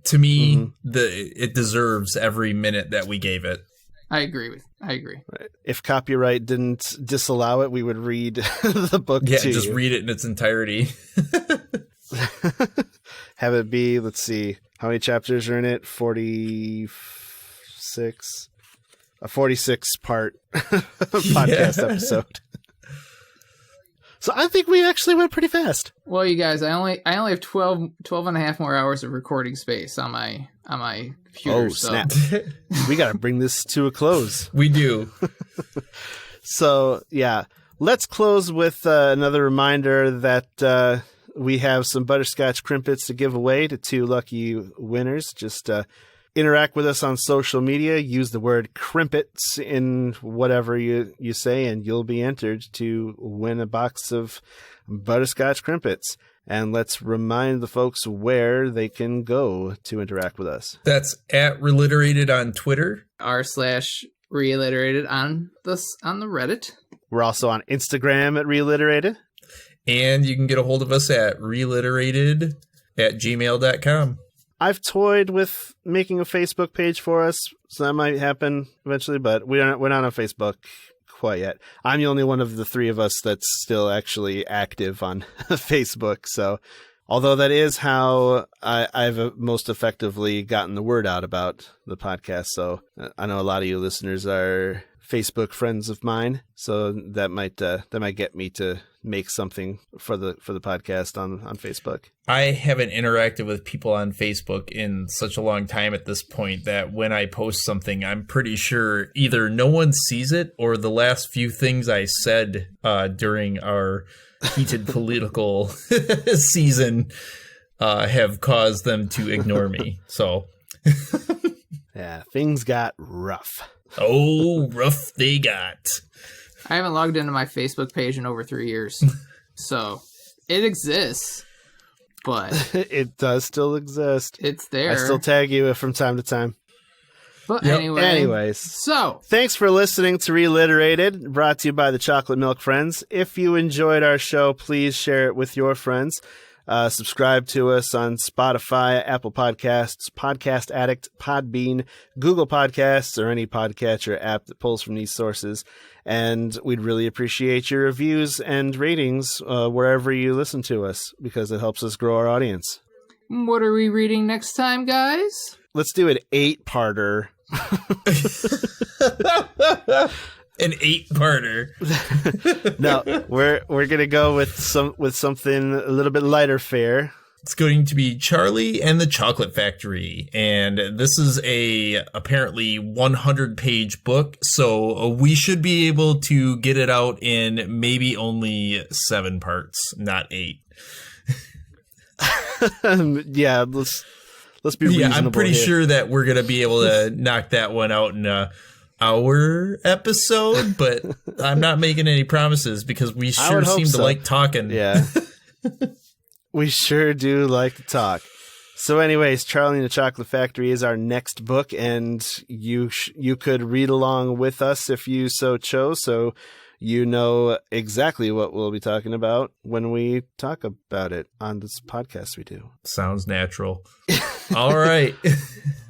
To me, it deserves every minute that we gave it. I agree. Right. If copyright didn't disallow it, we would read the book to you. Just read it in its entirety. Have it be, let's see, how many chapters are in it? 46. A 46-part podcast episode. So I think we actually went pretty fast. Well, you guys, I only have 12 and a half more hours of recording space on my computer. Oh, snap. We got to bring this to a close. We do. So, yeah. Let's close with another reminder that we have some butterscotch crimpets to give away to 2 lucky winners. Just interact with us on social media. Use the word crimpets in whatever you say, and you'll be entered to win a box of butterscotch crimpets. And let's remind the folks where they can go to interact with us. That's at ReLiterated on Twitter. r/ReLiterated on the Reddit. We're also on Instagram at ReLiterated. And you can get a hold of us at reliterated@gmail.com. I've toyed with making a Facebook page for us, so that might happen eventually, but we're not on Facebook quite yet. I'm the only one of the 3 of us that's still actually active on Facebook. So, although that is how I've most effectively gotten the word out about the podcast. So I know a lot of you listeners are Facebook friends of mine, so that might get me to make something for the podcast on Facebook. I haven't interacted with people on Facebook in such a long time at this point that when I post something, I'm pretty sure either no one sees it or the last few things I said during our heated political season have caused them to ignore me. So, yeah, things got rough. Oh, rough they got. I haven't logged into my Facebook page in over 3 years. So it exists, but it does still exist. It's there. I still tag you from time to time. But anyways, so thanks for listening to ReLiterated, brought to you by the Chocolate Milk Friends. If you enjoyed our show, please share it with your friends. Subscribe to us on Spotify, Apple Podcasts, Podcast Addict, Podbean, Google Podcasts, or any podcatcher app that pulls from these sources. And we'd really appreciate your reviews and ratings wherever you listen to us, because it helps us grow our audience. What are we reading next time, guys? Let's do an 8-parter. An 8-parter. No, we're gonna go with something a little bit lighter fare. It's going to be Charlie and the Chocolate Factory, and this is a apparently 100-page book, so we should be able to get it out in maybe only 7 parts, not 8. Yeah, let's be reasonable. Yeah, I'm pretty here. sure that we're gonna be able to knock that one out in our episode, but I'm not making any promises because we sure seem to like talking. Yeah. We sure do like to talk. So anyways, Charlie and the Chocolate Factory is our next book, and you could read along with us if you so chose, so you know exactly what we'll be talking about when we talk about it on this podcast we do. Sounds natural. All right.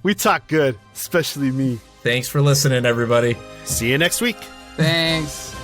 We talk good, especially me. Thanks for listening, everybody. See you next week. Thanks.